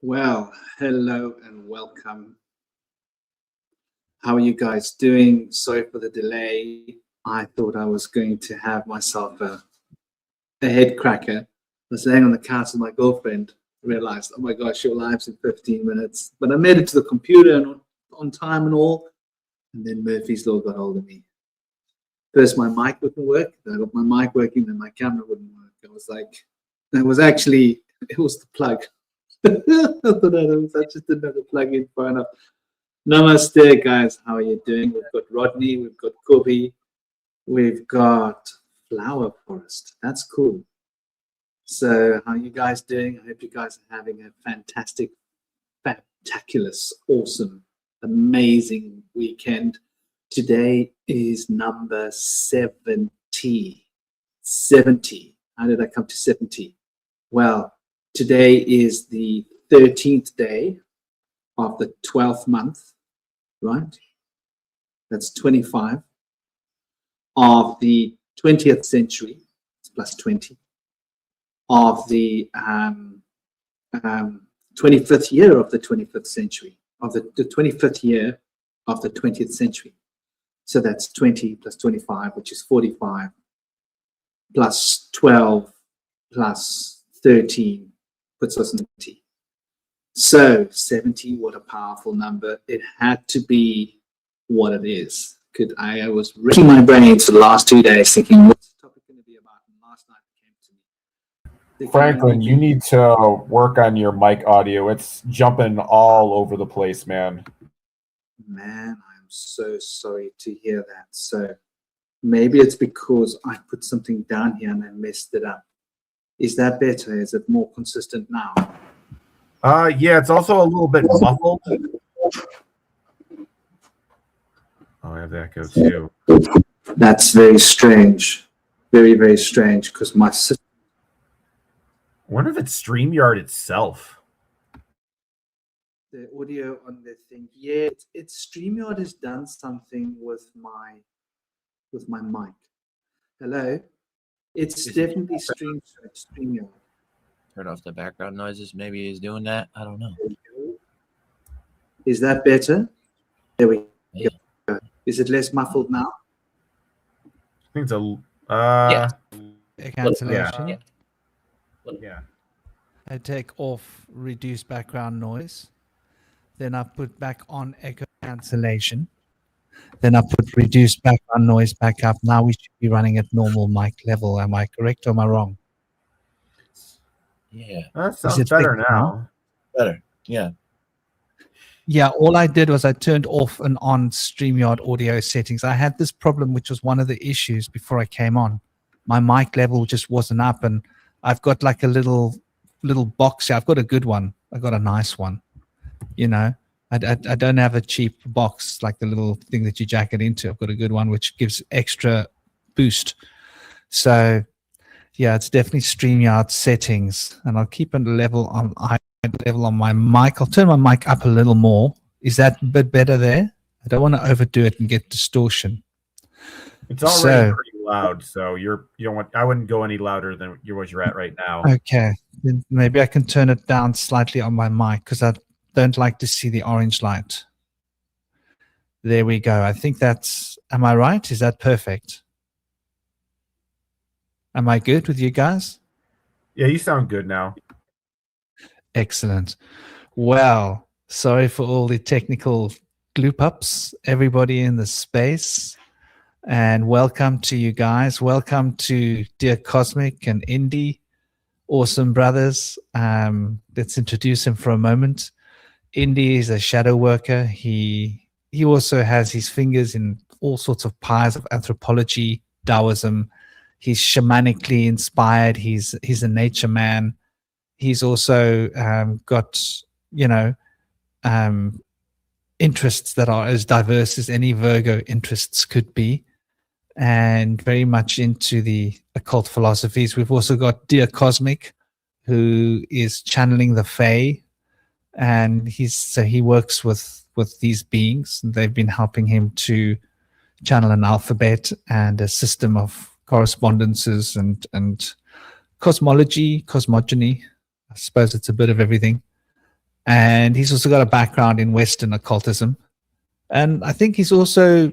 Well, hello and welcome. How are you guys doing? Sorry for the delay. I thought I was going to have myself a head cracker. I was laying on the couch with my girlfriend, realized, oh my gosh, your live's in 15 minutes. But I made it to the computer and on time and all. And then Murphy's Law got hold of me. First, my mic wouldn't work. Then I got my mic working, then my camera wouldn't work. I was like, it was the plug. I just didn't have the plug in far enough. Namaste, guys. How are you doing? We've got Rodney, we've got Kobe, we've got Flower Forest. That's cool. So, how are you guys doing? I hope you guys are having a fantastic, fantabulous, awesome, amazing weekend. Today is number 70. 70. How did I come to 70? Well, today is the 13th day of the 12th month, right? That's 25 of the 20th century, plus 20, of the 25th year of the 25th century, of the 25th year of the 20th century. So that's 20 plus 25, which is 45, plus 12 plus 13 puts us in 70. So 70, what a powerful number. It had to be what it is. I was racking my brains for the last 2 days thinking, what's the topic going to be about? And last night it came to me. Franklin, you need to work on your mic audio. It's jumping all over the place, man. Man, I'm so sorry to hear that. So maybe it's because I put something down here and I messed it up. Is that better? Is it more consistent now? Yeah, it's also a little bit muffled. Oh, I have the echo too. That's very strange. Very, very strange because my system. I wonder if it's StreamYard itself. The audio on the thing. Yeah, it's StreamYard has done something with my mic. Hello? It's definitely StreamYard. Turn off the background noises. Maybe he's doing that. I don't know. Is that better? There we Yeah. go. Is it less muffled now? I think it's a Yeah. Cancellation. yeah. I take off reduce background noise. Then I put back on echo cancellation. Then I put reduce background noise back up. Now we should be running at normal mic level. Am I correct or am I wrong? Yeah. That sounds better now. Better. Yeah. Yeah, all I did was I turned off and on StreamYard audio settings. I had this problem, which was one of the issues before I came on. My mic level just wasn't up, and I've got like a little box here. I've got a good one. I got a nice one. You know, I don't have a cheap box like the little thing that you jack it into. I've got a good one which gives extra boost. So yeah, it's definitely StreamYard settings, and I'll keep a level on my mic. I'll turn my mic up a little more. Is that a bit better there? I don't want to overdo it and get distortion. It's already pretty loud, so you don't want. I wouldn't go any louder than what you're at right now. Okay, then maybe I can turn it down slightly on my mic because I don't like to see the orange light. There we go. I think that's. Am I right? Is that perfect? Am I good with you guys? Yeah, you sound good now. Excellent. Well, sorry for all the technical gloop-ups, everybody in the space, and welcome to you guys. Welcome to Dear Cosmic and Indy, awesome brothers. Let's introduce him for a moment. Indy is a shadow worker. He also has his fingers in all sorts of pies of anthropology, Taoism. He's shamanically inspired. He's a nature man. He's also got, interests that are as diverse as any Virgo interests could be, and very much into the occult philosophies. We've also got Dear Cosmic, who is channeling the Fae, and he works with these beings. They've been helping him to channel an alphabet and a system of correspondences and cosmogony. I suppose it's a bit of everything. and he's also got a background in Western occultism. And I think he's also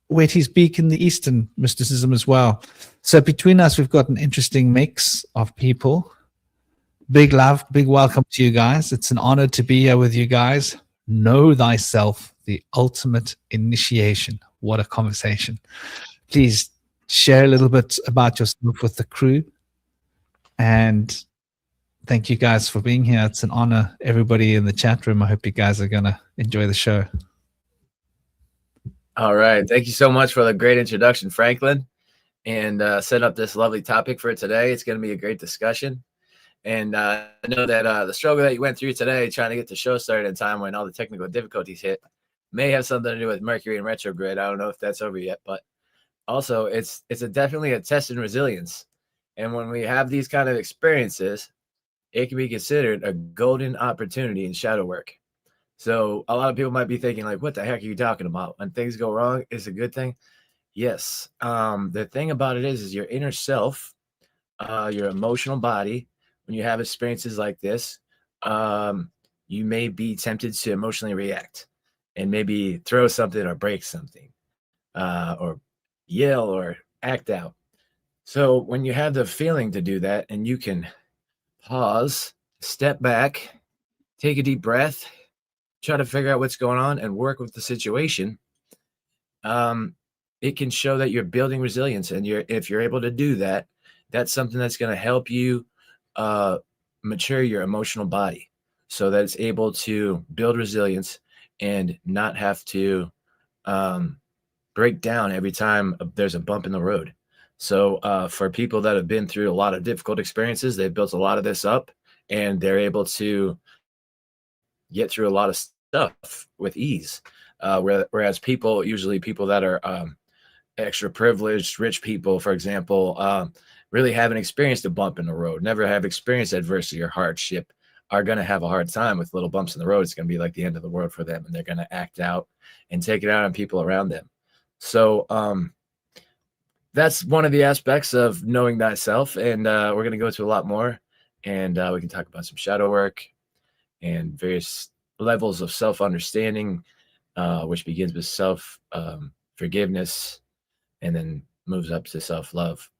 wet his beak in the Eastern mysticism as well. So between us, we've got an interesting mix of people. Big love, big welcome to you guys. It's an honor to be here with you guys. Know thyself, the ultimate initiation. What a conversation. Please share a little bit about yourself with the crew. And thank you guys for being here. It's an honor. Everybody in the chat room, I hope you guys are going to enjoy the show. All right. Thank you so much for the great introduction, Franklin, and set up this lovely topic for today. It's going to be a great discussion. And I know that the struggle that you went through today, trying to get the show started in time when all the technical difficulties hit, may have something to do with Mercury and retrograde. I don't know if that's over yet, but also it's definitely a test in resilience. And when we have these kind of experiences, it can be considered a golden opportunity in shadow work. So a lot of people might be thinking, like, what the heck are you talking about? When things go wrong, it's a good thing. Yes. The thing about it is your inner self, your emotional body, when you have experiences like this, you may be tempted to emotionally react and maybe throw something or break something, or yell or act out. So when you have the feeling to do that and you can pause, step back, take a deep breath, try to figure out what's going on and work with the situation, it can show that you're building resilience. And if you're able to do that, that's something that's going to help you mature your emotional body so that it's able to build resilience and not have to break down every time there's a bump in the road. So for people that have been through a lot of difficult experiences, they've built a lot of this up and they're able to get through a lot of stuff with ease. Whereas people that are extra privileged, rich people, for example, really haven't experienced a bump in the road, never have experienced adversity or hardship, are going to have a hard time with little bumps in the road. It's going to be like the end of the world for them, and they're going to act out and take it out on people around them. So that's one of the aspects of knowing thyself, and we're going to go to a lot more, and we can talk about some shadow work and various levels of self-understanding, which begins with self-forgiveness and then moves up to self-love.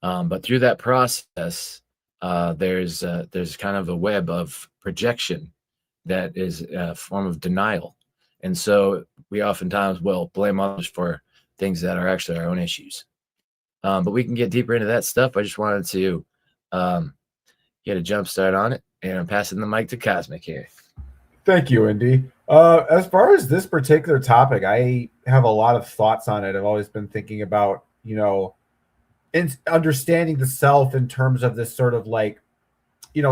But through that process, there's kind of a web of projection that is a form of denial. And so we oftentimes will blame others for things that are actually our own issues. But we can get deeper into that stuff. I just wanted to get a jump start on it. And I'm passing the mic to Cosmic here. Thank you, Indy. As far as this particular topic, I have a lot of thoughts on it. I've always been thinking about, in understanding the self in terms of this sort of like,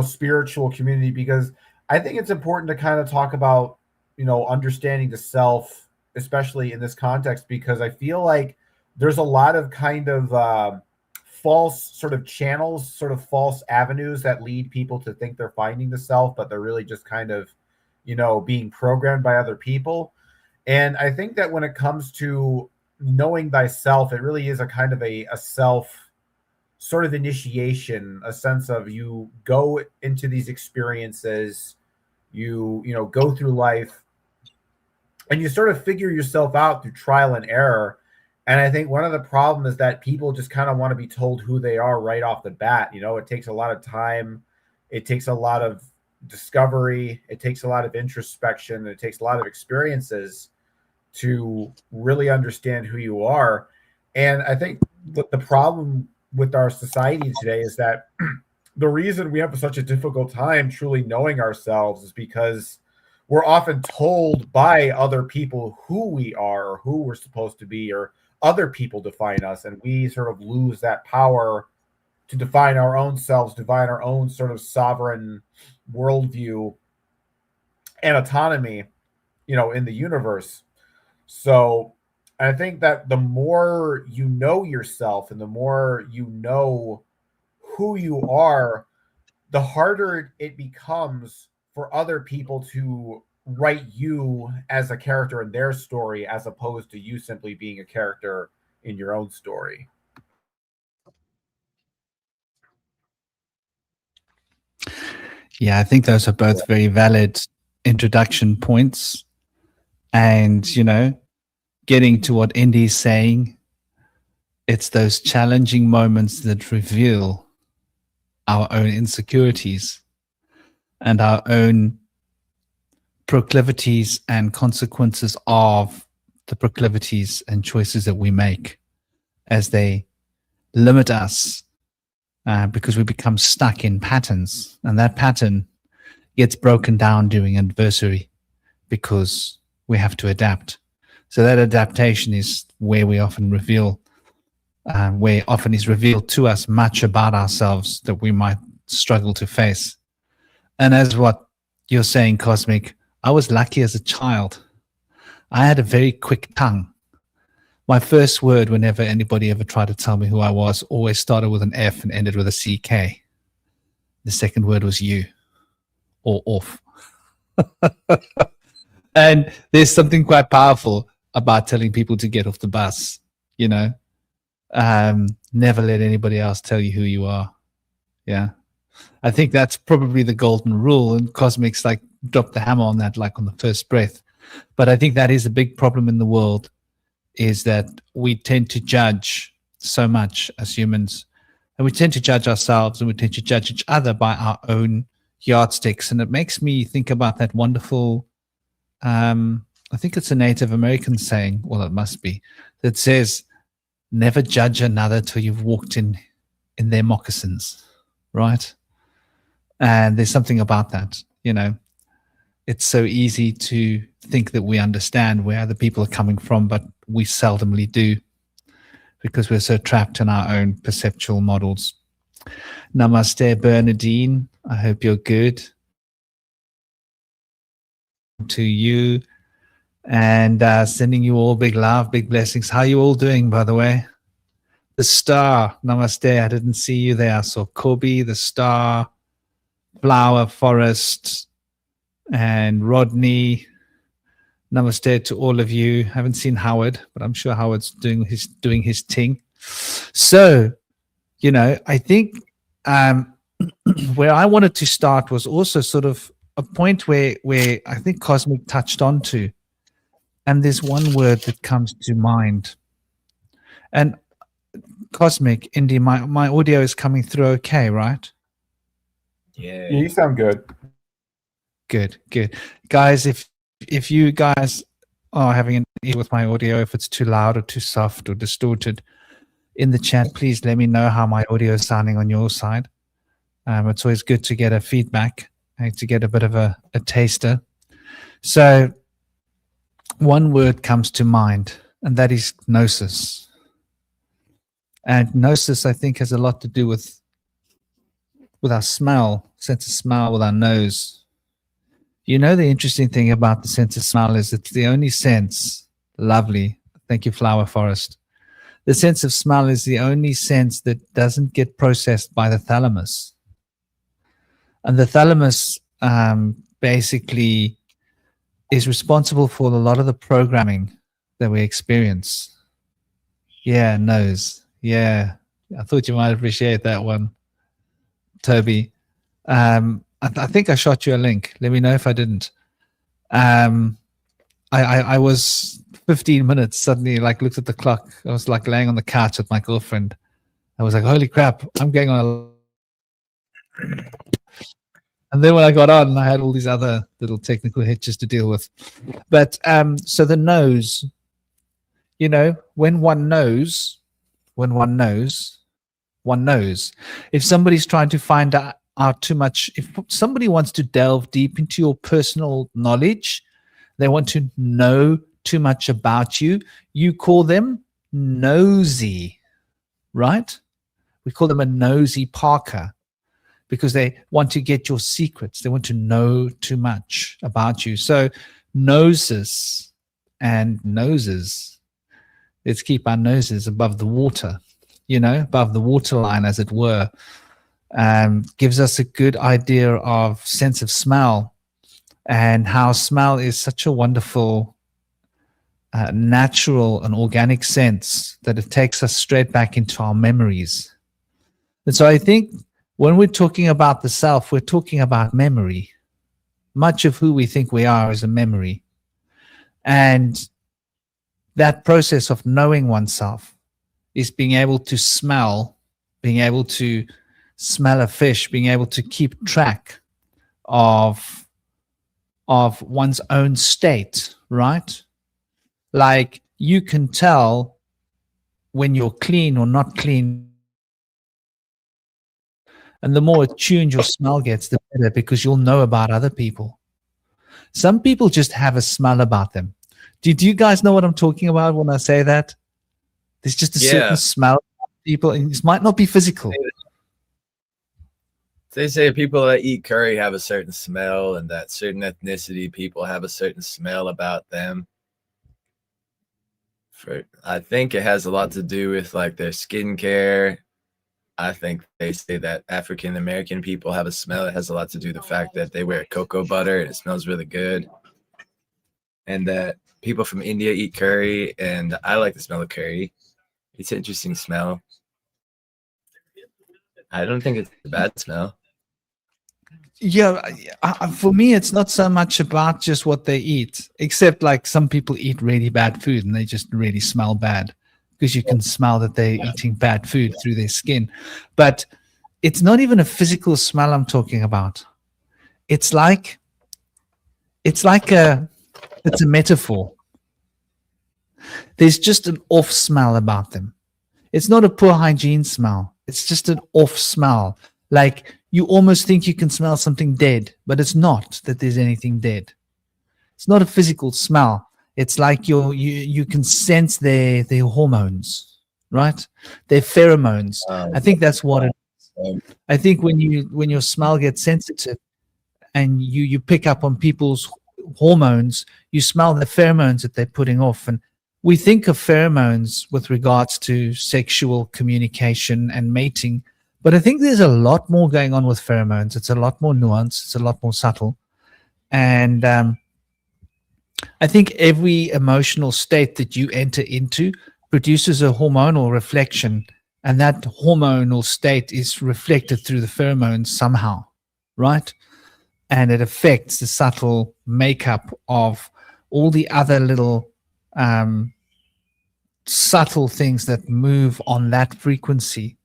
spiritual community, because I think it's important to kind of talk about, understanding the self, especially in this context, because I feel like there's a lot of kind of false sort of channels, sort of false avenues that lead people to think they're finding the self, but they're really just kind of, being programmed by other people. And I think that when it comes to knowing thyself, it really is a kind of a self sort of initiation, a sense of you go into these experiences, you go through life, and you sort of figure yourself out through trial and error. And I think one of the problems is that people just kind of want to be told who they are right off the bat. It takes a lot of time. It takes a lot of discovery. It takes a lot of introspection. It takes a lot of experiences to really understand who you are. And I think the problem with our society today is that the reason we have such a difficult time truly knowing ourselves is because we're often told by other people who we are or who we're supposed to be, or other people define us, and we sort of lose that power to define our own selves, define our own sort of sovereign worldview and autonomy, in the universe. So I think that the more you know yourself and the more you know who you are, the harder it becomes for other people to write you as a character in their story, as opposed to you simply being a character in your own story. Yeah, I think those are both very valid introduction points. And, getting to what Indy's saying, it's those challenging moments that reveal our own insecurities and our own proclivities and consequences of the proclivities and choices that we make as they limit us because we become stuck in patterns. And that pattern gets broken down during adversity because we have to adapt. So that adaptation is where we often reveal, where often is revealed to us much about ourselves that we might struggle to face. And as what you're saying, Cosmic, I was lucky as a child. I had a very quick tongue. My first word, whenever anybody ever tried to tell me who I was, always started with an F and ended with a CK. The second word was you or off. And there's something quite powerful about telling people to get off the bus, never let anybody else tell you who you are. Yeah. I think that's probably the golden rule, and Cosmic's like dropped the hammer on that, like on the first breath. But I think that is a big problem in the world, is that we tend to judge so much as humans, and we tend to judge ourselves and we tend to judge each other by our own yardsticks. And it makes me think about that wonderful, I think it's a Native American saying, well, it must be, that says, never judge another till you've walked in their moccasins, right? And there's something about that, It's so easy to think that we understand where other people are coming from, but we seldomly do because we're so trapped in our own perceptual models. Namaste, Bernadine. I hope you're good. To you, and sending you all big love, big blessings. How are you all doing, by the way? The Star, namaste. I didn't see you there. I saw Kobe, the Star, Flower Forest, and Rodney. Namaste to all of you. Haven't seen Howard, but I'm sure Howard's doing his thing. So, I think where I wanted to start was also sort of a point where I think Cosmic touched on to, and there's one word that comes to mind. And Cosmic, Indy, my audio is coming through okay, right? Yeah, you sound good. Good. Guys, if you guys are having an issue with my audio, if it's too loud or too soft or distorted, in the chat, please let me know how my audio is sounding on your side. It's always good to get a feedback and to get a bit of a taster. So one word comes to mind, and that is gnosis. And gnosis, I think, has a lot to do with our smell, sense of smell, with our nose. The interesting thing about the sense of smell is it's the only sense, lovely, thank you, Flower Forest. The sense of smell is the only sense that doesn't get processed by the thalamus. And the thalamus basically is responsible for a lot of the programming that we experience. Yeah, nose. Yeah, I thought you might appreciate that one, Toby. I think I shot you a link. Let me know if I didn't. I was 15 minutes, suddenly looked at the clock. I was laying on the couch with my girlfriend. I was like, holy crap, I'm going on and then when I got on, I had all these other little technical hitches to deal with. But so the nose, when one knows, one knows. If somebody's trying to find out too much, if somebody wants to delve deep into your personal knowledge, they want to know too much about you, you call them nosy, right? We call them a nosy Parker because they want to get your secrets. They want to know too much about you. So noses and noses, let's keep our noses above the water, above the waterline, as it were. Gives us a good idea of sense of smell and how smell is such a wonderful natural and organic sense that it takes us straight back into our memories. And so I think when we're talking about the self, we're talking about memory. Much of who we think we are is a memory. And that process of knowing oneself is being able to smell a fish, being able to keep track of one's own state, right? Like you can tell when you're clean or not clean. And the more attuned your smell gets, the better, because you'll know about other people. Some people just have a smell about them. Do you guys know what I'm talking about when I say that? There's just a certain smell about people, and this might not be physical. They say people that eat curry have a certain smell, and that certain ethnicity people have a certain smell about them. I think it has a lot to do with like their skincare. I think they say that African American people have a smell. It has a lot to do with the fact that they wear cocoa butter and it smells really good. And that people from India eat curry, and I like the smell of curry. It's an interesting smell. I don't think it's a bad smell. Yeah, for me, it's not so much about just what they eat, except like some people eat really bad food and they just really smell bad, because you can smell that they're eating bad food through their skin. But it's not even a physical smell I'm talking about. It's a metaphor. There's just an off smell about them. It's not a poor hygiene smell. It's just an off smell. Like you almost think you can smell something dead, but it's not that there's anything dead. It's not a physical smell. It's like you can sense their hormones, right? Their pheromones. I think that's what it is. I think when your smell gets sensitive and you pick up on people's hormones, you smell the pheromones that they're putting off. And we think of pheromones with regards to sexual communication and mating, but I think there's a lot more going on with pheromones. It's a lot more nuanced. It's a lot more subtle. And I think every emotional state that you enter into produces a hormonal reflection, and that hormonal state is reflected through the pheromones somehow, right? And it affects the subtle makeup of all the other little subtle things that move on that frequency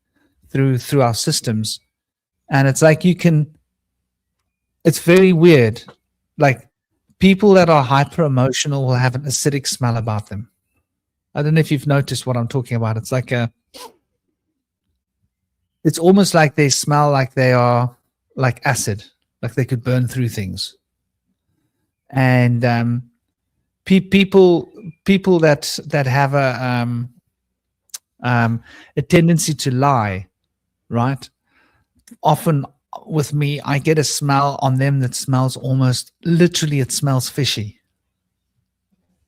through our systems. And it's like it's very weird. Like people that are hyper emotional will have an acidic smell about them. I don't know if you've noticed what I'm talking about. It's like it's almost like they smell like they are like acid, like they could burn through things. And people that have a tendency to lie, right? Often with me, I get a smell on them that smells almost literally, it smells fishy.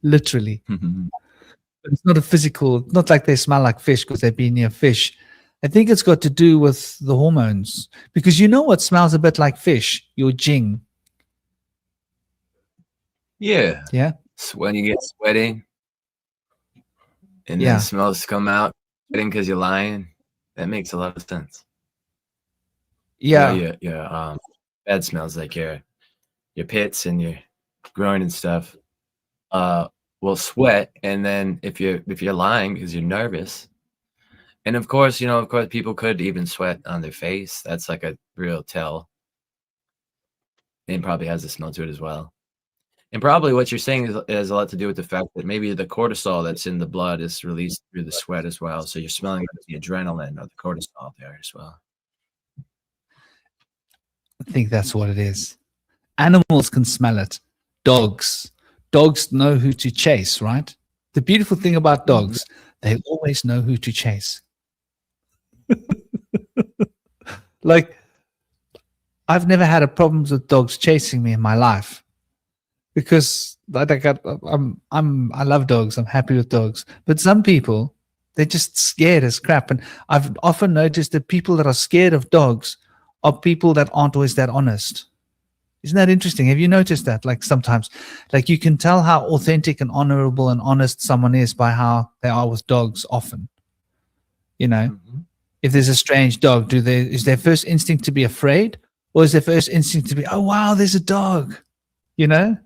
Literally. But it's not a physical, not like they smell like fish because they've been near fish. I think it's got to do with the hormones, because you know what smells a bit like fish? Your jing. Yeah. Yeah. When you get sweating and then smells come out, sweating because you're lying, that makes a lot of sense. Yeah. You know, your bad smells like your pits and your groin and stuff will sweat, and then if you're lying because you're nervous, and of course people could even sweat on their face. That's like a real tell, and probably has a smell to it as well. And probably what you're saying has a lot to do with the fact that maybe the cortisol that's in the blood is released through the sweat as well. So you're smelling the adrenaline or the cortisol there as well. I think that's what it is. Animals can smell it. Dogs know who to chase, right? The beautiful thing about dogs, they always know who to chase. Like, I've never had a problem with dogs chasing me in my life, because I love dogs. I'm happy with dogs. But some people, they're just scared as crap. And I've often noticed that people that are scared of dogs are people that aren't always that honest. Isn't that interesting? Have you noticed that? Like sometimes, like you can tell how authentic and honorable and honest someone is by how they are with dogs often, you know? if there's a strange dog, is their first instinct to be afraid, or is their first instinct to be, oh wow, there's a dog, you know?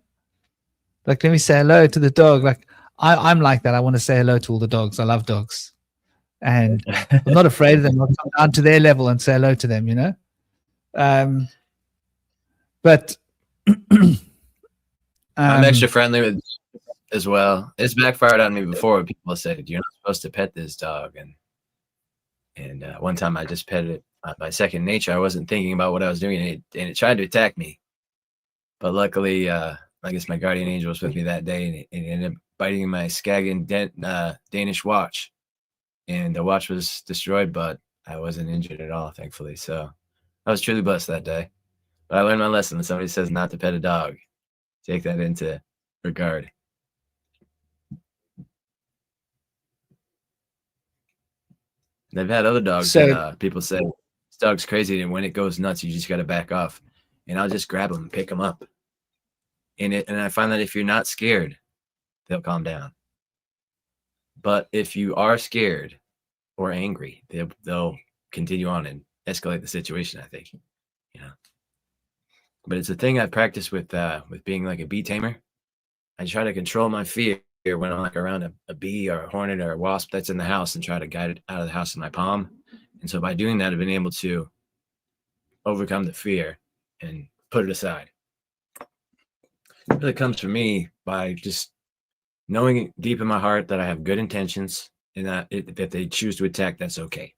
Like, let me say hello to the dog. Like, I'm like that. I want to say hello to all the dogs. I love dogs, and I'm not afraid of them. I'll come down to their level and say hello to them, you know? But I'm extra friendly with as well. It's backfired on me before. People said you're not supposed to pet this dog, and one time I just petted it by second nature. I wasn't thinking about what I was doing, and it tried to attack me. But luckily, I guess my guardian angel was with me that day, and it ended up biting my Skagen Danish watch, and the watch was destroyed, but I wasn't injured at all, thankfully. So I was truly blessed that day. But I learned my lesson. When somebody says not to pet a dog, take that into regard. They've had other dogs that people say, this dog's crazy, and when it goes nuts, you just got to back off. And I'll just grab them and pick them up. And I find that if you're not scared, they'll calm down. But if you are scared or angry, they'll continue on and escalate the situation, I think. You know. But it's a thing I practice with being like a bee tamer. I try to control my fear when I'm like around a bee or a hornet or a wasp that's in the house and try to guide it out of the house in my palm. And so by doing that, I've been able to overcome the fear and put it aside. It really comes from me by just knowing deep in my heart that I have good intentions and that if they choose to attack, that's okay.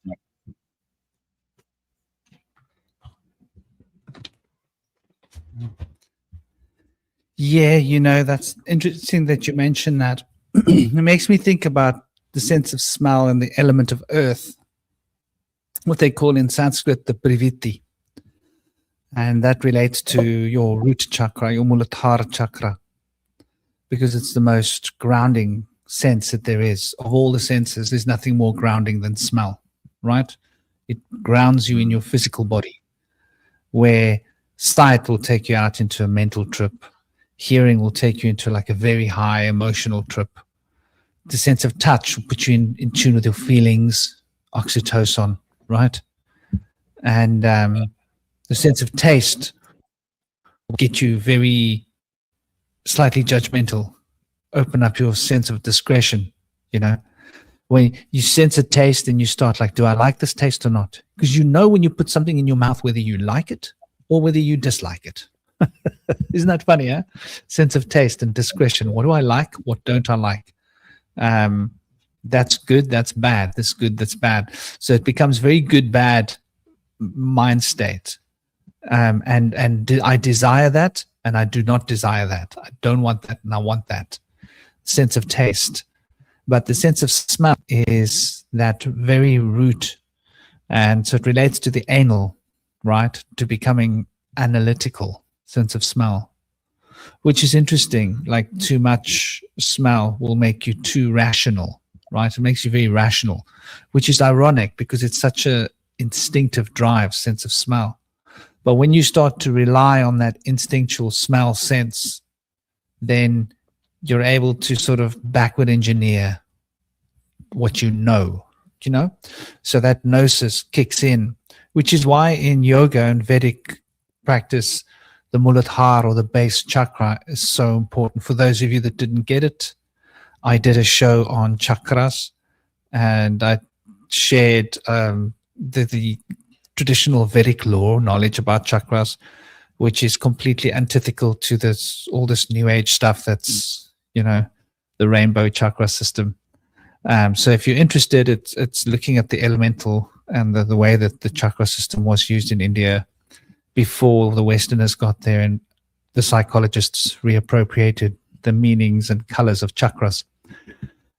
Yeah, you know, that's interesting that you mentioned that. It makes me think about the sense of smell and the element of earth, what they call in Sanskrit the priviti. And that relates to your root chakra, your Muladhara chakra, because it's the most grounding sense that there is. Of all the senses, there's nothing more grounding than smell, right? It grounds you in your physical body, where sight will take you out into a mental trip. Hearing will take you into like a very high emotional trip. The sense of touch will put you in tune with your feelings, oxytocin, right? And the sense of taste will get you very slightly judgmental, open up your sense of discretion, you know? When you sense a taste and you start like, do I like this taste or not? Because you know when you put something in your mouth whether you like it or whether you dislike it. Isn't that funny, huh? Sense of taste and discretion. What do I like? What don't I like? That's good, that's bad. That's good, that's bad. So it becomes very good, bad mind state. And I desire that, and I do not desire that. I don't want that, and I want that. Sense of taste. But the sense of smell is that very root. And so it relates to the anal, right? To becoming analytical. Sense of smell, which is interesting. Like too much smell will make you too rational, right? It makes you very rational, which is ironic because it's such a instinctive drive, sense of smell. But when you start to rely on that instinctual smell sense, then you're able to sort of backward engineer what you know. So that gnosis kicks in, which is why in yoga and Vedic practice, the Muladhara or the base chakra is so important. For those of you that didn't get it, I did a show on chakras, and I shared the traditional Vedic lore knowledge about chakras, which is completely antithetical to all this new age stuff that's, the rainbow chakra system. So if you're interested, it's looking at the elemental and the way that the chakra system was used in India before the Westerners got there, and the psychologists reappropriated the meanings and colors of chakras.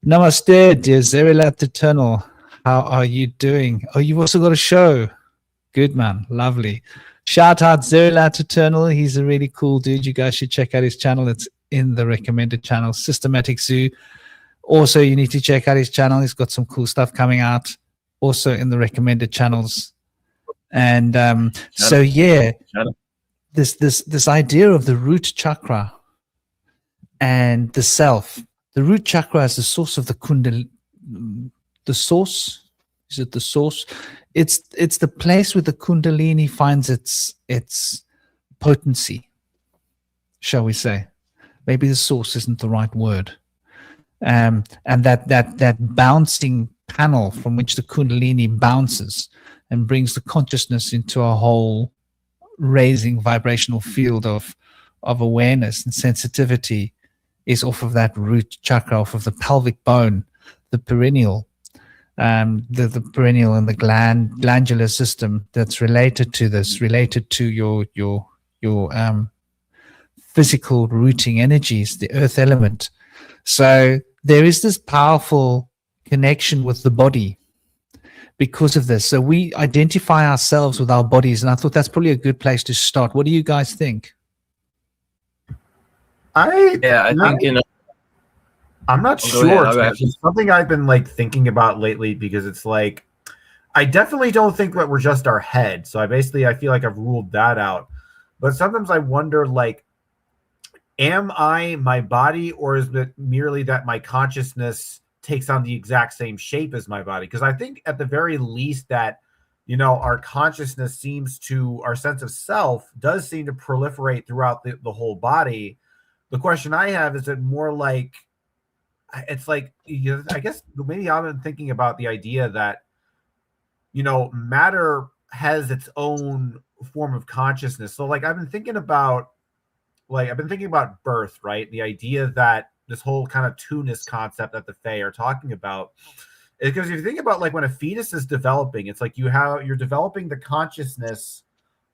Namaste, dear Zerilat Eternal. How are you doing? Oh, you've also got a show. Good, man. Lovely. Shout out Zerilat Eternal. He's a really cool dude. You guys should check out his channel. It's in the recommended channel, Systematic Zoo. Also, you need to check out his channel. He's got some cool stuff coming out. Also in the recommended channels. And this idea of the root chakra and the self. The root chakra is the source of the kundalini. The source, is it the source? it's the place where the Kundalini finds its potency, shall we say? Maybe the source isn't the right word. And that bouncing panel from which the Kundalini bounces and brings the consciousness into a whole raising vibrational field of awareness and sensitivity is off of that root chakra, off of the pelvic bone, the perineal, the perineal and the glandular system that's related to this, related to your physical rooting energies, the earth element. So there is this powerful connection with the body because of this. So we identify ourselves with our bodies, and I thought that's probably a good place to start. What do you guys think? I think I'm not Go ahead, sure. It's something I've been like thinking about lately, because it's like, I definitely don't think that we're just our head. So I feel like I've ruled that out. But sometimes I wonder, like, am I my body, or is it merely that my consciousness takes on the exact same shape as my body? Because I think at the very least that, you know, our consciousness our sense of self does seem to proliferate throughout the whole body. The question I have is, it more like, it's like, I guess maybe I've been thinking about the idea that, you know, matter has its own form of consciousness. So like I've been thinking about birth, right? The idea that this whole kind of two-ness concept that the Fae are talking about, is because if you think about, like, when a fetus is developing, it's like you're developing the consciousness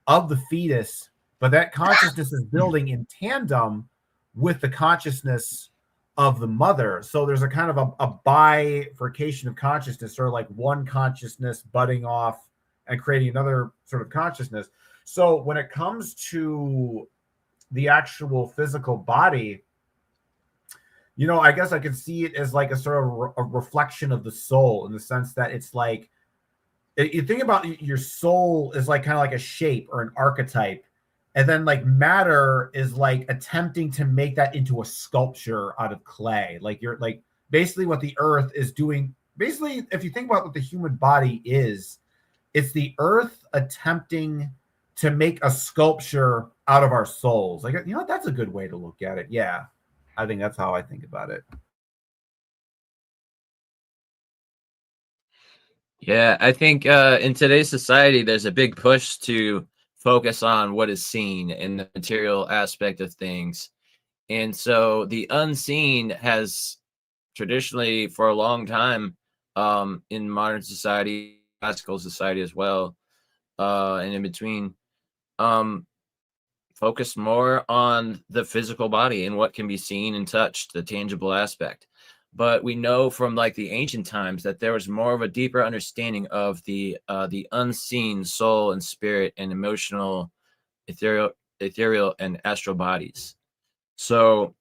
of the fetus, but that consciousness is building in tandem with the consciousness of the mother. So there's a kind of a bifurcation of consciousness, or like one consciousness budding off and creating another sort of consciousness. So when it comes to the actual physical body, you know, I guess I could see it as like a sort of a reflection of the soul, in the sense that it's like, you think about your soul is like kind of like a shape or an archetype, and then like matter is like attempting to make that into a sculpture out of clay. Like you're like, basically what the earth is doing, basically, if you think about what the human body is, it's the earth attempting to make a sculpture out of our souls. Like, you know, that's a good way to look at it. Yeah, I think that's how I think about it. Yeah, I think in today's society, there's a big push to focus on what is seen and the material aspect of things. And so the unseen has traditionally, for a long time, in modern society, classical society as well, and in between, focused more on the physical body and what can be seen and touched, the tangible aspect. But we know from like the ancient times that there was more of a deeper understanding of the unseen soul and spirit and emotional, ethereal and astral bodies. So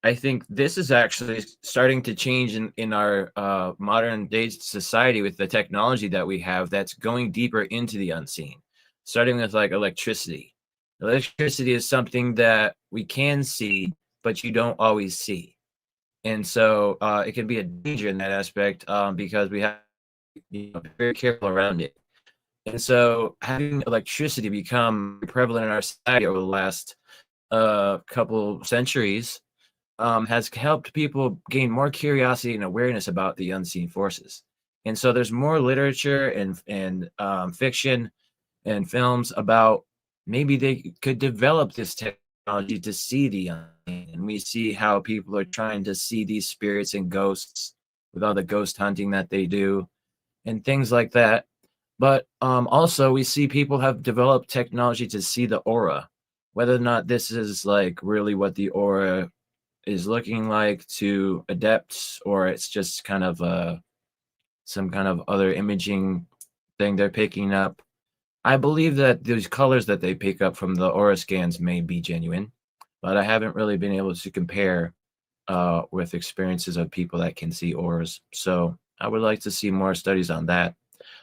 I think this is actually starting to change in our modern day society with the technology that we have, that's going deeper into the unseen, starting with like electricity. Electricity is something that we can see, but you don't always see. And so it can be a danger in that aspect, because we have to be very careful around it. And so having electricity become prevalent in our society over the last couple centuries has helped people gain more curiosity and awareness about the unseen forces. And so there's more literature and fiction and films about maybe they could develop this technology to see the unseen. And we see how people are trying to see these spirits and ghosts with all the ghost hunting that they do and things like that. But also we see people have developed technology to see the aura, whether or not this is like really what the aura is looking like to adepts, or it's just kind of some kind of other imaging thing they're picking up. I believe that those colors that they pick up from the aura scans may be genuine, but I haven't really been able to compare with experiences of people that can see auras. So I would like to see more studies on that.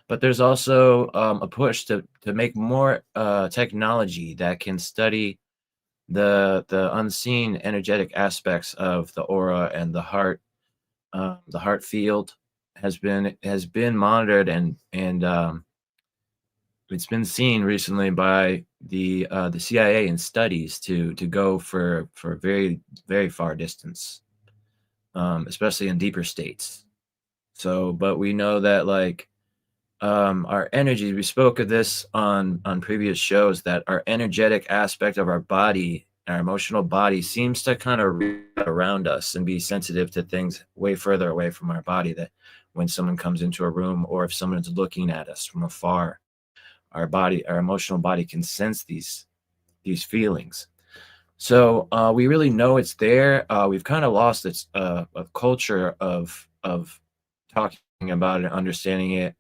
But there's also a push to make more technology that can study the unseen energetic aspects of the aura and the heart. The heart field has been monitored and it's been seen recently by the CIA in studies to go for very, very far distance, especially in deeper states. So, but we know that like our energy, we spoke of this on previous shows, that our energetic aspect of our body, our emotional body, seems to kind of around us and be sensitive to things way further away from our body. That when someone comes into a room, or if someone's looking at us from afar, our body, our emotional body, can sense these feelings. So we really know it's there. We've kind of lost its a culture of talking about it, understanding it.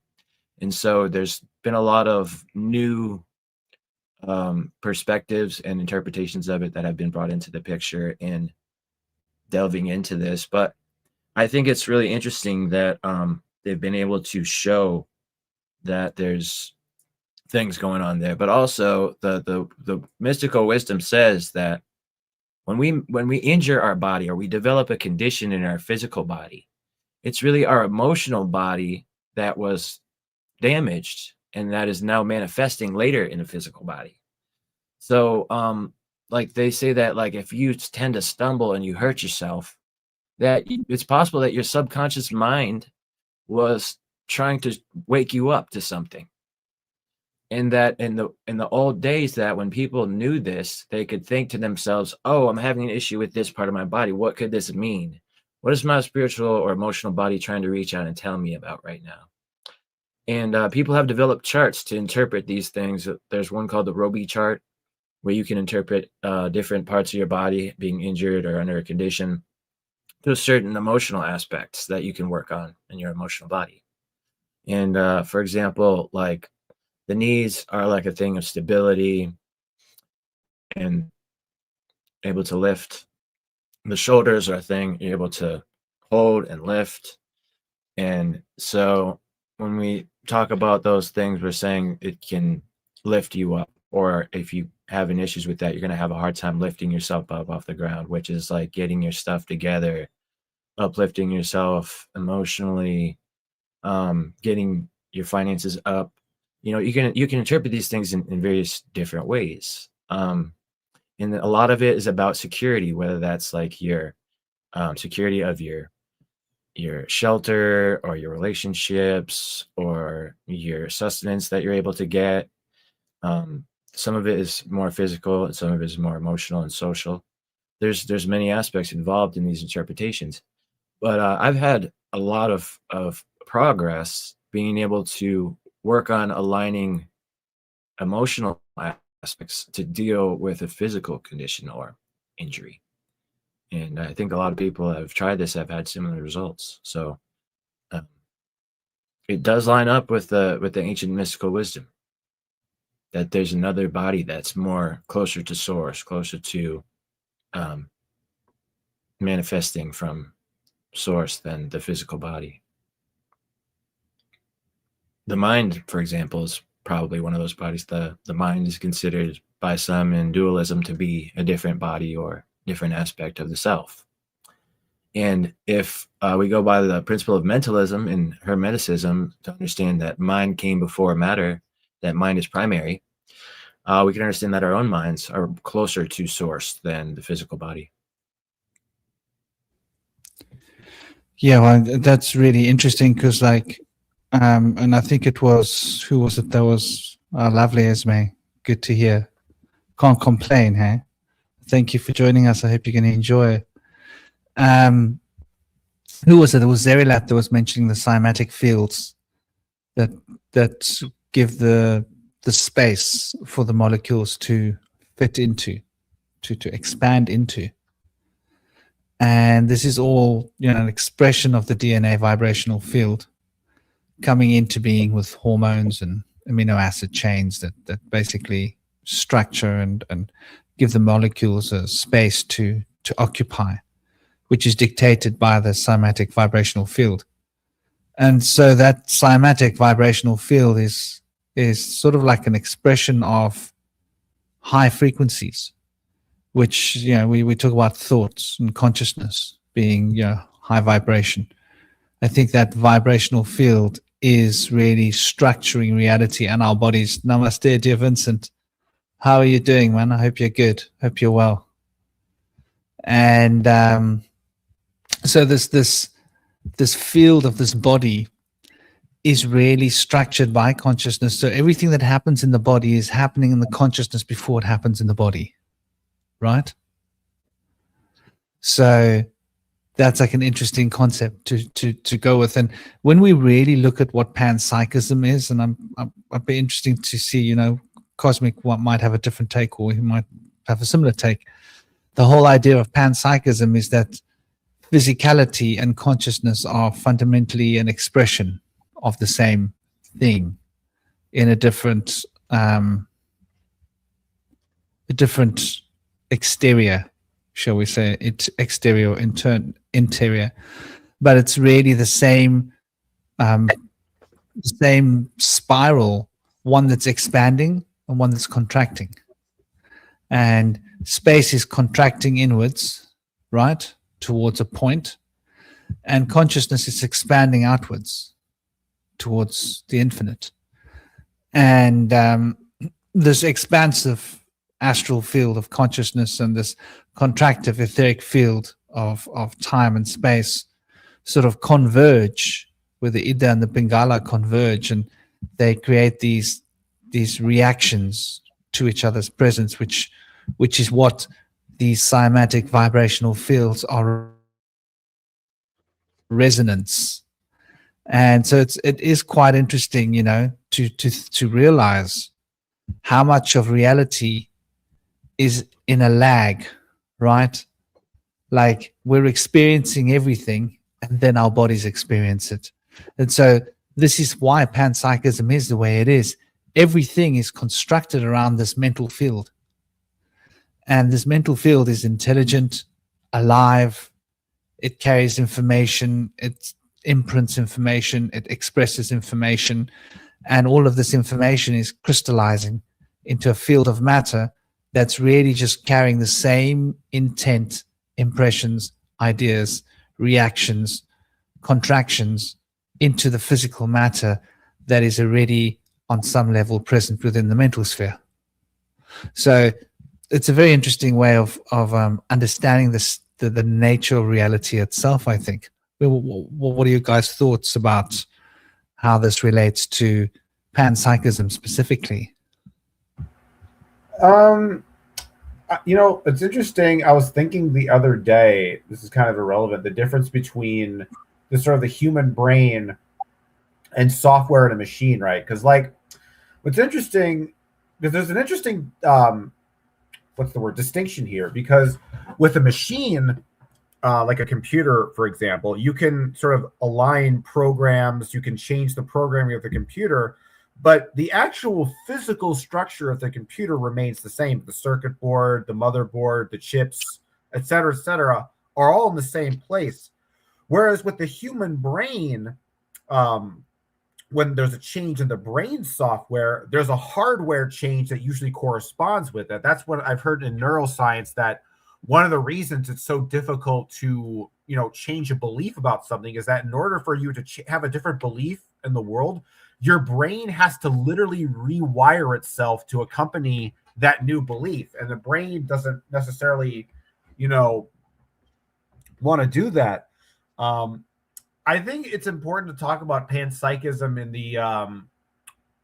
And so there's been a lot of new perspectives and interpretations of it that have been brought into the picture and delving into this. But I think it's really interesting that they've been able to show that there's things going on there. But also the mystical wisdom says that when we injure our body, or we develop a condition in our physical body, it's really our emotional body that was damaged and that is now manifesting later in the physical body. So like they say that like if you tend to stumble and you hurt yourself, that it's possible that your subconscious mind was trying to wake you up to something. And that in the old days, that when people knew this, they could think to themselves, oh, I'm having an issue with this part of my body. What could this mean? What is my spiritual or emotional body trying to reach out and tell me about right now? And people have developed charts to interpret these things. There's one called the Roby chart, where you can interpret different parts of your body being injured or under a condition to certain emotional aspects that you can work on in your emotional body. And for example, like the knees are like a thing of stability and able to lift. The shoulders are a thing you're able to hold and lift. And so when we talk about those things, we're saying it can lift you up. Or if you have an issues with that, you're going to have a hard time lifting yourself up off the ground, which is like getting your stuff together, uplifting yourself emotionally, getting your finances up. You know, you can interpret these things in various different ways. And a lot of it is about security, whether that's like your security of your shelter or your relationships or your sustenance that you're able to get. Some of it is more physical and some of it is more emotional and social. There's many aspects involved in these interpretations, but I've had a lot of progress being able to work on aligning emotional aspects to deal with a physical condition or injury. And I think a lot of people have tried this, have had similar results. So it does line up with the ancient mystical wisdom, that there's another body that's more closer to source, closer to manifesting from source than the physical body. The mind, for example, is probably one of those bodies. The mind is considered by some in dualism to be a different body or different aspect of the self. And if we go by the principle of mentalism and Hermeticism to understand that mind came before matter, that mind is primary, we can understand that our own minds are closer to source than the physical body. Yeah, well, that's really interesting because, like, and I think it was, who was it? That was lovely, Esme. Good to hear. Can't complain, hey? Thank you for joining us. I hope you're going to enjoy. Who was it? It was Zerilat that was mentioning the cymatic fields that give the space for the molecules to fit into, to expand into. And this is all, an expression of the DNA vibrational field coming into being with hormones and amino acid chains that basically structure and give the molecules a space to occupy, which is dictated by the cymatic vibrational field. And so that cymatic vibrational field is sort of like an expression of high frequencies, which, we talk about thoughts and consciousness being, high vibration. I think that vibrational field is really structuring reality and our bodies. Namaste, dear Vincent. How are you doing, man? I hope you're good. Hope you're well. And so this field of this body is really structured by consciousness. So everything that happens in the body is happening in the consciousness before it happens in the body, right? So that's like an interesting concept to go with. And when we really look at what panpsychism is, and I'd be interesting to see, you know, Cosmic might have a different take, or he might have a similar take. The whole idea of panpsychism is that physicality and consciousness are fundamentally an expression of the same thing in a different exterior, shall we say, it's exterior, interior, but it's really the same spiral, one that's expanding and one that's contracting. And space is contracting inwards, right, towards a point, and consciousness is expanding outwards towards the infinite. And this expansive astral field of consciousness and this contractive etheric field of time and space sort of converge, where the Ida and the Pingala converge, and they create these reactions to each other's presence, which is what these cymatic vibrational fields are, resonance. And so it is quite interesting, you know, to realize how much of reality is in a lag, right? Like we're experiencing everything and then our bodies experience it. And so this is why panpsychism is the way it is. Everything is constructed around this mental field. And this mental field is intelligent, alive, it carries information, it imprints information, it expresses information, and all of this information is crystallizing into a field of matter that's really just carrying the same intent, impressions, ideas, reactions, contractions into the physical matter that is already on some level present within the mental sphere. So it's a very interesting way of understanding this, the nature of reality itself, I think. What are your guys' thoughts about how this relates to panpsychism specifically? You know, it's interesting. I was thinking the other day, this is kind of irrelevant, the difference between the sort of the human brain and software and a machine, right? Because like, what's interesting, because there's an interesting, distinction here, because with a machine, like a computer, for example, you can sort of align programs, you can change the programming of the computer, but the actual physical structure of the computer remains the same. The circuit board, the motherboard, the chips, et cetera, are all in the same place. Whereas with the human brain, when there's a change in the brain software, there's a hardware change that usually corresponds with it. That's what I've heard in neuroscience, that one of the reasons it's so difficult to, you know, change a belief about something is that in order for you to have a different belief in the world, your brain has to literally rewire itself to accompany that new belief. And the brain doesn't necessarily, you know, want to do that. I think it's important to talk about panpsychism in the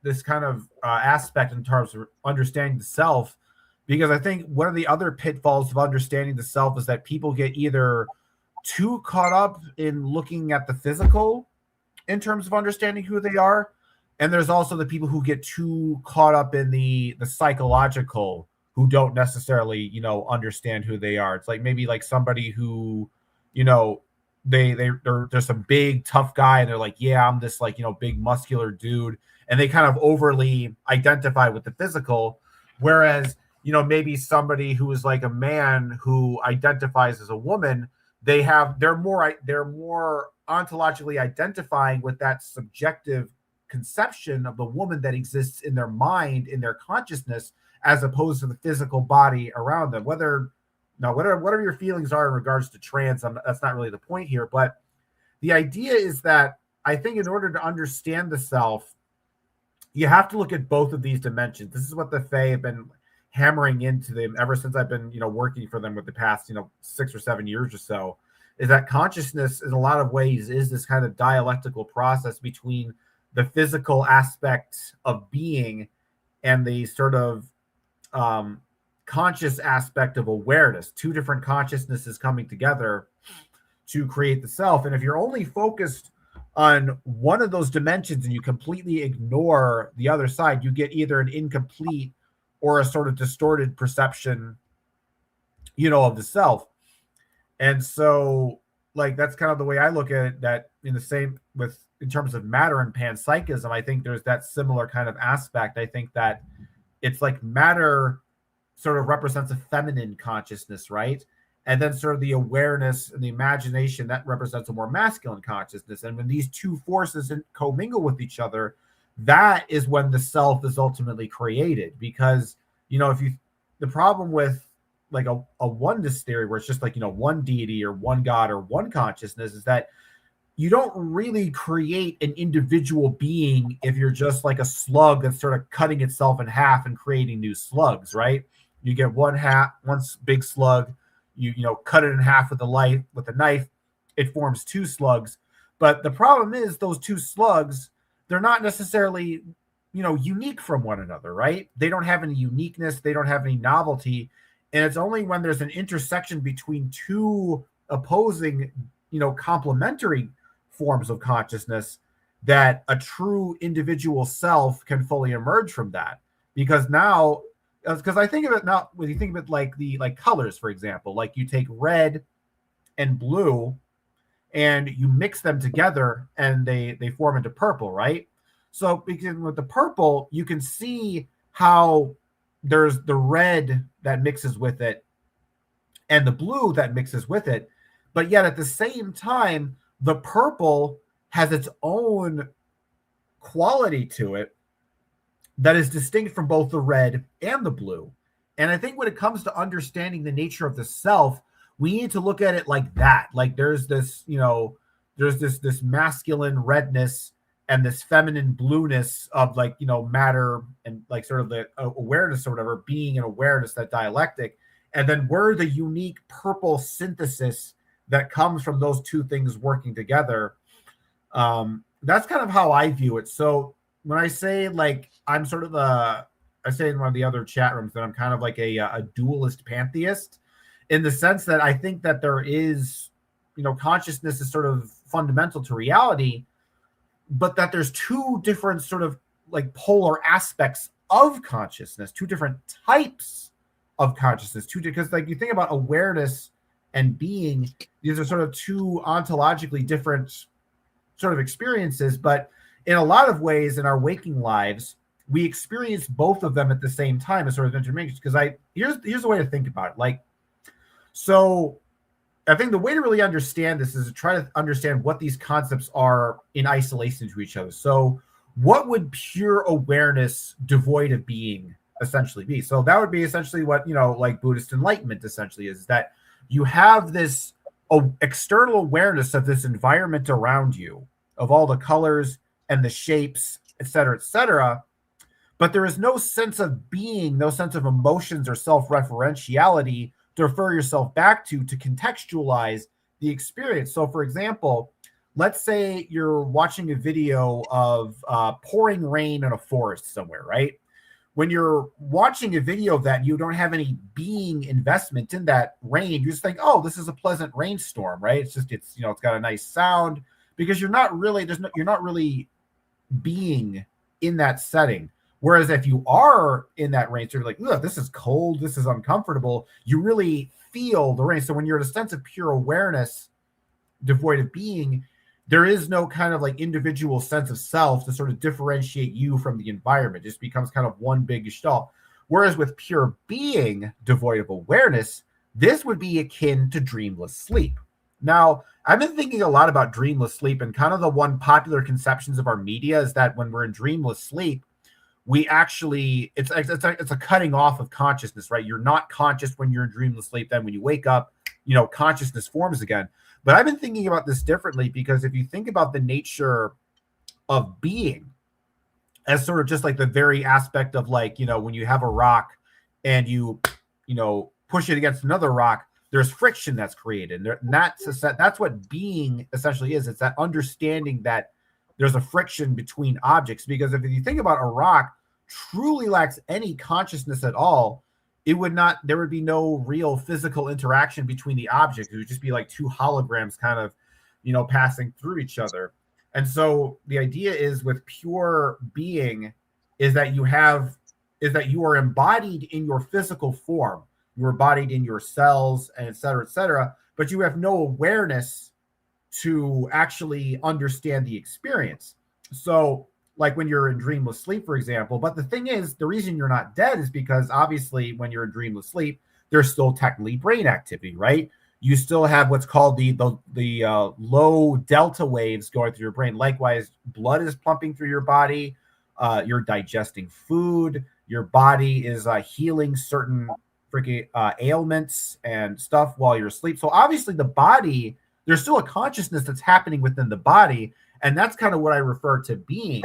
this kind of aspect in terms of understanding the self, because I think one of the other pitfalls of understanding the self is that people get either too caught up in looking at the physical in terms of understanding who they are, and there's also the people who get too caught up in the psychological, who don't necessarily, you know, understand who they are. It's like maybe like somebody who, you know, they're some big tough guy and they're like, yeah, I'm this, like, you know, big muscular dude, and they kind of overly identify with the physical, whereas, you know, maybe somebody who is like a man who identifies as a woman, they're more ontologically identifying with that subjective conception of the woman that exists in their mind, in their consciousness, as opposed to the physical body around them. Whatever your feelings are in regards to trans, that's not really the point here. But the idea is that I think in order to understand the self, you have to look at both of these dimensions. This is what the Fae have been hammering into them ever since I've been, working for them with the past, 6 or 7 years or so, is that consciousness in a lot of ways is this kind of dialectical process between the physical aspect of being and the sort of conscious aspect of awareness, two different consciousnesses coming together to create the self. And if you're only focused on one of those dimensions and you completely ignore the other side, you get either an incomplete or a sort of distorted perception, of the self. And so, like, that's kind of the way I look at it, that in terms of matter and panpsychism, I think there's that similar kind of aspect. I think that it's like matter sort of represents a feminine consciousness, right? And then sort of the awareness and the imagination, that represents a more masculine consciousness. And when these two forces commingle with each other, that is when the self is ultimately created. Because, the problem with like a oneness theory where it's just like, one deity or one God or one consciousness is that you don't really create an individual being if you're just like a slug that's sort of cutting itself in half and creating new slugs, right? You get one big slug, you cut it in half with a knife, it forms two slugs. But the problem is those two slugs, they're not necessarily, unique from one another, right? They don't have any uniqueness, they don't have any novelty. And it's only when there's an intersection between two opposing, complementary forms of consciousness that a true individual self can fully emerge from that. Because I think of it now, when you think of it like colors, for example, like you take red and blue and you mix them together and they form into purple, right? So because with the purple, you can see how there's the red that mixes with it and the blue that mixes with it. But yet at the same time, the purple has its own quality to it that is distinct from both the red and the blue. And I think when it comes to understanding the nature of the self, we need to look at it like that. Like there's this, this masculine redness and this feminine blueness of like, matter and like sort of the awareness or whatever, being and awareness, that dialectic. And then we're the unique purple synthesis that comes from those two things working together. That's kind of how I view it. So when I say like, I'm sort of I say in one of the other chat rooms that I'm kind of like a dualist pantheist, in the sense that I think that there is, consciousness is sort of fundamental to reality, but that there's two different sort of like polar aspects of consciousness, two different types of consciousness, because like you think about awareness and being, these are sort of two ontologically different sort of experiences, but in a lot of ways in our waking lives, we experience both of them at the same time as sort of intermixed. Because here's the way to think about it. Like, so I think the way to really understand this is to try to understand what these concepts are in isolation to each other. So what would pure awareness devoid of being essentially be? So that would be essentially what, like Buddhist enlightenment essentially is, that you have this external awareness of this environment around you, of all the colors and the shapes, et cetera, but there is no sense of being, no sense of emotions or self-referentiality to refer yourself back to contextualize the experience. So for example, let's say you're watching a video of pouring rain in a forest somewhere, right? When you're watching a video of that, you don't have any being investment in that rain. You just think, oh, this is a pleasant rainstorm, right? It's got a nice sound, because you're not really being in that setting. Whereas if you are in that rain, so you're like, look, this is cold, this is uncomfortable, you really feel the rain. So when you're in a sense of pure awareness, devoid of being, there is no kind of like individual sense of self to sort of differentiate you from the environment. It just becomes kind of one big gestalt. Whereas with pure being, devoid of awareness, this would be akin to dreamless sleep. Now, I've been thinking a lot about dreamless sleep, and kind of the one popular conceptions of our media is that when we're in dreamless sleep, we actually, it's a cutting off of consciousness, right? You're not conscious when you're in dreamless sleep. Then when you wake up, consciousness forms again. But I've been thinking about this differently, because if you think about the nature of being as sort of just like the very aspect of like, when you have a rock and you push it against another rock, there's friction that's created. And that's what being essentially is. It's that understanding that there's a friction between objects. Because if you think about a rock truly lacks any consciousness at all, there would be no real physical interaction between the objects. It would just be like two holograms kind of, passing through each other. And so the idea is with pure being is that you are embodied in your physical form. You're embodied in your cells and et cetera, but you have no awareness to actually understand the experience. So like when you're in dreamless sleep, for example, but the thing is, the reason you're not dead is because obviously when you're in dreamless sleep, there's still technically brain activity, right? You still have what's called the low delta waves going through your brain. Likewise, blood is pumping through your body. You're digesting food. Your body is healing certain freaking ailments and stuff while you're asleep. So obviously the body, there's still a consciousness that's happening within the body. And that's kind of what I refer to being.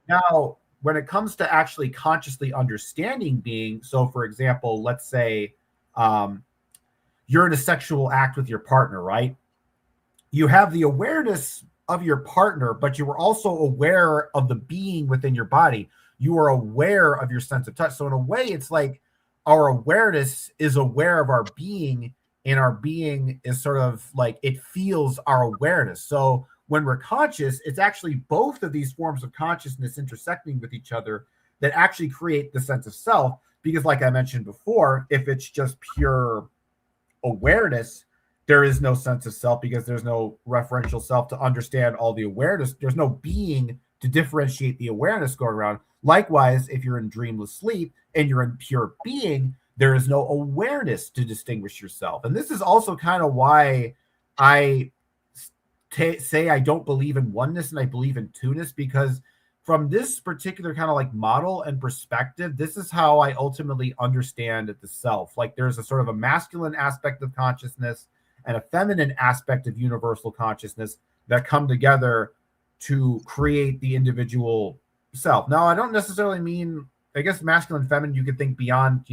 Now, when it comes to actually consciously understanding being, so for example, let's say you're in a sexual act with your partner, right? You have the awareness of your partner, but you are also aware of the being within your body. You are aware of your sense of touch. So in a way, it's like our awareness is aware of our being, and our being is sort of like it feels our awareness. So when we're conscious, it's actually both of these forms of consciousness intersecting with each other that actually create the sense of self. Because like I mentioned before, if it's just pure awareness, there is no sense of self because there's no referential self to understand all the awareness. There's no being to differentiate the awareness going around. Likewise, if you're in dreamless sleep and you're in pure being, there is no awareness to distinguish yourself. And this is also kind of why I say I don't believe in oneness and I believe in two-ness, because from this particular kind of like model and perspective, this is how I ultimately understand the self. Like there's a sort of a masculine aspect of consciousness and a feminine aspect of universal consciousness that come together to create the individual self. Now, I don't necessarily mean, I guess masculine, feminine, you could think beyond,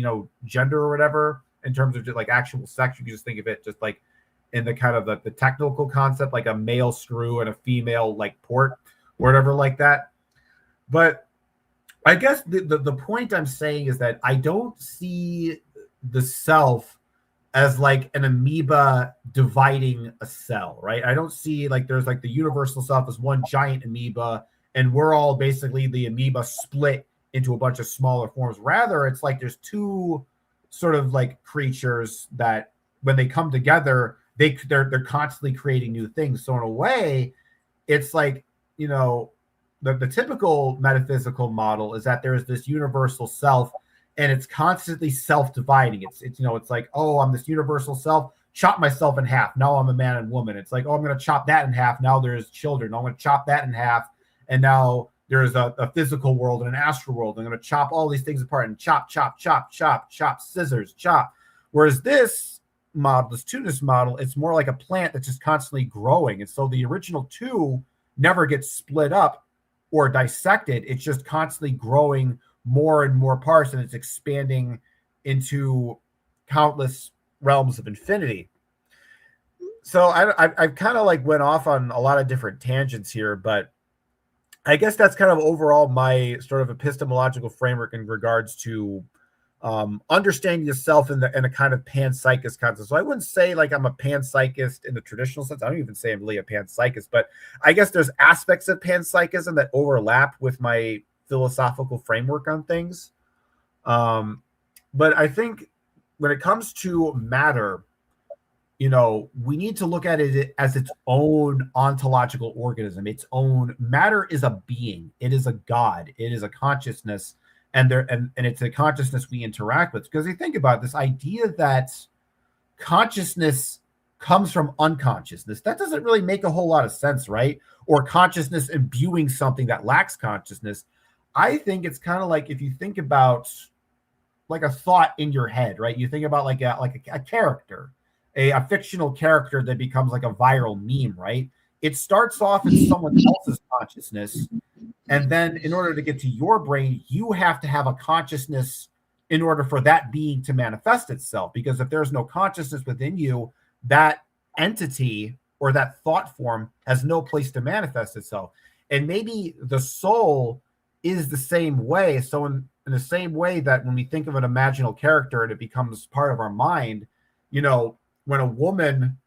gender or whatever in terms of just like actual sex. You can just think of it just like in the kind of the technical concept, like a male screw and a female like port or whatever like that. But I guess the point I'm saying is that I don't see the self as like an amoeba dividing a cell, right? I don't see like there's like the universal self as one giant amoeba and we're all basically the amoeba split into a bunch of smaller forms. Rather, it's like there's two sort of like creatures that when they come together, they're constantly creating new things. So in a way, it's like, the typical metaphysical model is that there's this universal self and it's constantly self-dividing. It's like, oh, I'm this universal self, chop myself in half. Now I'm a man and woman. It's like, oh, I'm going to chop that in half. Now there's children. I'm going to chop that in half. And now there's a physical world and an astral world. I'm going to chop all these things apart and chop, scissors, chop. Whereas this model, this two-ness model, it's more like a plant that's just constantly growing. And so the original two never gets split up or dissected. It's just constantly growing more and more parts, and it's expanding into countless realms of infinity. So I kind of like went off on a lot of different tangents here, but I guess that's kind of overall my sort of epistemological framework in regards to understanding yourself in a kind of panpsychist concept. So I wouldn't say like I'm a panpsychist in the traditional sense. I don't even say I'm really a panpsychist, but I guess there's aspects of panpsychism that overlap with my philosophical framework on things. But I think when it comes to matter, we need to look at it as its own ontological organism. Its own matter is a being. It is a God. It is a consciousness. And it's a consciousness we interact with. Because you think about this idea that consciousness comes from unconsciousness, that doesn't really make a whole lot of sense, right? Or consciousness imbuing something that lacks consciousness. I think it's kind of like if you think about like a thought in your head, right? You think about like a character, a fictional character that becomes like a viral meme, right? It starts off in someone else's consciousness, And then in order to get to your brain, you have to have a consciousness in order for that being to manifest itself. Because if there's no consciousness within you, that entity or that thought form has no place to manifest itself. And maybe the soul is the same way. So in the same way that when we think of an imaginal character and it becomes part of our mind, you know, when a woman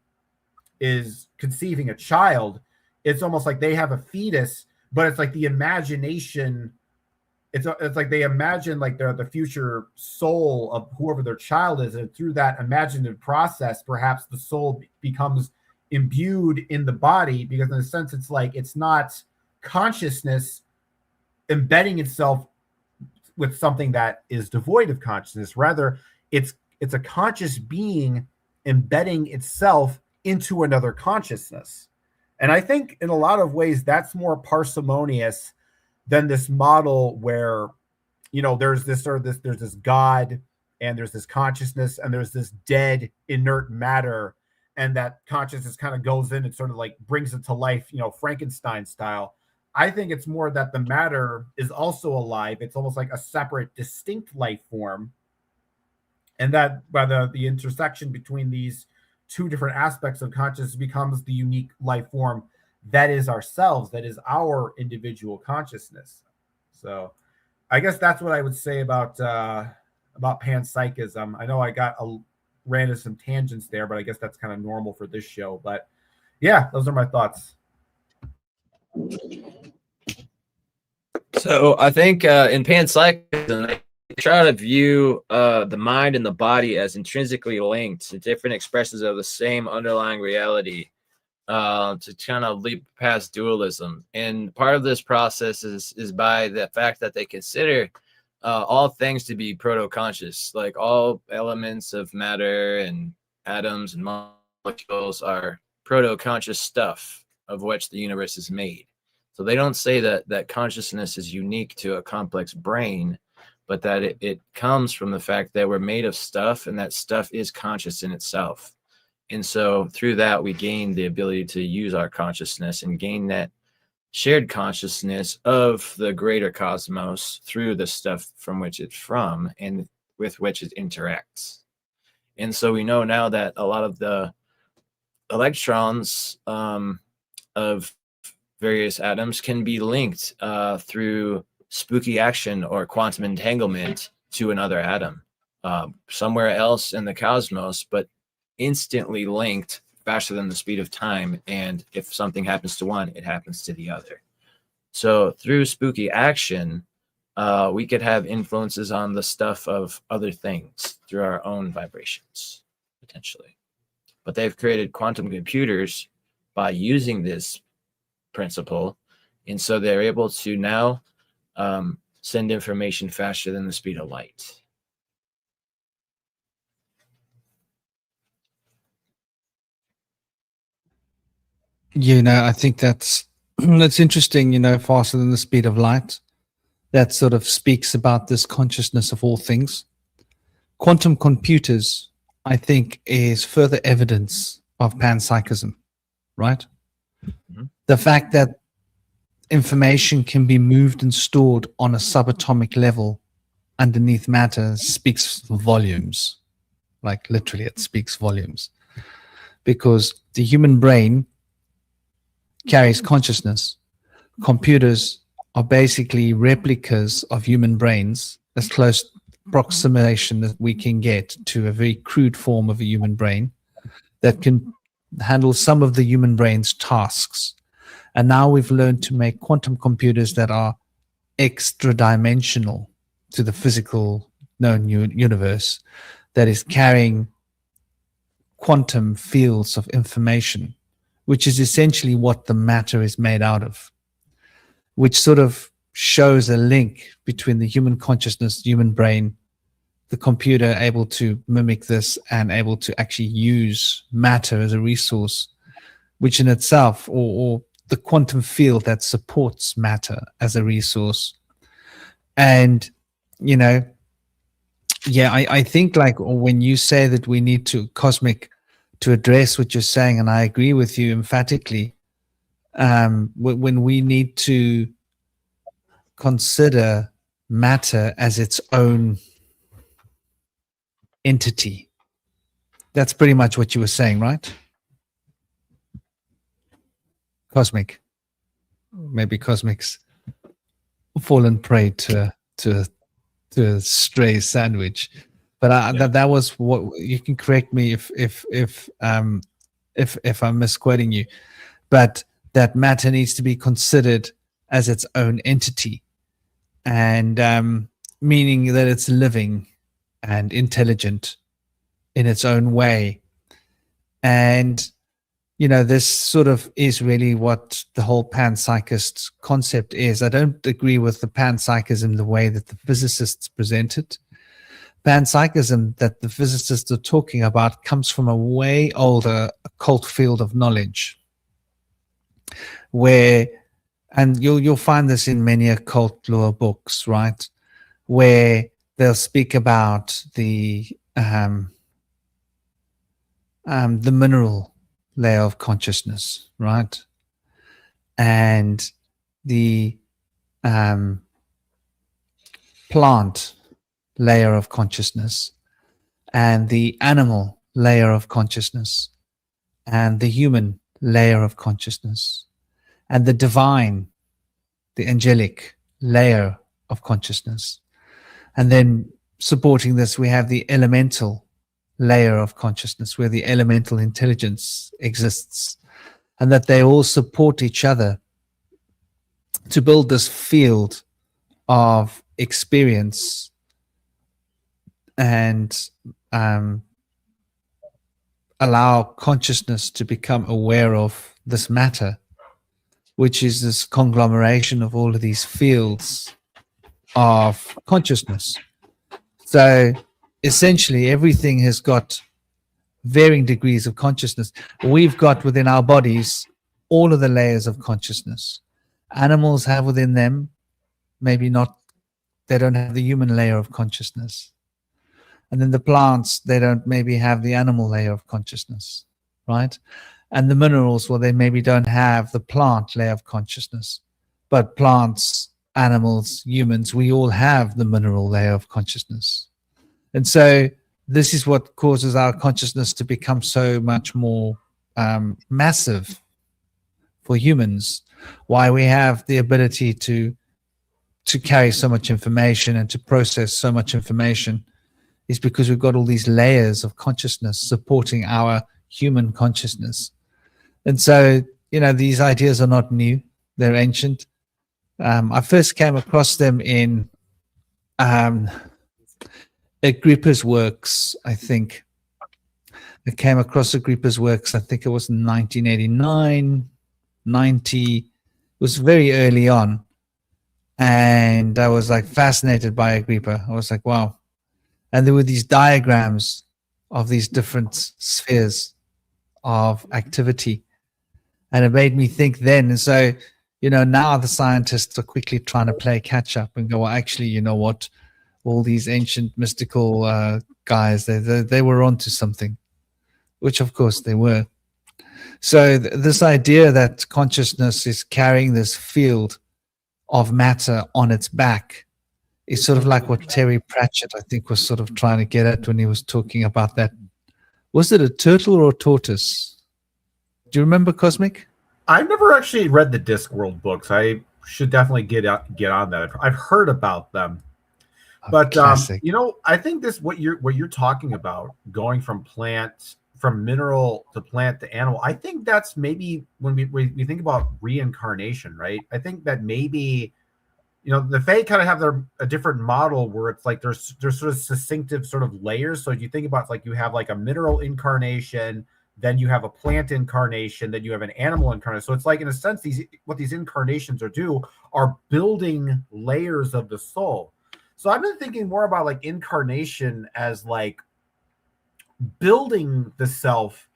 is conceiving a child, it's almost like they have a fetus, but it's like the imagination. It's like they imagine like they're the future soul of whoever their child is, and through that imaginative process, perhaps the soul becomes imbued in the body, because in a sense, it's like it's not consciousness embedding itself with something that is devoid of consciousness. Rather, it's a conscious being embedding itself into another consciousness. And I think in a lot of ways that's more parsimonious than this model where, you know, there's this God, and there's this consciousness, and there's this dead inert matter, and that consciousness kind of goes in and sort of like brings it to life, you know, Frankenstein style. I think it's more that the matter is also alive. It's almost like a separate, distinct life form, and that by the intersection between these two different aspects of consciousness becomes the unique life form that is ourselves, that is our individual consciousness. So I guess that's what I would say about panpsychism. I know I ran into some tangents there, but I guess that's kind of normal for this show. But yeah, those are my thoughts. So I think in panpsychism, they try to view the mind and the body as intrinsically linked to different expressions of the same underlying reality, to kind of leap past dualism. And part of this process is by the fact that they consider all things to be proto-conscious, like all elements of matter and atoms and molecules are proto-conscious stuff of which the universe is made. So they don't say that consciousness is unique to a complex brain, but that it comes from the fact that we're made of stuff, and that stuff is conscious in itself. And so through that, we gain the ability to use our consciousness and gain that shared consciousness of the greater cosmos through the stuff from which it's from and with which it interacts. And so we know now that a lot of the electrons of various atoms can be linked through spooky action or quantum entanglement to another atom somewhere else in the cosmos, but instantly linked faster than the speed of time. And if something happens to one, it happens to the other. So through spooky action, we could have influences on the stuff of other things through our own vibrations, potentially. But they've created quantum computers by using this principle. And so they're able to now send information faster than the speed of light. You know, I think that's interesting, you know, faster than the speed of light. That sort of speaks about this consciousness of all things. Quantum computers, I think, is further evidence of panpsychism, right? Mm-hmm. The fact that information can be moved and stored on a subatomic level underneath matter speaks volumes. Like literally, it speaks volumes. Because the human brain carries consciousness. Computers are basically replicas of human brains, as close approximation that we can get to a very crude form of a human brain that can handle some of the human brain's tasks. And now we've learned to make quantum computers that are extra dimensional to the physical known universe, that is carrying quantum fields of information, which is essentially what the matter is made out of, which sort of shows a link between the human consciousness, human brain, the computer able to mimic this and able to actually use matter as a resource, which in itself, or the quantum field that supports matter as a resource. And, you know, yeah, I think like when you say that we need to address what you're saying, and I agree with you emphatically, when we need to consider matter as its own entity. That's pretty much what you were saying, right? Cosmic. Maybe Cosmic's fallen prey to a stray sandwich. But that was what you can correct me if I'm misquoting you. But that matter needs to be considered as its own entity, and meaning that it's living and intelligent in its own way. And this sort of is really what the whole panpsychist concept is. I don't agree with the panpsychism the way that the physicists present it. Panpsychism that the physicists are talking about comes from a way older occult field of knowledge, where, and you'll find this in many occult lore books, right, where they'll speak about the mineral layer of consciousness, right, and the plant layer of consciousness, and the animal layer of consciousness, and the human layer of consciousness, and the divine, the angelic layer of consciousness. And then supporting this, we have the elemental layer of consciousness, where the elemental intelligence exists, and that they all support each other to build this field of experience and allow consciousness to become aware of this matter, which is this conglomeration of all of these fields of consciousness. So essentially everything has got varying degrees of consciousness. We've got within our bodies all of the layers of consciousness. Animals have within them, maybe not, they don't have the human layer of consciousness. And then the plants, they don't maybe have the animal layer of consciousness, right? And the minerals, well, they maybe don't have the plant layer of consciousness. But plants, animals, humans, we all have the mineral layer of consciousness. And so this is what causes our consciousness to become so much more massive for humans, why we have the ability to carry so much information and to process so much information, is because we've got all these layers of consciousness supporting our human consciousness. And so, these ideas are not new. They're ancient. I first came across them in Agrippa's works, I think. I came across Agrippa's works, I think it was 1989, 90. It was very early on. And I was like fascinated by Agrippa. I was like, wow. And there were these diagrams of these different spheres of activity. And it made me think then. And so, now the scientists are quickly trying to play catch up and go, well, actually, you know what? All these ancient mystical guys, they were onto something, which of course they were. So this idea that consciousness is carrying this field of matter on its back is sort of like what Terry Pratchett, I think, was sort of trying to get at when he was talking about that. Was it a turtle or a tortoise? Do you remember, Cosmic? I've never actually read the Discworld books. I should definitely get on that. I've heard about them. But I think this what you're talking about, going from mineral to plant to animal, I think that's maybe when we think about reincarnation, right? I think that maybe the Fae kind of have a different model where it's like there's sort of succinctive sort of layers. So if you think about like you have like a mineral incarnation, then you have a plant incarnation, then you have an animal incarnation. So it's like in a sense what these incarnations are building layers of the soul. So I've been thinking more about like incarnation as like building the self,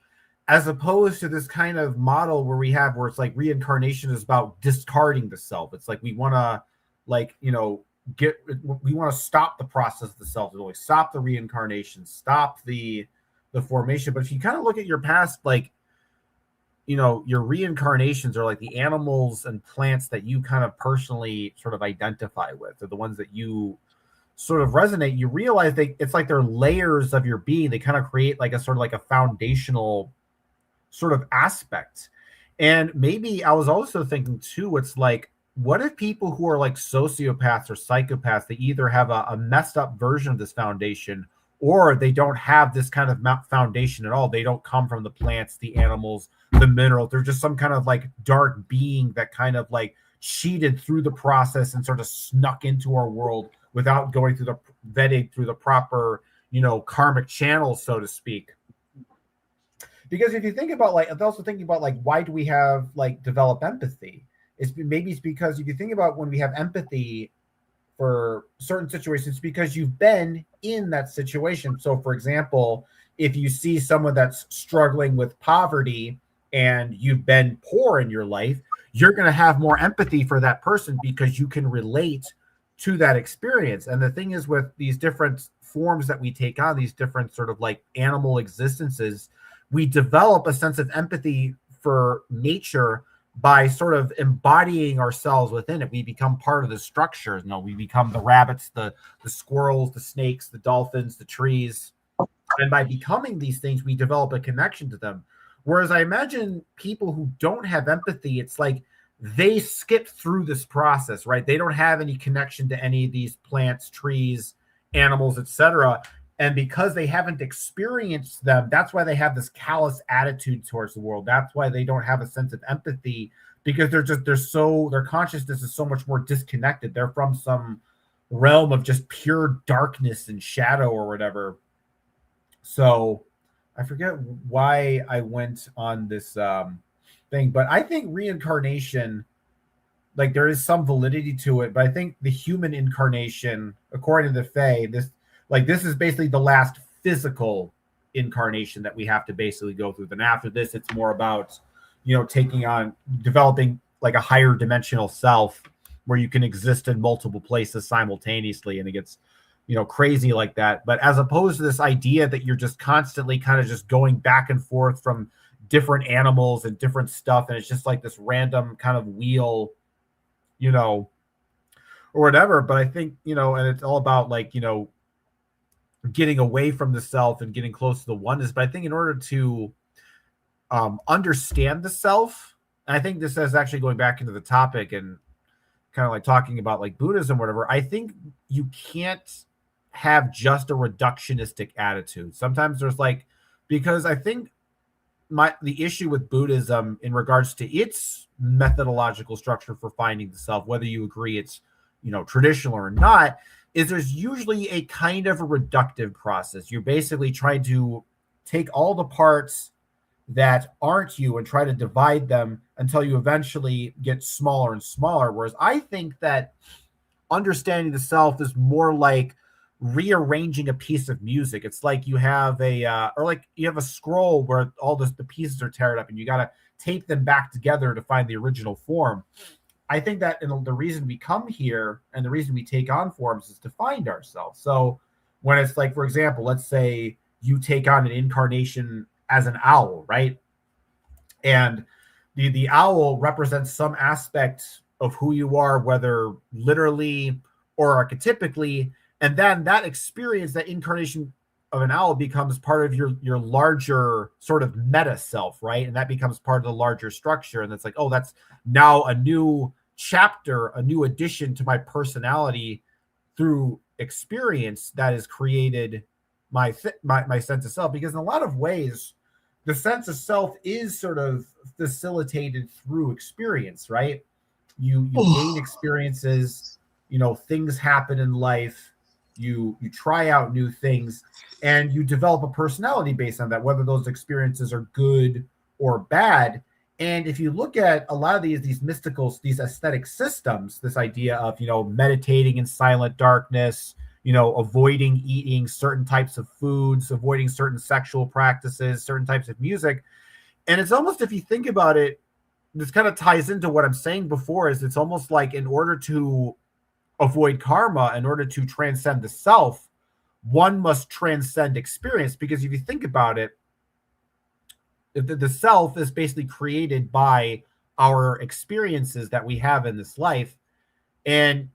as opposed to this kind of model where it's like reincarnation is about discarding the self. It's like we want to we want to stop the process of the self, really stop the reincarnation, stop the formation. But if you kind of look at your past, like your reincarnations are like the animals and plants that you kind of personally sort of identify with, or the ones that you sort of resonate. You realize it's like they're layers of your being. They kind of create like a sort of like a foundational sort of aspect. And maybe I was also thinking too, it's like, what if people who are like sociopaths or psychopaths, they either have a messed up version of this foundation, or they don't have this kind of foundation at all. They don't come from the plants, the animals, the minerals. They're just some kind of like dark being that kind of like cheated through the process and sort of snuck into our world without going through the vetting through the proper, karmic channels, so to speak. Because if you think about like, I'm also thinking about like, why do we have like develop empathy? It's because if you think about when we have empathy for certain situations, because you've been in that situation. So for example, if you see someone that's struggling with poverty and you've been poor in your life, you're going to have more empathy for that person because you can relate to that experience. And the thing is, with these different forms that we take on, these different sort of like animal existences, we develop a sense of empathy for nature by sort of embodying ourselves within it. We become part of the structure. We become the rabbits, the squirrels, the snakes, the dolphins, the trees. And by becoming these things, we develop a connection to them. Whereas I imagine people who don't have empathy, it's like they skip through this process, right? They don't have any connection to any of these plants, trees, animals, etc. And because they haven't experienced them, that's why they have this callous attitude towards the world. That's why they don't have a sense of empathy, because their consciousness is so much more disconnected. They're from some realm of just pure darkness and shadow or whatever. So I forget why I went on this thing, but I think reincarnation, like there is some validity to it, but I think the human incarnation, according to the Fae, this is basically the last physical incarnation that we have to basically go through. Then after this, it's more about, developing like a higher dimensional self where you can exist in multiple places simultaneously. And it gets, crazy like that. But as opposed to this idea that you're just constantly kind of just going back and forth from different animals and different stuff. And it's just like this random kind of wheel, or whatever. But I think, and it's all about like, getting away from the self and getting close to the oneness. But I think in order to understand the self, and I think this is actually going back into the topic and kind of like talking about like Buddhism or whatever, I think you can't have just a reductionistic attitude. Sometimes there's like, because I think the issue with Buddhism in regards to its methodological structure for finding the self, whether you agree it's, traditional or not, is there's usually a kind of a reductive process. You're basically trying to take all the parts that aren't you and try to divide them until you eventually get smaller and smaller. Whereas I think that understanding the self is more like rearranging a piece of music. It's like you have a scroll where all the pieces are teared up and you got to tape them back together to find the original form. I think that the reason we come here and the reason we take on forms is to find ourselves. So when it's like, for example, let's say you take on an incarnation as an owl, right? And the owl represents some aspect of who you are, whether literally or archetypically. And then that experience, that incarnation of an owl becomes part of your larger sort of meta self, right? And that becomes part of the larger structure. And it's like, oh, that's now a new chapter, a new addition to my personality through experience that has created my sense of self. Because in a lot of ways, the sense of self is sort of facilitated through experience, right? You gain experiences, things happen in life, you try out new things, and you develop a personality based on that, whether those experiences are good or bad. And if you look at a lot of these mysticals, these aesthetic systems, this idea of, meditating in silent darkness, avoiding eating certain types of foods, avoiding certain sexual practices, certain types of music. And it's almost, if you think about it, this kind of ties into what I'm saying before, is it's almost like in order to avoid karma, in order to transcend the self, one must transcend experience. Because if you think about it, the self is basically created by our experiences that we have in this life. And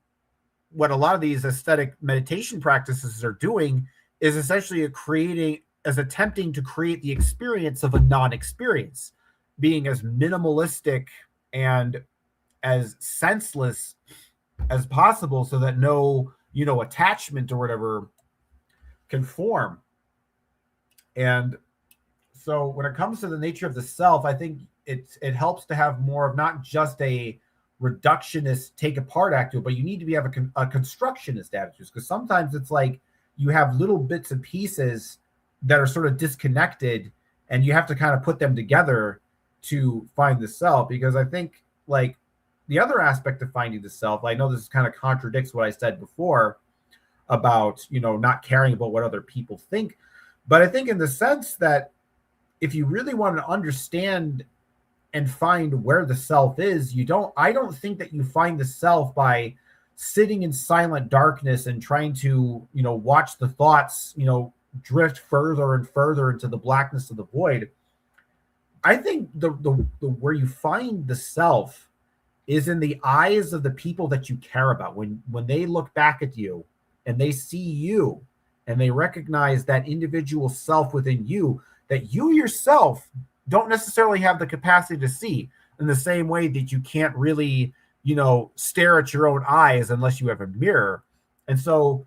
what a lot of these aesthetic meditation practices are doing is essentially attempting to create the experience of a non-experience, being as minimalistic and as senseless as possible, so that no, attachment or whatever can form. And so when it comes to the nature of the self, I think it helps to have more of not just a reductionist take apart attitude, but you need to have a constructionist attitude, because sometimes it's like you have little bits and pieces that are sort of disconnected, and you have to kind of put them together to find the self. Because I think, like, the other aspect of finding the self, I know this kind of contradicts what I said before about, not caring about what other people think, but I think in the sense that if you really want to understand and find where the self is, I don't think that you find the self by sitting in silent darkness and trying to, watch the thoughts, drift further and further into the blackness of the void. I think the where you find the self is in the eyes of the people that you care about. When they look back at you and they see you and they recognize that individual self within you that you yourself don't necessarily have the capacity to see, in the same way that you can't really, stare at your own eyes unless you have a mirror. And so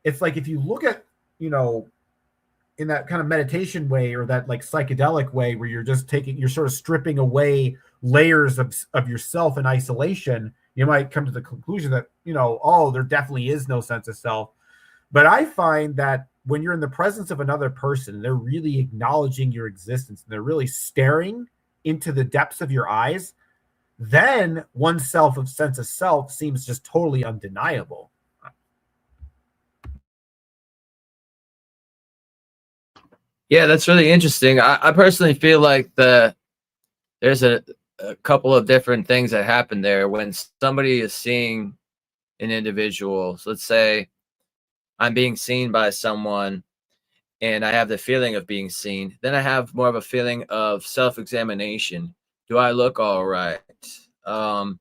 it's like, if you look at, in that kind of meditation way, or that like psychedelic way, where you're sort of stripping away layers of yourself in isolation, you might come to the conclusion that, there definitely is no sense of self. But I find that when you're in the presence of another person, they're really acknowledging your existence, and they're really staring into the depths of your eyes, then one sense of self seems just totally undeniable. Yeah, that's really interesting. I personally feel like there's a couple of different things that happen there when somebody is seeing an individual. So let's say I'm being seen by someone and I have the feeling of being seen. Then I have more of a feeling of self-examination. Do I look all right? Am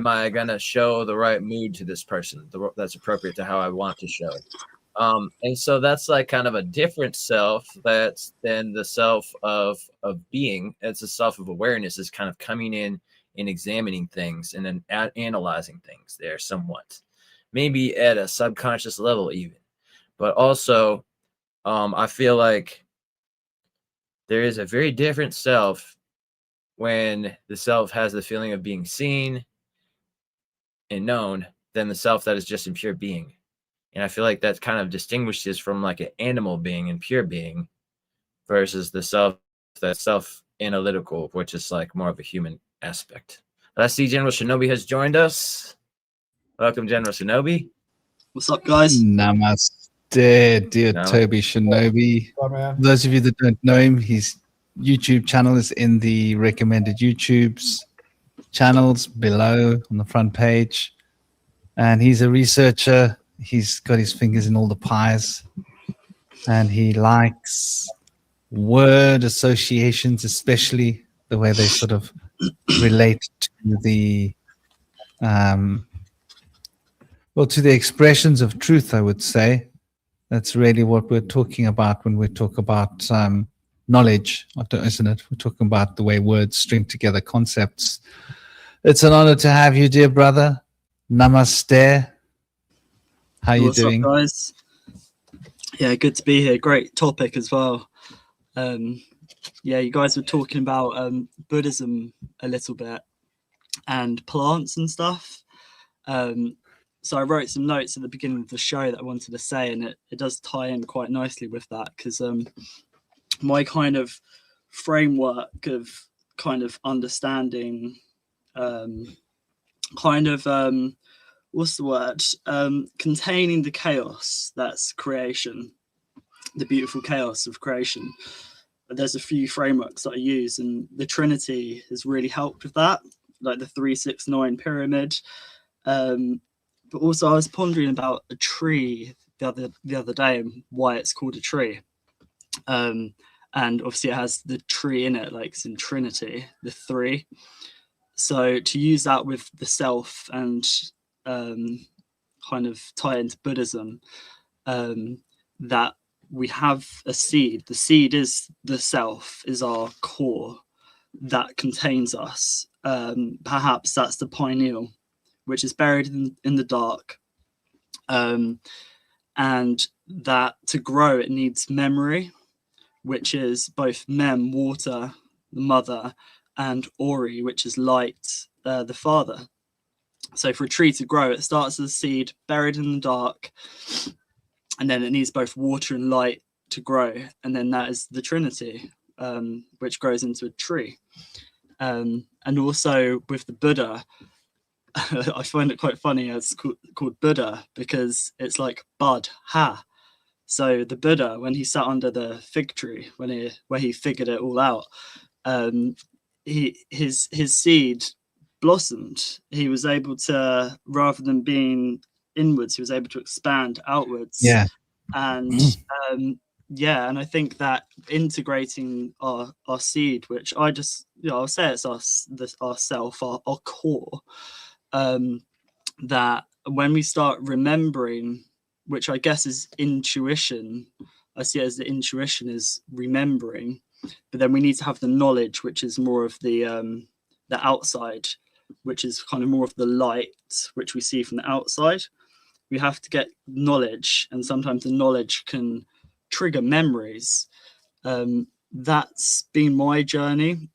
I going to show the right mood to this person that's appropriate to how I want to show it? And so that's like kind of a different self that's than the self of being. It's a self of awareness, is kind of coming in and examining things and then analyzing things there somewhat, maybe at a subconscious level even. But also, I feel like there is a very different self when the self has the feeling of being seen and known than the self that is just in pure being. And I feel like that kind of distinguishes from like an animal being and pure being versus the self that's self-analytical, which is like more of a human aspect. I see General Shinobi has joined us. Welcome, General Shinobi. What's up, guys? Namaste, dear Namaste. Toby Shinobi. Oh, man. For those of you that don't know him, his YouTube channel is in the recommended YouTube's channels below on the front page. And he's a researcher. He's got his fingers in all the pies. And he likes word associations, especially the way they sort of relate to the to the expressions of truth, I would say. That's really what we're talking about when we talk about knowledge, isn't it? We're talking about the way words string together concepts. It's an honor to have you, dear brother. Namaste. How you doing? What's up, guys? Yeah, good to be here. Great topic as well. Yeah, you guys were talking about Buddhism a little bit and plants and stuff. So I wrote some notes at the beginning of the show that I wanted to say, and it does tie in quite nicely with that, because my kind of framework of kind of understanding what's the word? Containing the chaos that's creation, the beautiful chaos of creation. There's a few frameworks that I use, and the Trinity has really helped with that, like the 3-6-9 pyramid. But also I was pondering about a tree the other day and why it's called a tree. And and obviously it has the tree in it, like it's in Trinity, the three. So to use that with the self and kind of tie into Buddhism, that we have a seed. The seed is the self, is our core that contains us. Perhaps that's the pineal, which is buried in the dark. And that to grow, it needs memory, which is both mem, water, the mother, and ori, which is light, the father. So for a tree to grow, it starts as a seed buried in the dark, and then it needs both water and light to grow. And then that is the Trinity, which grows into a tree. And also with the Buddha, I find it quite funny. It's called Buddha because it's like bud ha. So the Buddha, when he sat under the fig tree, where he figured it all out, his seed blossomed. He was able to, rather than being inwards, he was able to expand outwards. Yeah. And and I think that integrating our seed, which I just, I'll say it's our self, our core, that when we start remembering, which I guess is intuition, I see it as the intuition is remembering, but then we need to have the knowledge, which is more of the outside, which is kind of more of the light, which we see from the outside. We have to get knowledge, and sometimes the knowledge can trigger memories. That's been my journey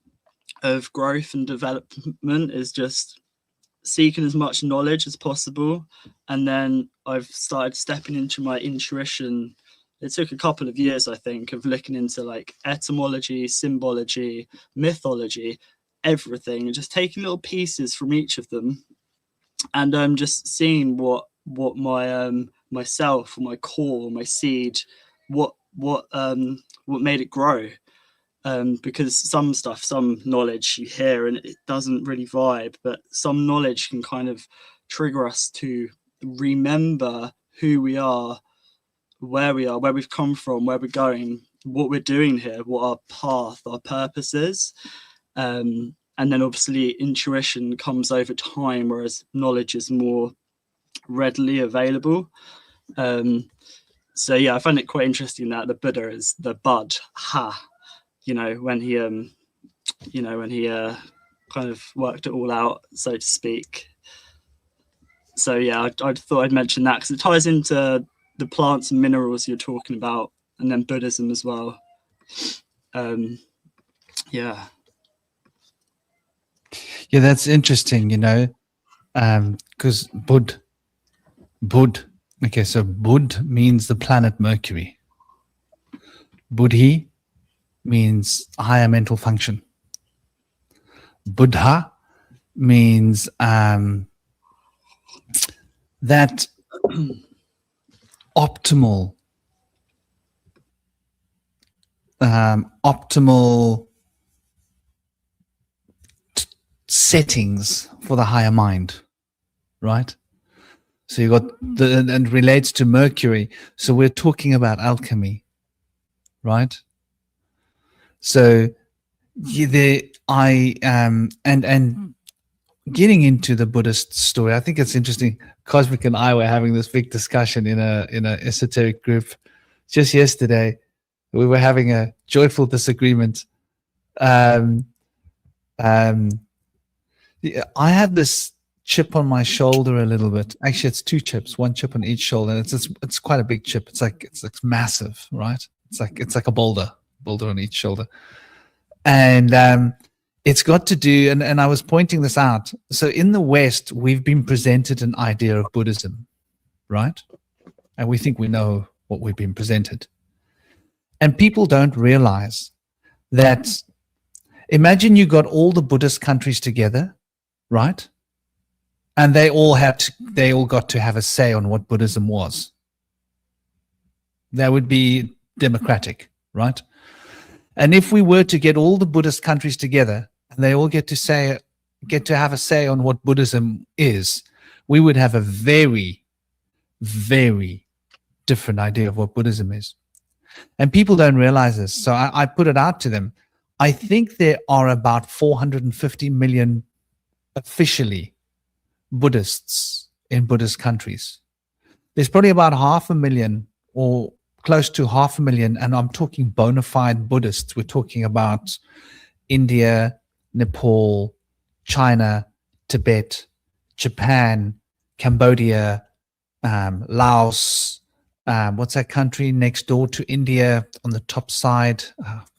of growth and development, is just seeking as much knowledge as possible. And then I've started stepping into my intuition. It took a couple of years, I think, of looking into like etymology, symbology, mythology, everything, and just taking little pieces from each of them, and just seeing what my myself, or my core, my seed, what made it grow. Because some knowledge you hear and it doesn't really vibe, but some knowledge can kind of trigger us to remember who we are, where we've come from, where we're going, what we're doing here, what our path, our purpose is. And then obviously intuition comes over time, whereas knowledge is more readily available. So yeah, I find it quite interesting that the Buddha is the bud ha, when he kind of worked it all out, so to speak. So yeah, I thought I'd mention that because it ties into the plants and minerals you're talking about, and then Buddhism as well. Yeah, that's interesting, because Bud. Okay, so Bud means the planet Mercury. Buddhi means higher mental function. Buddha means that optimal settings for the higher mind, right? So you got and relates to Mercury. So we're talking about alchemy, right? So and getting into the Buddhist story, I think it's interesting. Cosmic and I were having this big discussion in a esoteric group just yesterday. We were having a joyful disagreement. I have this chip on my shoulder a little bit. Actually, it's two chips, one chip on each shoulder. And it's quite a big chip. It's like massive, right? It's like a boulder on each shoulder. And it's got to do, and I was pointing this out. So in the West, we've been presented an idea of Buddhism, right? And we think we know what we've been presented. And people don't realize that, imagine you got all the Buddhist countries together, right? And they all got to have a say on what Buddhism was. That would be democratic, right? And if we were to get all the Buddhist countries together and they all get to have a say on what Buddhism is, we would have a very, very different idea of what Buddhism is. And people don't realize this. So I put it out to them. I think there are about 450 million officially Buddhists in Buddhist countries. There's probably about 500,000 or close to 500,000, and I'm talking bona fide Buddhists. We're talking about India, Nepal, China, Tibet, Japan, Cambodia, Laos. What's that country next door to India on the top side?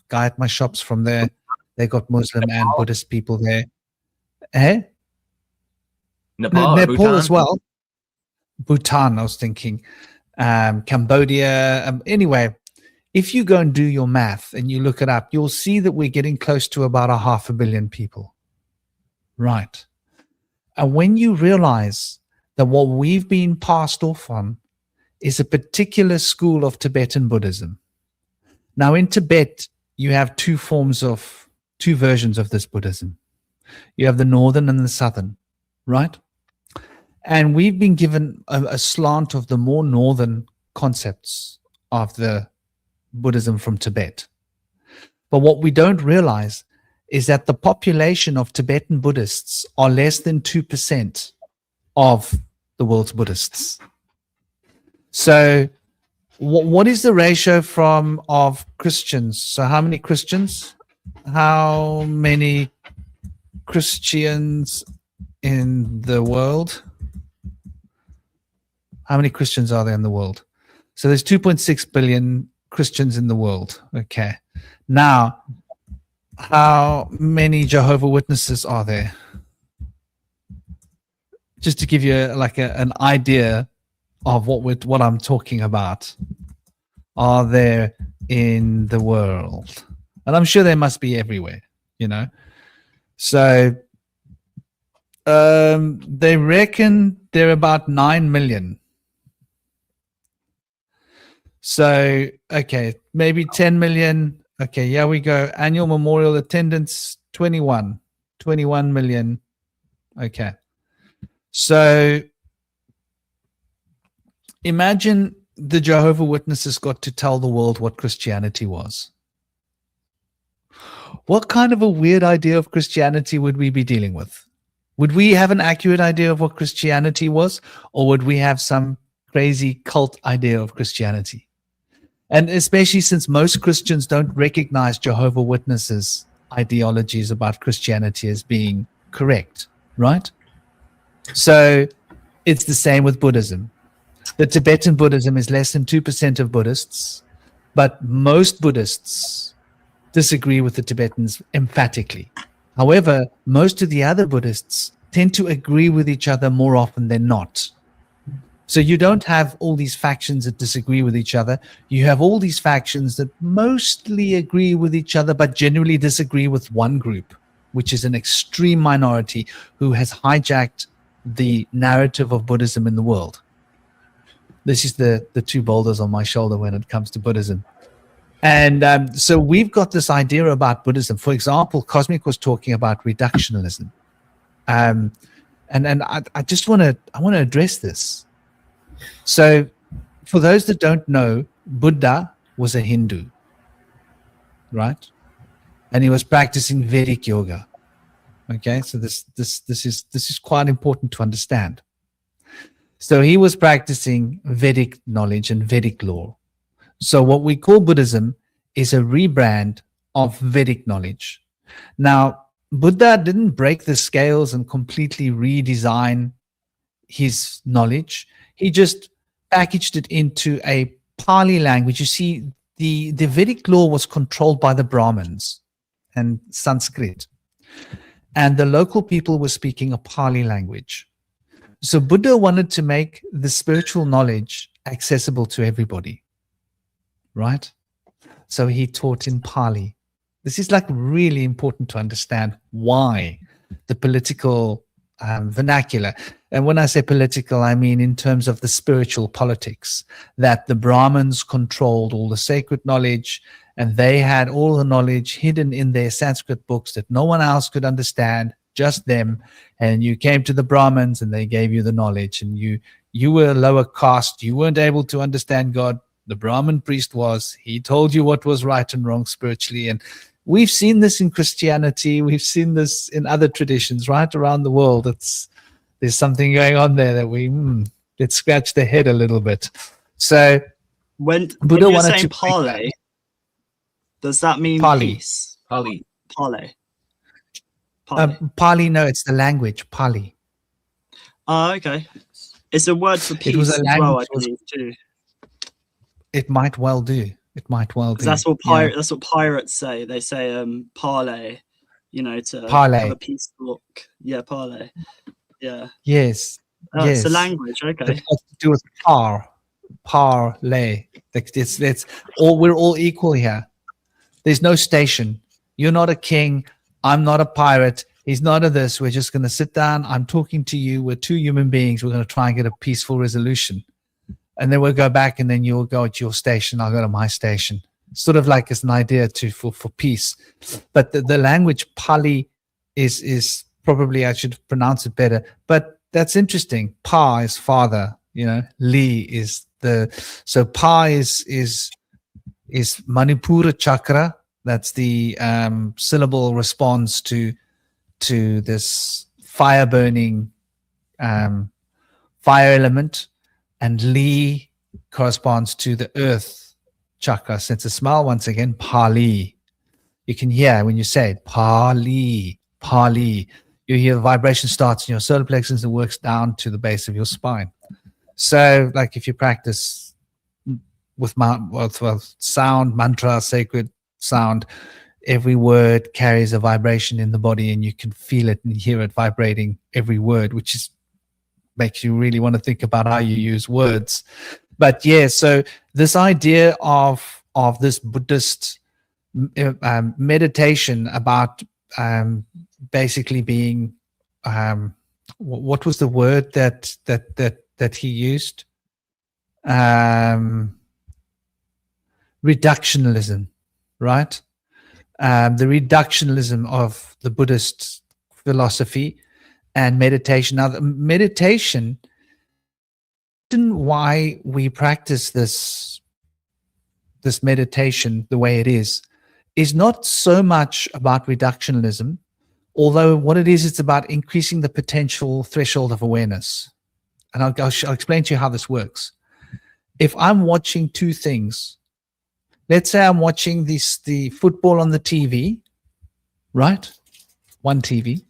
Guy at my shop's from there. They got Muslim and Buddhist people there. Eh? Nepal, or Nepal Bhutan? as well. Bhutan, I was thinking. Cambodia. Anyway, if you go and do your math and you look it up, you'll see that we're getting close to about 500 million people. Right. And when you realize that what we've been passed off on is a particular school of Tibetan Buddhism. Now, in Tibet, you have two versions of this Buddhism. You have the northern and the southern, right? And we've been given a slant of the more northern concepts of the Buddhism from Tibet. But what we don't realize is that the population of Tibetan Buddhists are less than 2% of the world's Buddhists. So what is the ratio of Christians? So how many Christians? How many Christians in the world? How many Christians are there in the world? So there's 2.6 billion Christians in the world. Okay. Now, how many Jehovah's Witnesses are there? Just to give you an idea of what I'm talking about. Are there in the world? And I'm sure there must be everywhere, So they reckon there are about 9 million. So, okay, maybe 10 million. Okay, here we go. Annual memorial attendance, 21 million. Okay. So imagine the Jehovah's Witnesses got to tell the world what Christianity was. What kind of a weird idea of Christianity would we be dealing with? Would we have an accurate idea of what Christianity was, or would we have some crazy cult idea of Christianity? And especially since most Christians don't recognize Jehovah's Witnesses' ideologies about Christianity as being correct, right? So it's the same with Buddhism. The Tibetan Buddhism is less than 2% of Buddhists, but most Buddhists disagree with the Tibetans emphatically. However, most of the other Buddhists tend to agree with each other more often than not. So you don't have all these factions that disagree with each other. You have all these factions that mostly agree with each other, but generally disagree with one group, which is an extreme minority who has hijacked the narrative of Buddhism in the world. This is the two boulders on my shoulder when it comes to Buddhism. And so we've got this idea about Buddhism. For example, Cosmic was talking about reductionism. And I just want to address this. So for those that don't know, Buddha was a Hindu, right? And he was practicing Vedic yoga. Okay, so this is quite important to understand. So he was practicing Vedic knowledge and Vedic law. So what we call Buddhism is a rebrand of Vedic knowledge. Now, Buddha didn't break the scales and completely redesign his knowledge. He just packaged it into a Pali language. You see, the Vedic law was controlled by the Brahmins and Sanskrit. And the local people were speaking a Pali language. So Buddha wanted to make the spiritual knowledge accessible to everybody, right? So he taught in Pali. This is really important to understand why the political vernacular. And when I say political, I mean in terms of the spiritual politics, that the Brahmins controlled all the sacred knowledge, and they had all the knowledge hidden in their Sanskrit books that no one else could understand, just them. And you came to the Brahmins and they gave you the knowledge, and you were a lower caste. You weren't able to understand God. the Brahmin priest was. He told you what was right and wrong spiritually. And we've seen this in Christianity. We've seen this in other traditions right around the world. There's something going on there that let's scratch the head a little bit. So when Buddha you're wanted saying to Pali, does that mean Pali. peace? Pali. Pali. Pali. Pali, no, it's the language, Pali. Oh, okay. It's a word for peace was a as well, I language, believe, too. It might well do. It might well do. That's what Yeah. that's what pirates say. They say parlay, to Parlay. have a peace talk. Yeah, parlay. Yeah. Yes. Oh, yes. It's a language. Okay. It has to do with parlay. It's all. We're all equal here. There's no station. You're not a king. I'm not a pirate. He's not a this. We're just going to sit down. I'm talking to you. We're two human beings. We're going to try and get a peaceful resolution. And then we'll go back, and then you'll go at your station. I'll go to my station. Sort of like it's an idea for peace. But the language Pali is probably, I should pronounce it better. But that's interesting. Pa is father. Li is so Pa is Manipura chakra. That's the syllable response to this fire burning fire element, and Li corresponds to the earth chakra. Sense of smell once again, Pali. You can hear when you say it, Pali, Pali. You hear the vibration starts in your solar plexus and works down to the base of your spine. So, like if you practice with sound, mantra, sacred sound, every word carries a vibration in the body, and you can feel it and hear it vibrating every word, which makes you really want to think about how you use words. But yeah, so this idea of this Buddhist meditation about basically being what was the word that he used? Reductionism, right? The reductionism of the Buddhist philosophy and meditation. Now, the meditation, why we practice this meditation the way it is not so much about reductionism, although what it is, it's about increasing the potential threshold of awareness. And I'll explain to you how this works. If I'm watching two things, let's say I'm watching the football on the TV, right? One TV.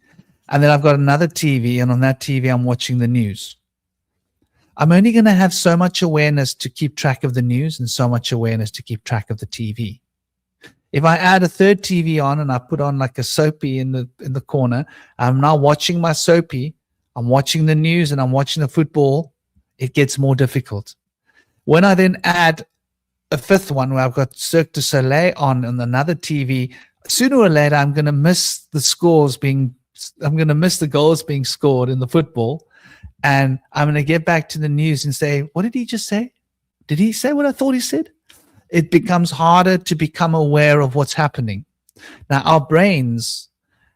And then I've got another TV, and on that TV, I'm watching the news. I'm only going to have so much awareness to keep track of the news and so much awareness to keep track of the TV. If I add a third TV on and I put on like a soapy in the corner, I'm now watching my soapy, I'm watching the news, and I'm watching the football, it gets more difficult. When I then add a fifth one where I've got Cirque du Soleil on another TV, sooner or later I'm going to miss the goals being scored in the football, and I'm going to get back to the news and say, what did he just say? Did he say what I thought he said? It becomes harder to become aware of what's happening. Now, our brains,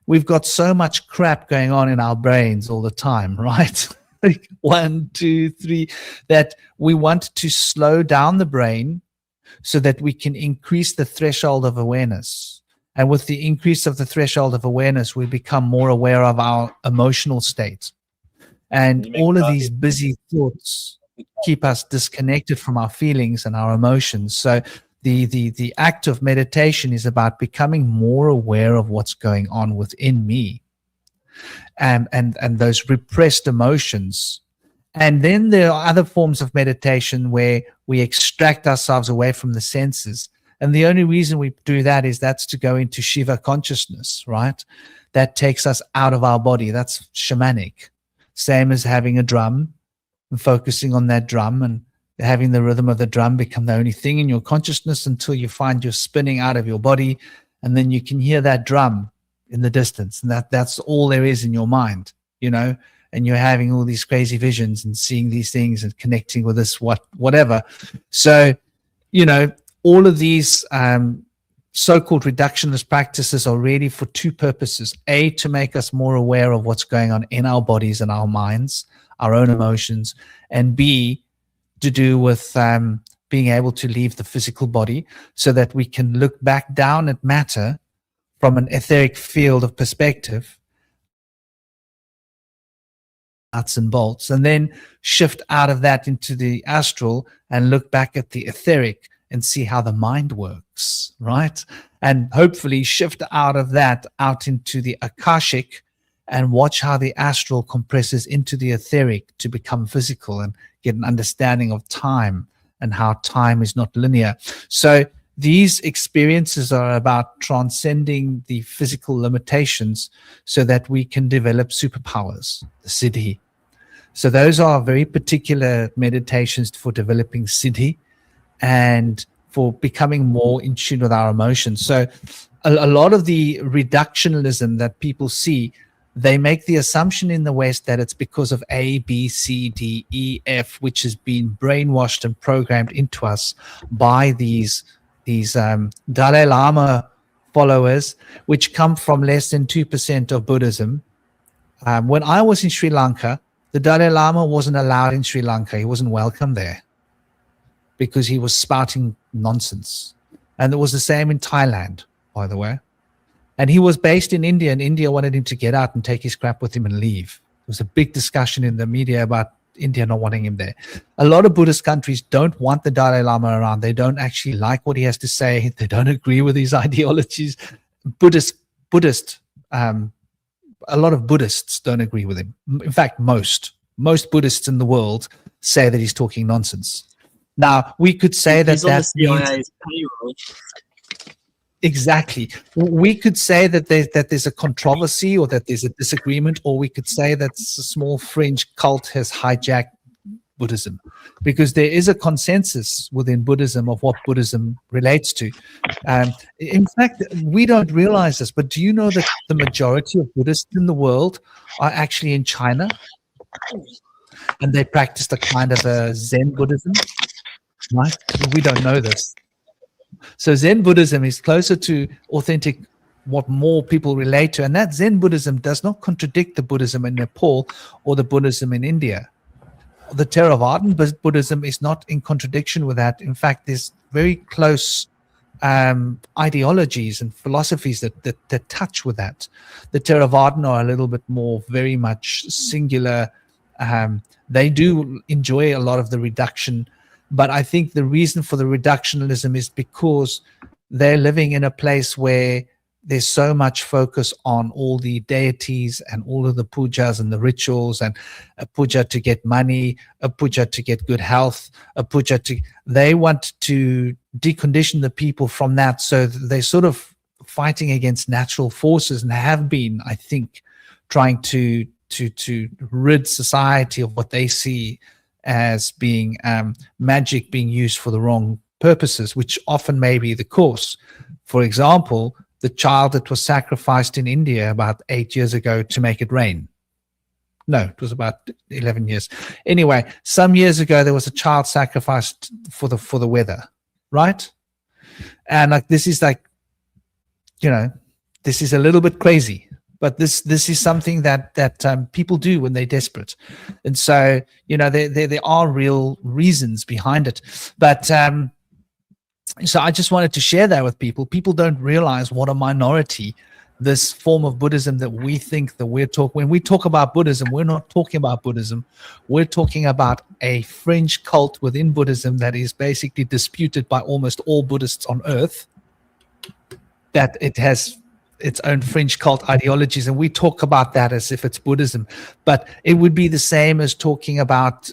we've got so much crap going on in our brains all the time, right? Like 1, 2, 3, that we want to slow down the brain so that we can increase the threshold of awareness. And with the increase of the threshold of awareness, we become more aware of our emotional state. And all of these busy thoughts keep us disconnected from our feelings and our emotions. So the act of meditation is about becoming more aware of what's going on within me and those repressed emotions. And then there are other forms of meditation where we extract ourselves away from the senses. And the only reason we do that is that's to go into Shiva consciousness, right? That takes us out of our body. That's shamanic. Same as having a drum and focusing on that drum and having the rhythm of the drum become the only thing in your consciousness until you find you're spinning out of your body, and then you can hear that drum in the distance, and that's all there is in your mind, and you're having all these crazy visions and seeing these things and connecting with this whatever. So all of these so-called reductionist practices are really for two purposes: A, to make us more aware of what's going on in our bodies and our minds, our own emotions, and B, to do with being able to leave the physical body so that we can look back down at matter from an etheric field of perspective, nuts and bolts, and then shift out of that into the astral and look back at the etheric and see how the mind works, right? And hopefully shift out of that out into the akashic and watch how the astral compresses into the etheric to become physical and get an understanding of time and how time is not linear. So these experiences are about transcending the physical limitations so that we can develop superpowers, the siddhi. So those are very particular meditations for developing siddhi and for becoming more in tune with our emotions. So a lot of the reductionism that people see, they make the assumption in the West that it's because of A, B, C, D, E, F, which has been brainwashed and programmed into us by these Dalai Lama followers, which come from less than 2% of Buddhism. When I was in Sri Lanka, the Dalai Lama wasn't allowed in Sri Lanka. He wasn't welcome there because he was spouting nonsense. And it was the same in Thailand, by the way. And he was based in India, and India wanted him to get out and take his crap with him and leave. There was a big discussion in the media about India not wanting him there. A lot of Buddhist countries don't want the Dalai Lama around. They don't actually like what he has to say. They don't agree with his ideologies. A lot of Buddhists don't agree with him. In fact, most Buddhists in the world say that he's talking nonsense. Now, we could say that that means... Exactly. We could say that there's a controversy or that there's a disagreement, or we could say that a small fringe cult has hijacked Buddhism, because there is a consensus within Buddhism of what Buddhism relates to. In fact, we don't realize this, but do you know that the majority of Buddhists in the world are actually in China? And they practice a kind of a Zen Buddhism, right? We don't know this. So Zen Buddhism is closer to authentic, what more people relate to. And that Zen Buddhism does not contradict the Buddhism in Nepal or the Buddhism in India. The Theravadan Buddhism is not in contradiction with that. In fact, there's very close ideologies and philosophies that touch with that. The Theravadan are a little bit more very much singular. They do enjoy a lot of the reduction, but I think the reason for the reductionism is because they're living in a place where there's so much focus on all the deities and all of the pujas and the rituals, and a puja to get money, a puja to get good health, a puja to... They want to decondition the people from that. So they're sort of fighting against natural forces and have been, I think, trying to rid society of what they see as being magic being used for the wrong purposes, which often may be the cause. For example, the child that was sacrificed in India about 8 years ago to make it rain. No, it was about 11 years. Anyway, some years ago, there was a child sacrificed for the weather, right? And like, this is like, you know, this is a little bit crazy, but this is something that people do when they're desperate. And so, you know, there are real reasons behind it. But so I just wanted to share that with people. People don't realize what a minority this form of Buddhism that we think that we're talking. When we talk about Buddhism, we're not talking about Buddhism. We're talking about a fringe cult within Buddhism that is basically disputed by almost all Buddhists on earth, that it has its own fringe cult ideologies, and we talk about that as if it's Buddhism. But it would be the same as talking about,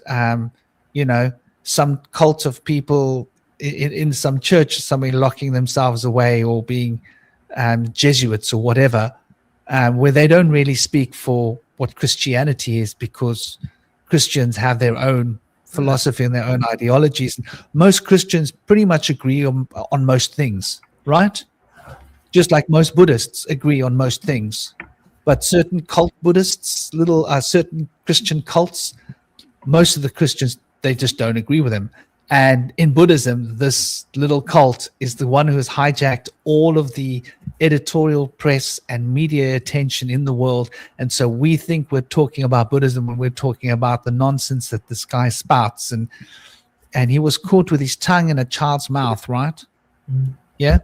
you know, some cult of people in some church, somebody locking themselves away, or being Jesuits or whatever, where they don't really speak for what Christianity is, because Christians have their own philosophy and their own ideologies. Most Christians pretty much agree on most things, right? Just like most Buddhists agree on most things. But certain cult Buddhists, certain Christian cults, most of the Christians, they just don't agree with them. And in Buddhism, this little cult is the one who has hijacked all of the editorial press and media attention in the world. And so we think we're talking about Buddhism when we're talking about the nonsense that this guy spouts. And and he was caught with his tongue in a child's mouth, right? Yeah.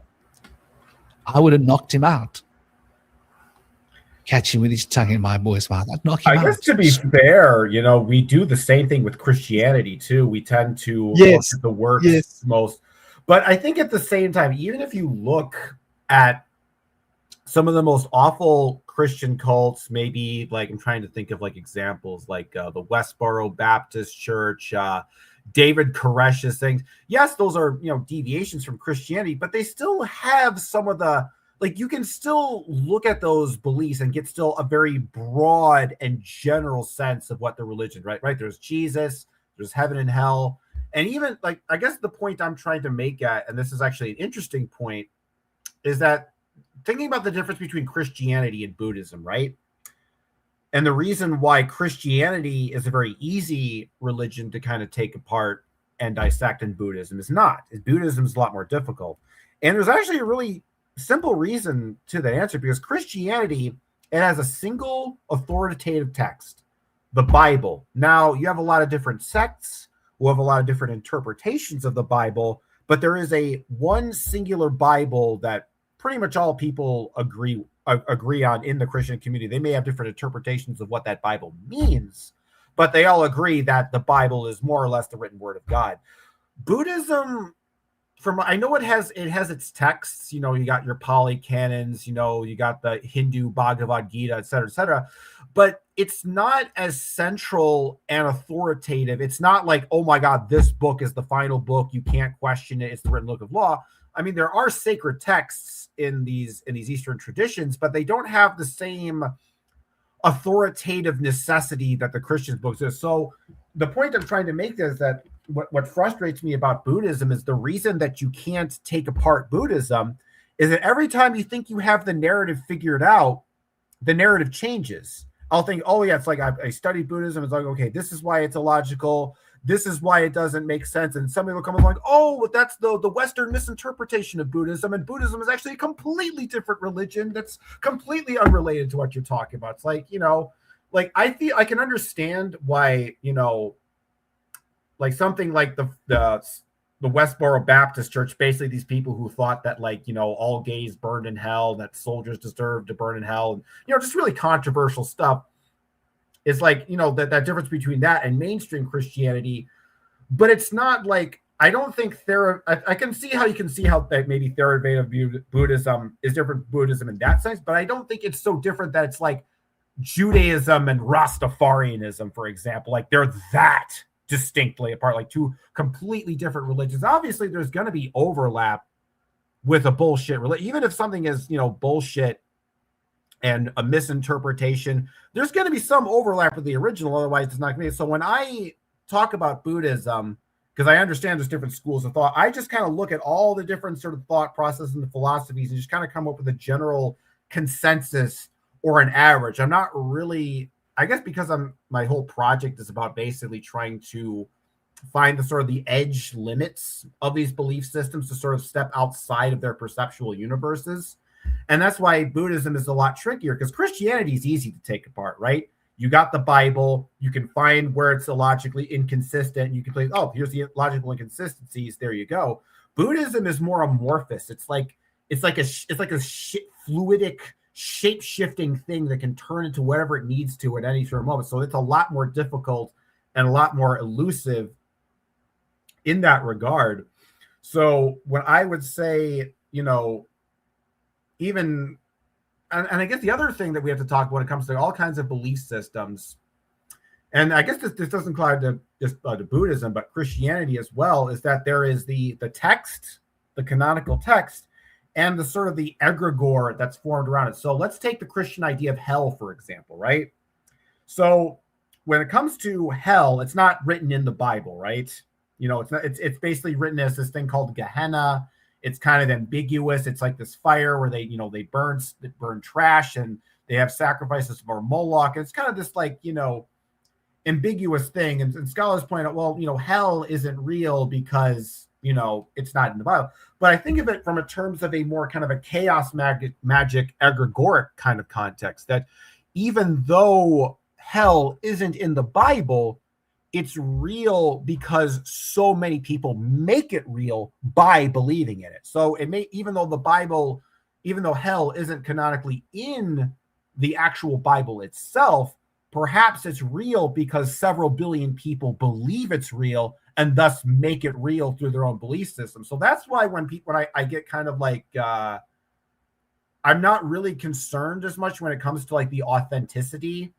I would have knocked him out. Catch him with his tongue in my boy's mouth. I'd knock him I out. guess to be fair, we do the same thing with Christianity too. We tend to Yes. look at the works Yes. most, but I think at the same time, even if you look at some of the most awful Christian cults, maybe like I'm trying to think of like examples like the Westboro Baptist Church, David Koresh's things. Yes, those are deviations from Christianity, but they still have some of the you can still look at those beliefs and get still a very broad and general sense of what the religion, right? There's Jesus, there's heaven and hell, and even I guess the point I'm trying to make and this is actually an interesting point, is that thinking about the difference between Christianity and Buddhism, right? And the reason why Christianity is a very easy religion to kind of take apart and dissect, and Buddhism is not. Buddhism is a lot more difficult. And there's actually a really simple reason to that answer, because Christianity, it has a single authoritative text, the Bible. Now, you have a lot of different sects who have a lot of different interpretations of the Bible, but there is one singular Bible that pretty much all people agree on in the Christian community. They may have different interpretations of what that Bible means, but they all agree that the Bible is more or less the written word of God. Buddhism, I know it has its texts, you got your Pali canons, you got the Hindu Bhagavad Gita, et cetera, but it's not as central and authoritative. It's not like, oh my God, this book is the final book, you can't question it, it's the written book of law. I mean, there are sacred texts in these Eastern traditions, but they don't have the same authoritative necessity that the Christian books do. So the point I'm trying to make is that what frustrates me about Buddhism is the reason that you can't take apart Buddhism is that every time you think you have the narrative figured out, the narrative changes. I'll think, oh yeah, it's like I studied Buddhism. It's like, okay, this is why it's illogical. This is why it doesn't make sense. And somebody will come along like, oh, that's the Western misinterpretation of Buddhism. And Buddhism is actually a completely different religion that's completely unrelated to what you're talking about. It's like, I feel I can understand why, like something like the Westboro Baptist Church, basically these people who thought that all gays burned in hell, that soldiers deserved to burn in hell, and just really controversial stuff. It's like, that difference between that and mainstream Christianity, but it's not like, I don't think I can see how you can see how that maybe Theravada Buddhism is different Buddhism in that sense, but I don't think it's so different that it's like Judaism and Rastafarianism, for example, like they're that distinctly apart, like two completely different religions. Obviously, there's going to be overlap with a bullshit religion, even if something is, bullshit and a misinterpretation, there's going to be some overlap with the original. Otherwise, it's not going to be. So when I talk about Buddhism, because I understand there's different schools of thought, I just kind of look at all the different sort of thought processes and the philosophies and just kind of come up with a general consensus or an average. I'm not really, I guess because my whole project is about basically trying to find the sort of the edge limits of these belief systems to sort of step outside of their perceptual universes. And that's why Buddhism is a lot trickier, because Christianity is easy to take apart, right? You got the Bible, you can find where it's illogically inconsistent. You can say, oh, here's the logical inconsistencies. There you go. Buddhism is more amorphous. It's like a fluidic, shape-shifting thing that can turn into whatever it needs to at any sort of moment. So it's a lot more difficult and a lot more elusive in that regard. So when I would say, even, and I guess the other thing that we have to talk about when it comes to all kinds of belief systems, and I guess this doesn't apply to just to Buddhism, but Christianity as well, is that there is the text, the canonical text, and the sort of the egregore that's formed around it. So let's take the Christian idea of hell, for example, right? So when it comes to hell, it's not written in the Bible, right? It's basically written as this thing called Gehenna. It's kind of ambiguous. It's like this fire where they burn trash and they have sacrifices for Moloch. And it's kind of this ambiguous thing. And scholars point out, well, hell isn't real because, it's not in the Bible. But I think of it from a terms of a more kind of a chaos magic egregoric kind of context, that even though hell isn't in the Bible, it's real because so many people make it real by believing in it. So it may, even though the Bible, even though hell isn't canonically in the actual Bible itself, perhaps it's real because several billion people believe it's real and thus make it real through their own belief system. So that's why when I get kind of like, I'm not really concerned as much when it comes to like the authenticity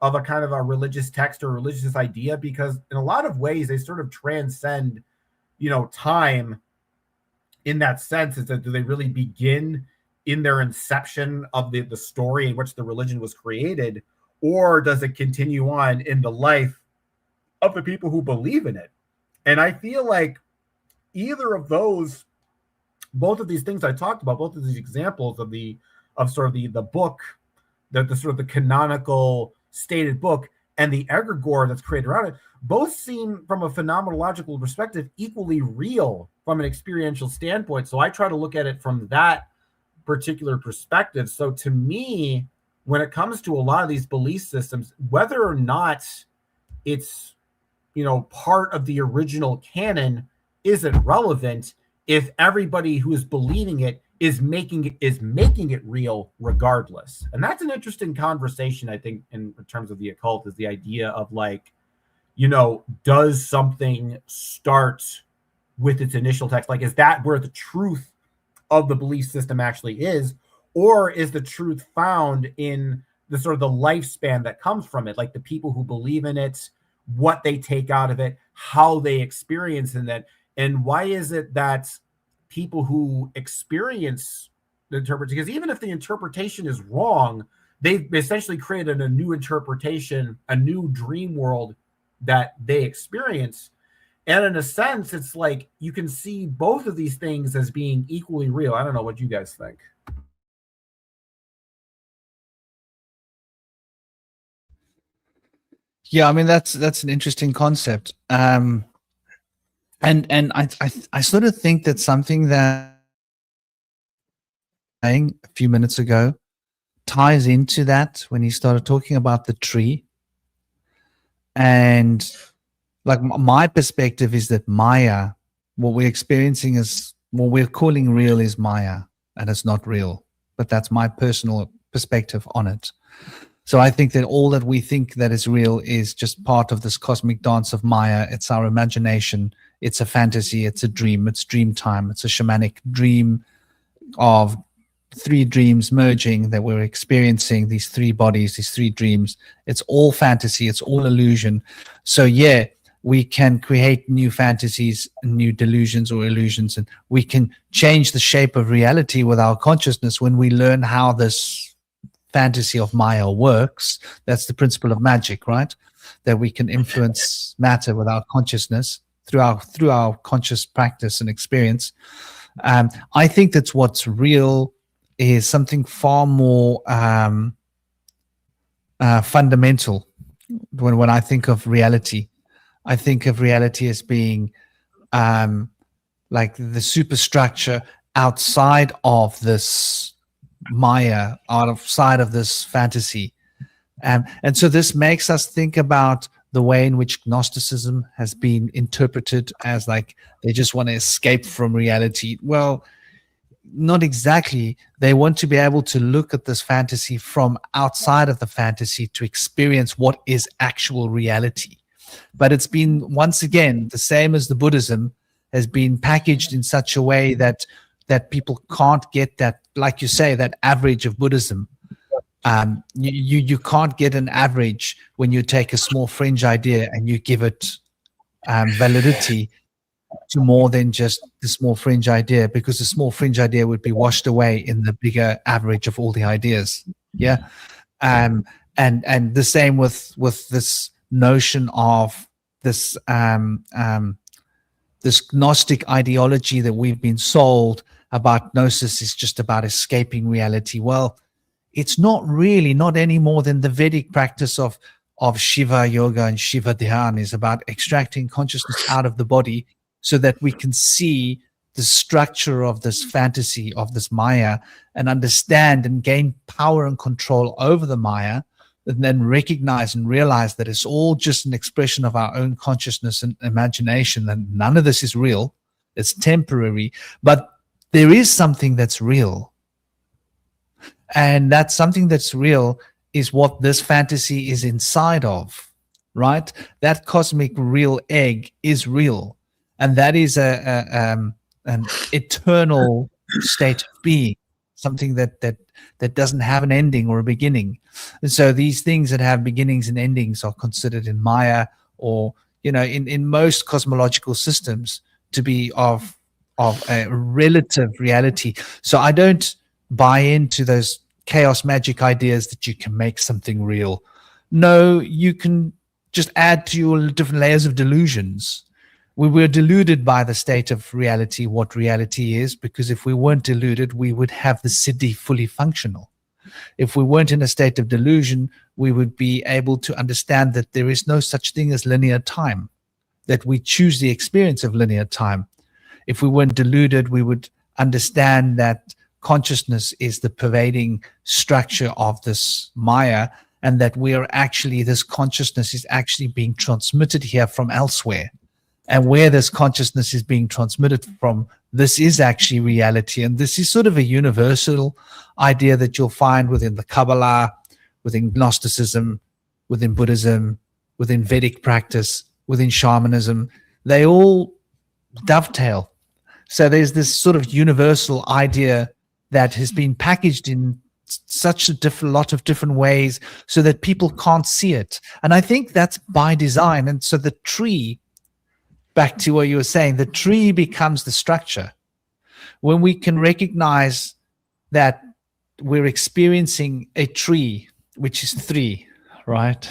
of a kind of a religious text or religious idea, because in a lot of ways they sort of transcend, time in that sense. Is that, do they really begin in their inception of the story in which the religion was created, or does it continue on in the life of the people who believe in it? And I feel like either of those, both of these things I talked about, both of these examples of the book, the sort of the canonical stated book, and the egregore that's created around it, both seem from a phenomenological perspective equally real from an experiential standpoint. So I try to look at it from that particular perspective. So to me, when it comes to a lot of these belief systems, whether or not it's part of the original canon isn't relevant if everybody who is believing it is making it real regardless. And that's an interesting conversation, I think, in terms of the occult, is the idea of like, does something start with its initial text? Like, is that where the truth of the belief system actually is, or is the truth found in the sort of the lifespan that comes from it, like the people who believe in it, what they take out of it, how they experience in it? And why is it that people who experience the interpretation, because even if the interpretation is wrong, they've essentially created a new interpretation, a new dream world that they experience. And in a sense, it's like you can see both of these things as being equally real. I don't know what you guys think. Yeah, I mean that's an interesting concept. And I sort of think that something that saying a few minutes ago ties into that when he started talking about the tree. And like my perspective is that Maya, what we're experiencing is what we're calling real is Maya, and it's not real. But that's my personal perspective on it. So I think that all that we think that is real is just part of this cosmic dance of Maya. It's our imagination. It's a fantasy. It's a dream. It's dream time. It's a shamanic dream of three dreams merging that we're experiencing, these three bodies, these three dreams. It's all fantasy. It's all illusion. So yeah, we can create new fantasies, new delusions or illusions, and we can change the shape of reality with our consciousness when we learn how this fantasy of Maya works. That's the principle of magic, right? That we can influence matter with our consciousness through our conscious practice and experience. I think that's what's real is something far more fundamental. When I think of reality, I think of reality as being like the superstructure outside of this Maya, outside of this fantasy. And so this makes us think about the way in which Gnosticism has been interpreted as like they just want to escape from reality. Well, not exactly. They want to be able to look at this fantasy from outside of the fantasy to experience what is actual reality. But it's been, once again, the same as the Buddhism, has been packaged in such a way that people can't get that, like you say, that average of Buddhism. You can't get an average when you take a small fringe idea and you give it validity to more than just the small fringe idea, because the small fringe idea would be washed away in the bigger average of all the ideas. Yeah. And the same with this notion of this this Gnostic ideology that we've been sold about gnosis is just about escaping reality. Well, it's not really, not any more than the Vedic practice of Shiva yoga and Shiva Dhyan is about extracting consciousness out of the body so that we can see the structure of this fantasy, of this Maya, and understand and gain power and control over the Maya and then recognize and realize that it's all just an expression of our own consciousness and imagination, and none of this is real. It's temporary, but there is something that's real. And that something that's real is what this fantasy is inside of, right? That cosmic real egg is real. And that is an eternal state of being, something that doesn't have an ending or a beginning. And so these things that have beginnings and endings are considered in Maya, or, in most cosmological systems, to be of a relative reality. So I don't buy into those chaos magic ideas that you can make something real. No, you can just add to your different layers of delusions. We were deluded by the state of reality, what reality is, because if we weren't deluded, we would have the city fully functional. If we weren't in a state of delusion, we would be able to understand that there is no such thing as linear time, that we choose the experience of linear time. If we weren't deluded, we would understand that consciousness is the pervading structure of this Maya, and that this consciousness is actually being transmitted here from elsewhere. And where this consciousness is being transmitted from, this is actually reality. And this is sort of a universal idea that you'll find within the Kabbalah, within Gnosticism, within Buddhism, within Vedic practice, within shamanism. They all dovetail. So there's this sort of universal idea that has been packaged in such a lot of different ways so that people can't see it. And I think that's by design. And so the tree, back to what you were saying, the tree becomes the structure. When we can recognize that we're experiencing a tree, which is three, right?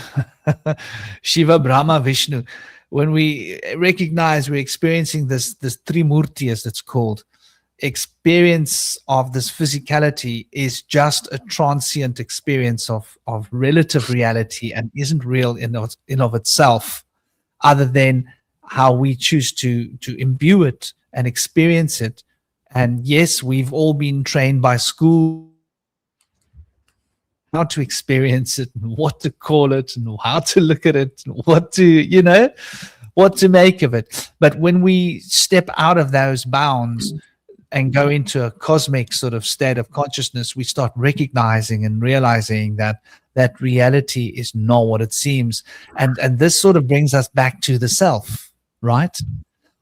Shiva, Brahma, Vishnu. When we recognize we're experiencing this Trimurti, as it's called, experience of this physicality is just a transient experience of relative reality and isn't real in of itself, other than how we choose to imbue it and experience it. And yes, we've all been trained by school how to experience it and what to call it and how to look at it and what to make of it. But when we step out of those bounds and go into a cosmic sort of state of consciousness, we start recognizing and realizing that reality is not what it seems. And this sort of brings us back to the self, right?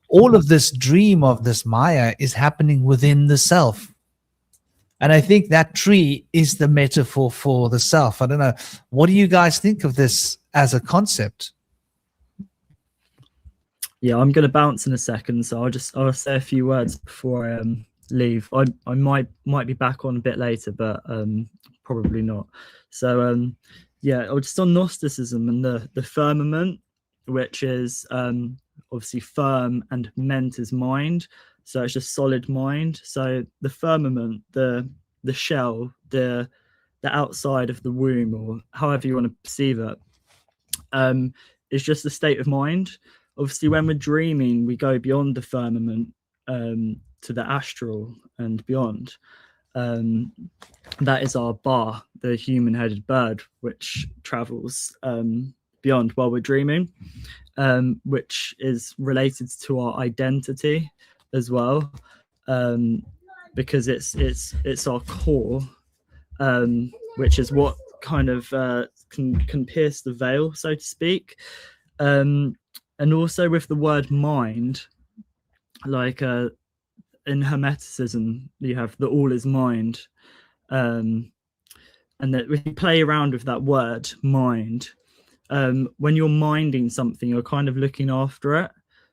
All of this dream of this Maya is happening within the self. And I think that tree is the metaphor for the self. I don't know. What do you guys think of this as a concept? Yeah, I'm going to bounce in a second, so I'll say a few words before I leave. I might be back on a bit later, but probably not. So yeah, just on Gnosticism and the firmament, which is obviously firm, and ment is mind. So it's just solid mind. So the firmament, the shell, the outside of the womb, or however you want to perceive it, is just a state of mind. Obviously, when we're dreaming, we go beyond the firmament to the astral and beyond. That is our bar, the human-headed bird, which travels beyond while we're dreaming, which is related to our identity as well, because it's our core, which is what kind of can pierce the veil, so to speak. And also with the word mind, like in Hermeticism, you have the all is mind, and that we play around with that word mind. When you're minding something, you're kind of looking after it.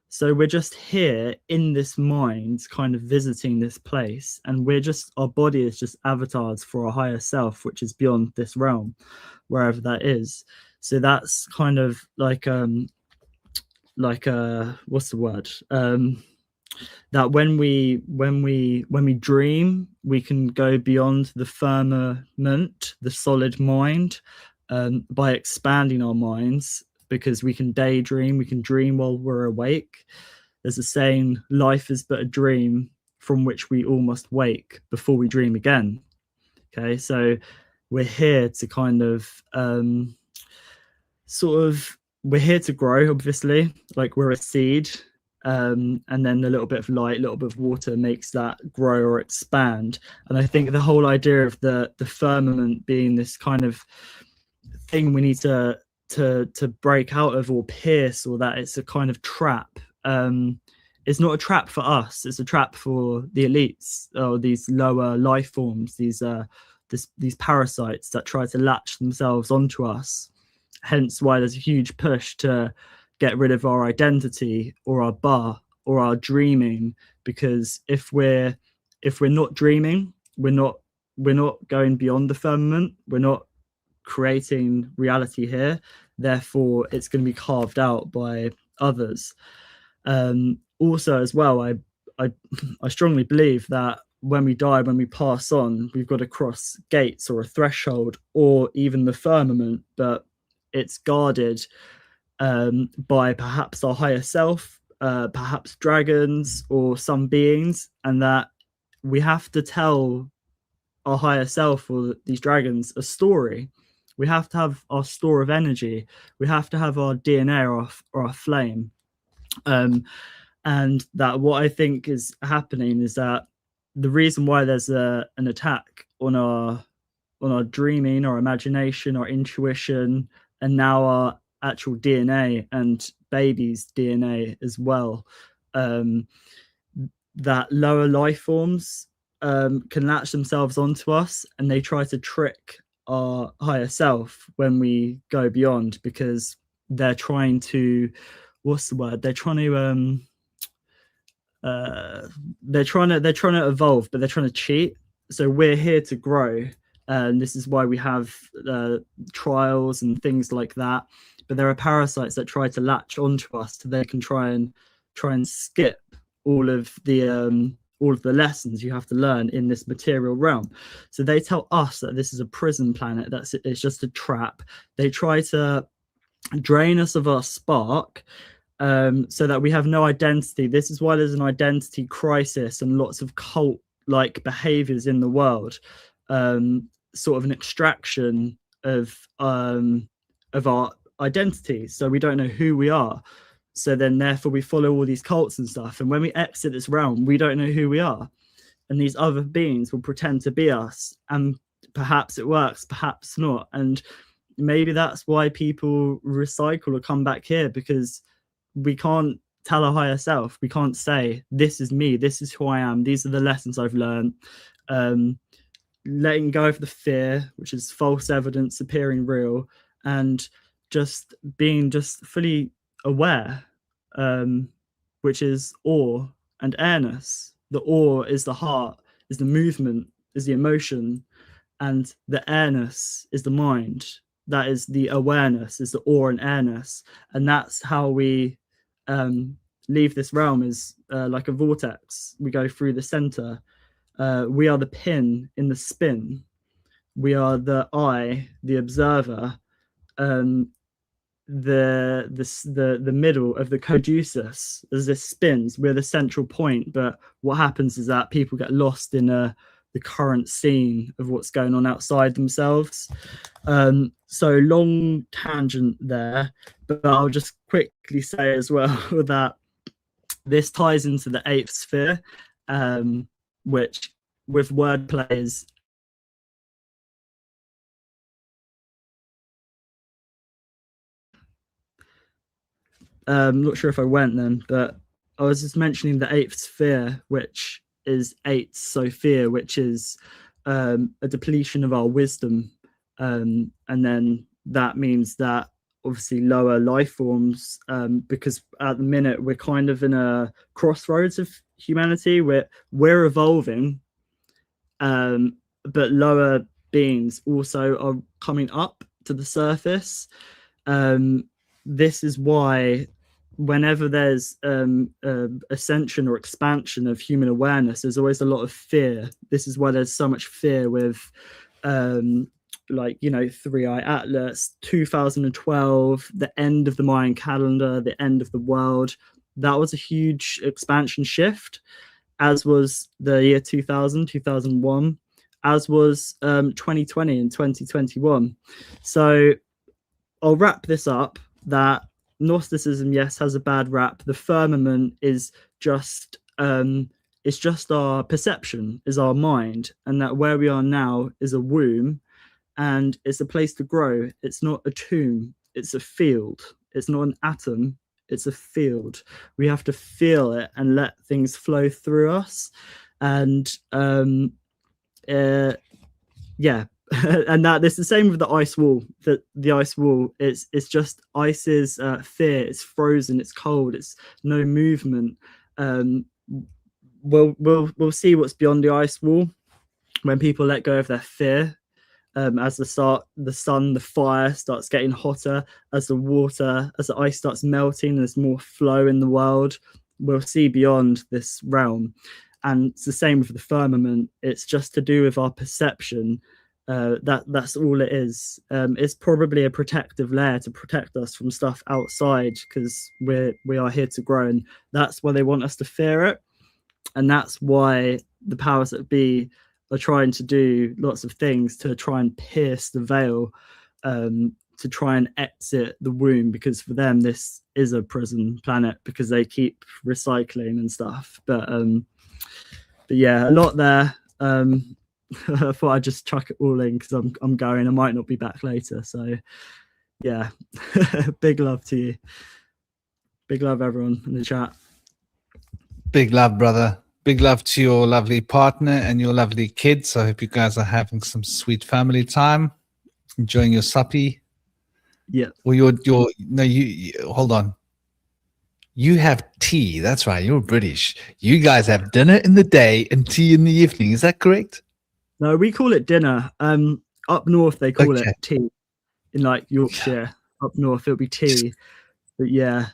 So we're just here in this mind, kind of visiting this place, and our body is just avatars for a higher self, which is beyond this realm, wherever that is. So that's kind of like what's the word? That when we dream, we can go beyond the firmament, the solid mind, by expanding our minds, because we can daydream, we can dream while we're awake. There's a saying, life is but a dream from which we all must wake before we dream again. Okay, so we're here to kind of we're here to grow, obviously, like we're a seed, and then a little bit of light, a little bit of water makes that grow or expand. And I think the whole idea of the firmament being this kind of thing we need to break out of or pierce, or that it's a kind of trap. It's not a trap for us, it's a trap for the elites, or these lower life forms, these parasites that try to latch themselves onto us. Hence why there's a huge push to get rid of our identity or our bar or our dreaming, because if we're not dreaming, we're not going beyond the firmament, we're not creating reality here, therefore it's going to be carved out by others. Also as well, I strongly believe that when we die, when we pass on, we've got to cross gates or a threshold or even the firmament, but it's guarded by perhaps our higher self, perhaps dragons or some beings, and that we have to tell our higher self or these dragons a story. We have to have our store of energy. We have to have our DNA or our flame. And that what I think is happening is that the reason why there's an attack on our dreaming, our imagination, our intuition, and now our actual DNA and baby's DNA as well, that lower life forms can latch themselves onto us, and they try to trick our higher self when we go beyond, because they're trying to, what's the word? They're trying to evolve, but they're trying to cheat. So we're here to grow, and this is why we have trials and things like that. But there are parasites that try to latch onto us so they can try and skip all of the lessons you have to learn in this material realm. So they tell us that this is a prison planet, it's just a trap. They try to drain us of our spark, so that we have no identity. This is why there's an identity crisis and lots of cult like behaviors in the world, sort of an extraction of our identity, so we don't know who we are. So then therefore we follow all these cults and stuff, and when we exit this realm, we don't know who we are, and these other beings will pretend to be us, and perhaps it works, perhaps not. And maybe that's why people recycle or come back here, because we can't tell our higher self, we can't say, this is me, this is who I am, these are the lessons I've learned. Letting go of the fear, which is false evidence appearing real, and just being just fully aware, which is awe and airness. The awe is the heart, is the movement, is the emotion, and the airness is the mind. That is the awareness, is the awe and airness. And that's how we leave this realm, is like a vortex. We go through the center. We are the pin in the spin. We are the eye, the observer, the middle of the caduceus. As this spins, we're the central point. But what happens is that people get lost in the current scene of what's going on outside themselves. So long tangent there, but I'll just quickly say as well that this ties into the eighth sphere, which with wordplay is I'm not sure if I went then, but I was just mentioning the eighth sphere, which is eight Sophia, which is a depletion of our wisdom, and then that means that obviously lower life forms, because at the minute we're kind of in a crossroads of humanity. We're evolving, but lower beings also are coming up to the surface. This is why whenever there's ascension or expansion of human awareness, there's always a lot of fear. This is why there's so much fear with like, you know, 3i Atlas, 2012, the end of the Mayan calendar, the end of the world. That was a huge expansion shift, as was the year 2000, 2001. as was 2020 and 2021. So I'll wrap this up that Gnosticism, yes, has a bad rap. The firmament is just it's just our perception, is our mind, and that where we are now is a womb, and it's a place to grow. It's not a tomb, it's a field. It's not an atom, it's a field. We have to feel it and let things flow through us. And yeah. And that it's the same with the ice wall. That the ice wall, it's just ice's fear. It's frozen. It's cold. It's no movement. We'll see what's beyond the ice wall when people let go of their fear. As the sun, the fire starts getting hotter, as the ice starts melting, there's more flow in the world. We'll see beyond this realm, and it's the same with the firmament. It's just to do with our perception. That's all it is. It's probably a protective layer to protect us from stuff outside, because we are here to grow, and that's why they want us to fear it, and that's why the powers that be are trying to do lots of things to try and pierce the veil, to try and exit the womb, because for them this is a prison planet, because they keep recycling and stuff. But yeah, a lot there. I thought I'd just chuck it all in because I'm going. I might not be back later. So yeah, big love to you. Big love everyone in the chat. Big love, brother. Big love to your lovely partner and your lovely kids. I hope you guys are having some sweet family time, enjoying your suppy. Yeah. Well, you hold on. You have tea. That's right. You're British. You guys have dinner in the day and tea in the evening. Is that correct? No, we call it dinner. Up north they call Okay. it tea. In like Yorkshire, up north it'll be tea. But yeah.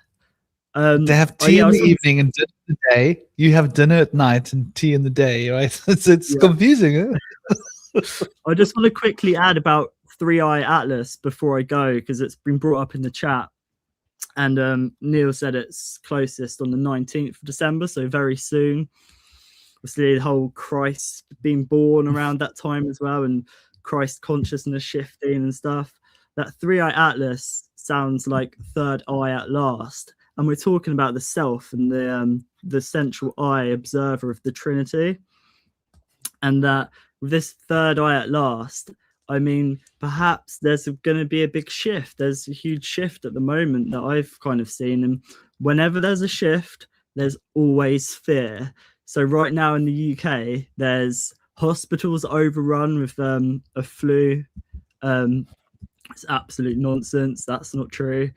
They have tea in the evening and dinner in the day. You have dinner at night and tea in the day, right? It's confusing, huh? I just want to quickly add about 3i Atlas before I go, because it's been brought up in the chat. And Neil said it's closest on the 19th of December, so very soon. Obviously, the whole Christ being born around that time as well, and Christ consciousness shifting and stuff. That 3i Atlas sounds like third eye at last. And we're talking about the self and the central eye observer of the Trinity. And that with this third eye at last, I mean, perhaps there's going to be a big shift. There's a huge shift at the moment that I've kind of seen. And whenever there's a shift, there's always fear. So right now in the UK, there's hospitals overrun with a flu. It's absolute nonsense. That's not true.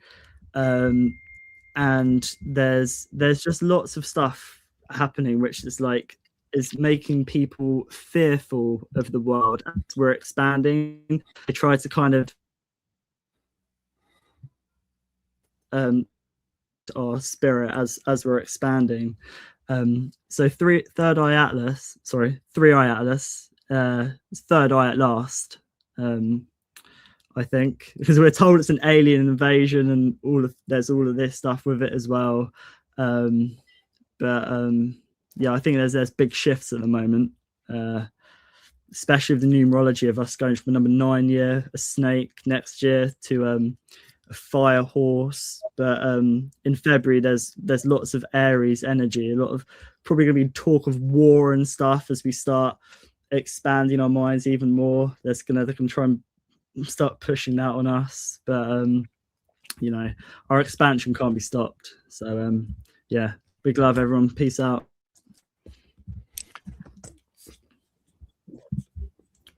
And there's just lots of stuff happening, which is making people fearful of the world as we're expanding. They try to kind of our spirit as we're expanding. So 3i Atlas, third eye at last. I think, because we're told it's an alien invasion and there's all of this stuff with it as well. Yeah, I think there's big shifts at the moment, especially with the numerology of us going from a number 9 year, a snake next year, to a fire horse. But in February, there's lots of Aries energy, a lot of probably going to be talk of war and stuff as we start expanding our minds even more. They can try and start pushing that on us, but you know, our expansion can't be stopped. So yeah, big love everyone, peace out,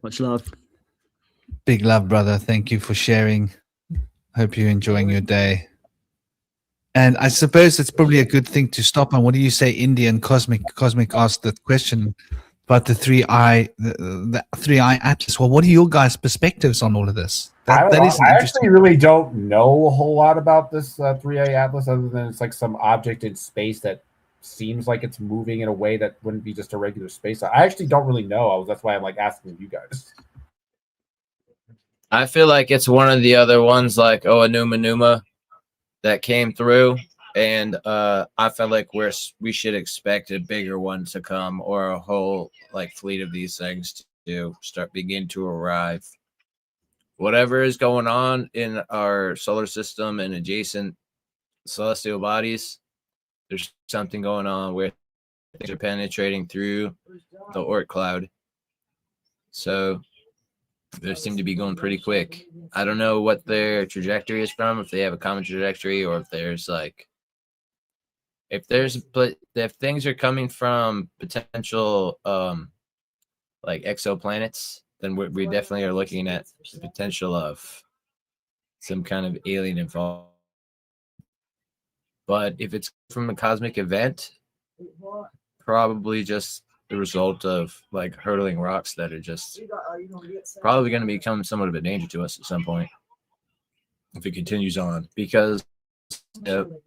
much love. Big love, brother. Thank you for sharing. Hope you're enjoying your day. And I suppose it's probably a good thing to stop on. What do you say, Indian Cosmic asked that question about the 3i Atlas. Well, what are your guys' perspectives on all of this? I actually really don't know a whole lot about this 3i Atlas, other than it's like some object in space that seems like it's moving in a way that wouldn't be just a regular space. I actually don't really know. That's why I'm like asking you guys. I feel like it's one of the other ones, like Enuma Numa, that came through, and I feel like we should expect a bigger one to come, or a whole like fleet of these things to begin to arrive. Whatever is going on in our solar system and adjacent celestial bodies, there's something going on where things are penetrating through the Oort cloud. So they seem to be going pretty quick. I don't know what their trajectory is from, if they have a common trajectory, or if there's if things are coming from potential like exoplanets, then we definitely are looking at the potential of some kind of alien involvement. But if it's from a cosmic event, probably just the result of like hurtling rocks that are just probably going to become somewhat of a danger to us at some point if it continues on, because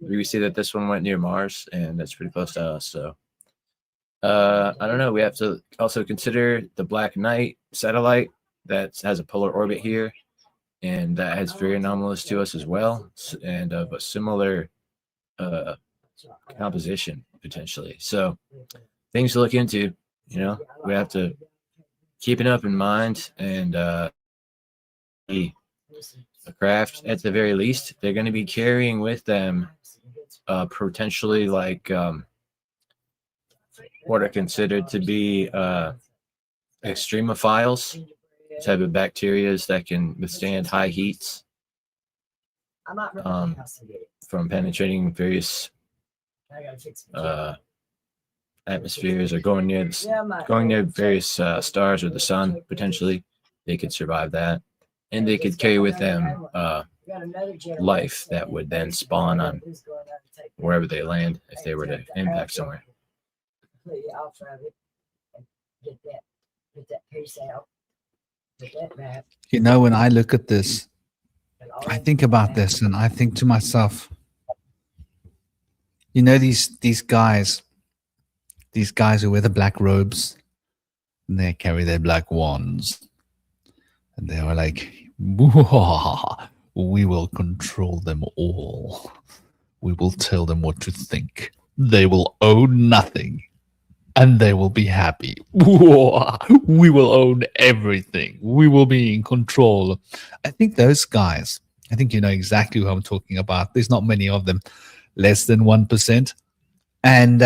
we see that this one went near Mars and that's pretty close to us. So I don't know. We have to also consider the Black Knight satellite that has a polar orbit here, and that is very anomalous to us as well, and of a similar composition potentially. So things to look into. You know, we have to keep it up in mind, and a craft at the very least, they're going to be carrying with them potentially like what are considered to be extremophiles, type of bacteria that can withstand high heats from penetrating various atmospheres or going near various stars or the sun. Potentially they could survive that, and they could carry with them life that would then spawn on wherever they land if they were to impact somewhere. You know, when I look at this, I think about this and I think to myself, you know, these guys who wear the black robes and they carry their black wands, and they were like, we will control them all. We will tell them what to think. They will own nothing, and they will be happy. We will own everything. We will be in control. I think those guys, I think you know exactly who I'm talking about. There's not many of them, less than 1%. And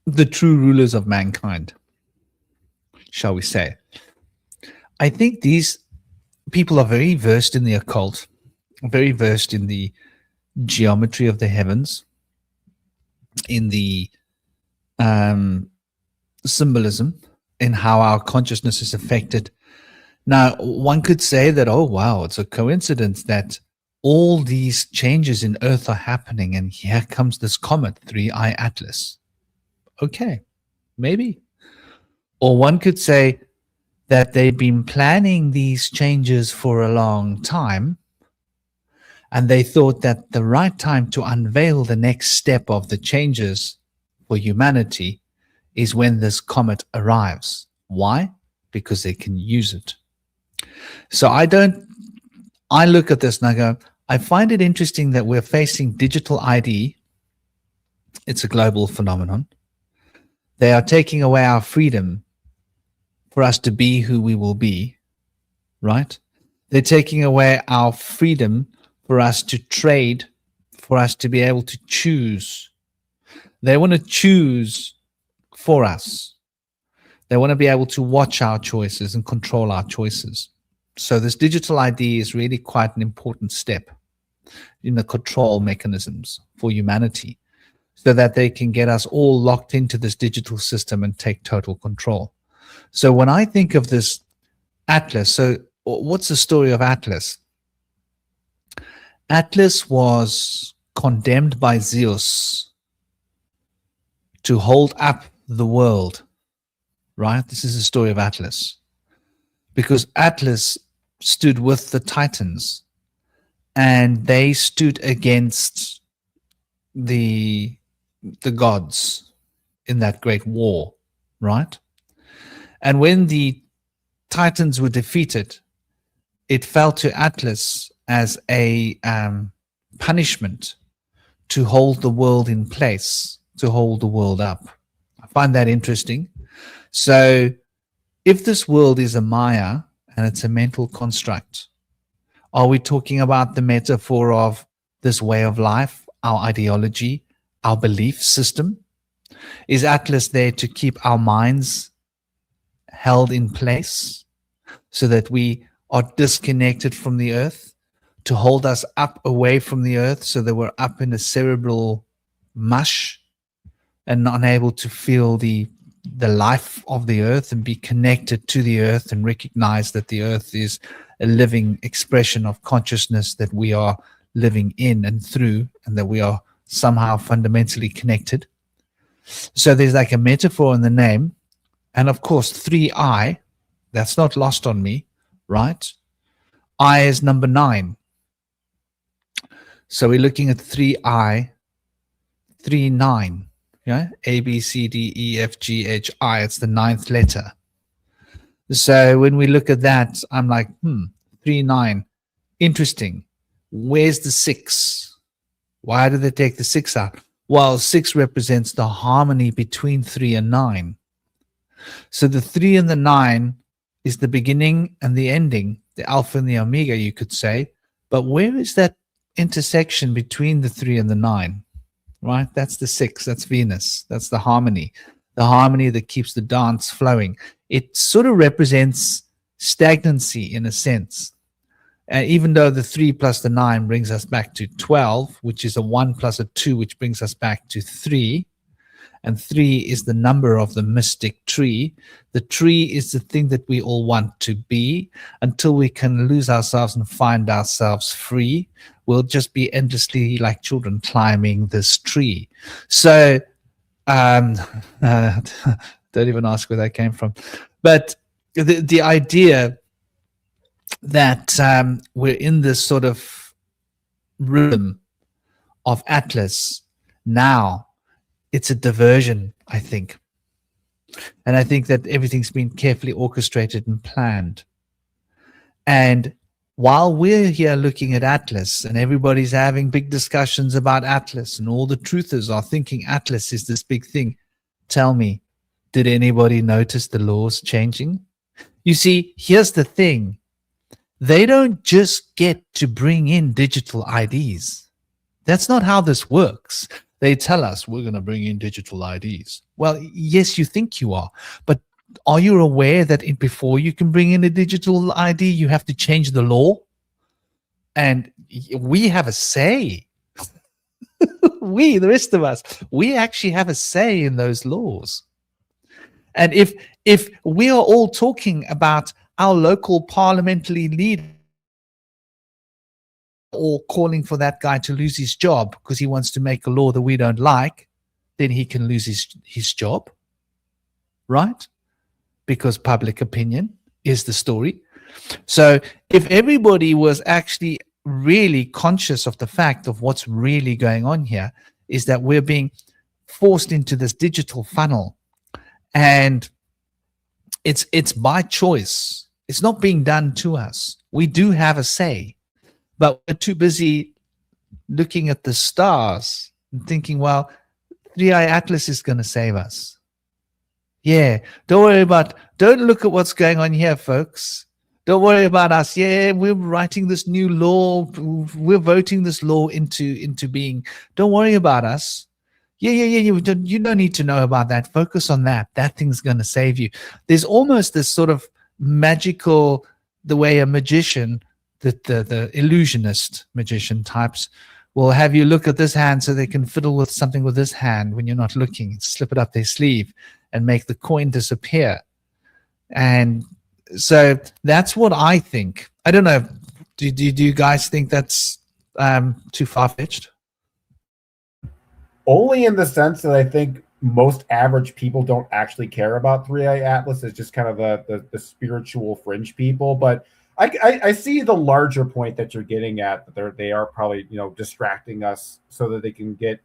the true rulers of mankind, shall we say. I think these people are very versed in the occult, very versed in the geometry of the heavens, in the symbolism, in how our consciousness is affected. Now, one could say that, oh, wow, it's a coincidence that all these changes in Earth are happening, and here comes this comet, 3I Atlas. Okay, maybe. Or one could say that they've been planning these changes for a long time, and they thought that the right time to unveil the next step of the changes for humanity is when this comet arrives. Why? Because they can use it. So I look at this and I go, I find it interesting that we're facing digital ID. It's a global phenomenon. They are taking away our freedom for us to be who we will be, right? They're taking away our freedom for us to trade, for us to be able to choose. They want to choose for us. They want to be able to watch our choices and control our choices. So this digital ID is really quite an important step in the control mechanisms for humanity, so that they can get us all locked into this digital system and take total control. So when I think of this Atlas, so what's the story of Atlas? Atlas was condemned by Zeus to hold up the world, right? This is the story of Atlas. Because Atlas stood with the Titans, and they stood against the gods in that great war, right? And when the Titans were defeated, it fell to Atlas as a punishment to hold the world in place, to hold the world up. I find that interesting. So if this world is a Maya and it's a mental construct, are we talking about the metaphor of this way of life, our ideology, our belief system? Is Atlas there to keep our minds held in place so that we are disconnected from the earth, to hold us up away from the earth so that we're up in a cerebral mush and unable to feel the life of the earth and be connected to the earth and recognize that the earth is a living expression of consciousness that we are living in and through, and that we are somehow fundamentally connected? So there's like a metaphor in the name. And of course, 3I, that's not lost on me, right? I is number 9. So we're looking at 3I, 3-9. Yeah, A, B, C, D, E, F, G, H, I. It's the 9th letter. So when we look at that, I'm like, 3-9. Interesting. Where's the 6? Why did they take the 6 out? Well, 6 represents the harmony between 3 and 9. So the 3 and the 9 is the beginning and the ending, the alpha and the omega, you could say. But where is that intersection between the 3 and the 9? Right? That's the 6. That's Venus. That's the harmony that keeps the dance flowing. It sort of represents stagnancy in a sense. Even though the 3 plus the 9 brings us back to 12, which is a 1 plus a 2, which brings us back to 3. And 3 is the number of the mystic tree. The tree is the thing that we all want to be. Until we can lose ourselves and find ourselves free, we'll just be endlessly like children climbing this tree. So don't even ask where that came from. But the idea that we're in this sort of rhythm of Atlas now, it's a diversion, I think. And I think that everything's been carefully orchestrated and planned. And while we're here looking at Atlas and everybody's having big discussions about Atlas and all the truthers are thinking Atlas is this big thing, tell me, did anybody notice the laws changing? You see, here's the thing. They don't just get to bring in digital IDs. That's not how this works. They tell us we're going to bring in digital IDs. Well, yes, you think you are, but are you aware that before you can bring in a digital ID, you have to change the law? And we have a say. We, the rest of us, we actually have a say in those laws. And if we are all talking about our local parliamentary leader or calling for that guy to lose his job because he wants to make a law that we don't like, then he can lose his job, right? Because public opinion is the story. So if everybody was actually really conscious of the fact of what's really going on here, is that we're being forced into this digital funnel, and it's by choice. It's not being done to us. We do have a say, but we're too busy looking at the stars and thinking, well, 3i Atlas is going to save us. Yeah, don't look at what's going on here, folks. Don't worry about us. Yeah, we're writing this new law. We're voting this law into being. Don't worry about us. Yeah. You don't need to know about that. Focus on that. That thing's going to save you. There's almost this sort of magical, the way a magician, the illusionist magician types, will have you look at this hand so they can fiddle with something with this hand when you're not looking, slip it up their sleeve and make the coin disappear. And so that's what I think. I don't know. Do you guys think that's too far-fetched? Only in the sense that I think most average people don't actually care about 3i Atlas. It's just kind of the spiritual fringe people. But I see the larger point that you're getting at, that they are probably, distracting us so that they can get,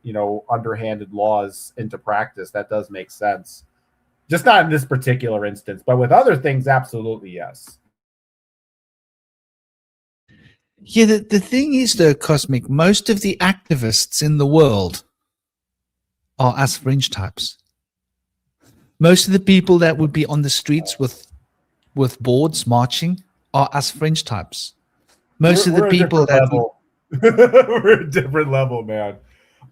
underhanded laws into practice. That does make sense. Just not in this particular instance, but with other things, absolutely, yes. Yeah, the thing is, though, Cosmic, most of the activists in the world are us fringe types. Most of the people that would be on the streets with boards marching are us French types. Most of the We're a people different that level. We're a different level, man.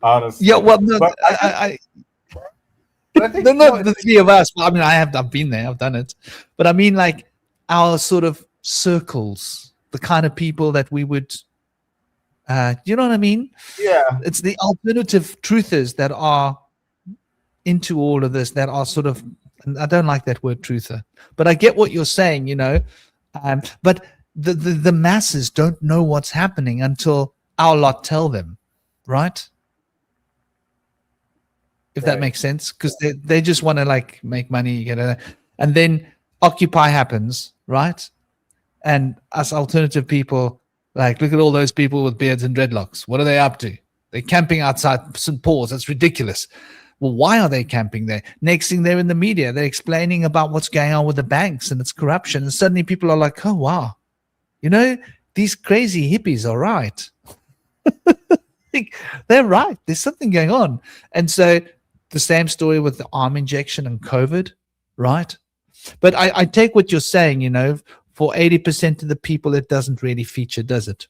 Honestly. yeah, well, no, But I think no, no, not the three of us. Well, I mean, I've been there, I've done it, but I mean, like our sort of circles, the kind of people that we would, you know what I mean? yeah. It's the alternative truthers that are into all of this, that are sort of, and I don't like that word truther, but I get what you're saying, you know. But the masses don't know what's happening until our lot tell them, right? If that Right. makes sense, because they just want to like make money, and then Occupy happens, right? And us alternative people, like, look at all those people with beards and dreadlocks. What are they up to? They're camping outside St. Paul's. That's ridiculous. Well, why are they camping there? Next thing, they're in the media. They're explaining about what's going on with the banks and its corruption. And suddenly people are like, oh, wow. You know, these crazy hippies are right. They're right. There's something going on. And so the same story with the arm injection and COVID, right? But I take what you're saying, you know, for 80% of the people, it doesn't really feature, does it?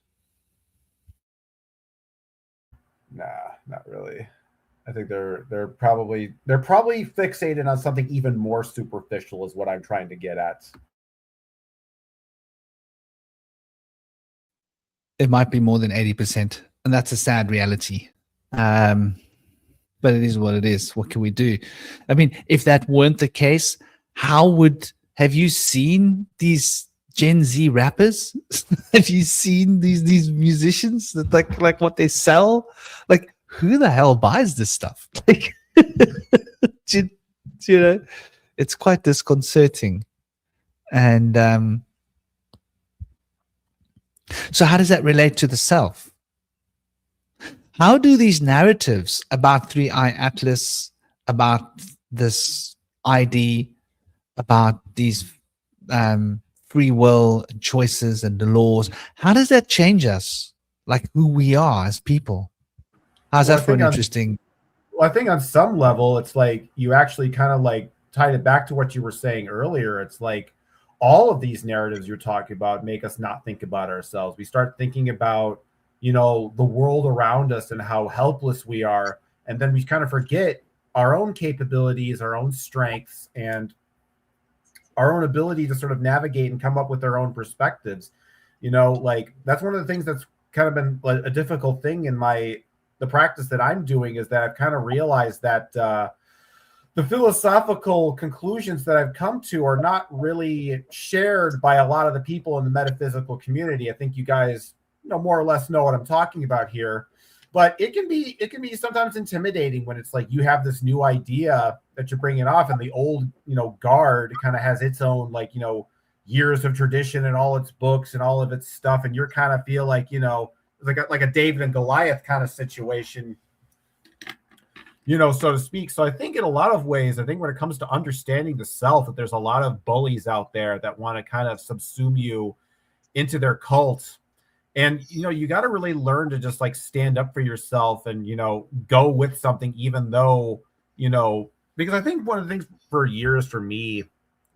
Nah, not really. I think they're probably fixated on something even more superficial is what I'm trying to get at. It might be more than 80%, and that's a sad reality. But it is what it is. What can we do? I mean, if that weren't the case, have you seen these Gen Z rappers? Have you seen these musicians that like what they sell? Like, who the hell buys this stuff? Like, you know, it's quite disconcerting. And so how does that relate to the self? How do these narratives about 3i Atlas, about this ID, about these free will choices and the laws, how does that change us, like who we are as people? How's that for an interesting? Well, I think on some level, it's like you actually kind of like tied it back to what you were saying earlier. It's like all of these narratives you're talking about make us not think about ourselves. We start thinking about, you know, the world around us and how helpless we are. And then we kind of forget our own capabilities, our own strengths, and our own ability to sort of navigate and come up with our own perspectives. You know, like that's one of the things that's kind of been a difficult thing in the practice that I'm doing, is that I've kind of realized that the philosophical conclusions that I've come to are not really shared by a lot of the people in the metaphysical community. I think you guys, you know, more or less know what I'm talking about here, but it can be sometimes intimidating when it's like you have this new idea that you're bringing off, and the old, you know, guard kind of has its own, like, you know, years of tradition and all its books and all of its stuff, and you're kind of feel like, you know, like a David and Goliath kind of situation, you know, so to speak. So I think in a lot of ways, I think when it comes to understanding the self, that there's a lot of bullies out there that want to kind of subsume you into their cult. And, you know, you got to really learn to just like stand up for yourself and, you know, go with something, even though, you know, because I think one of the things for years for me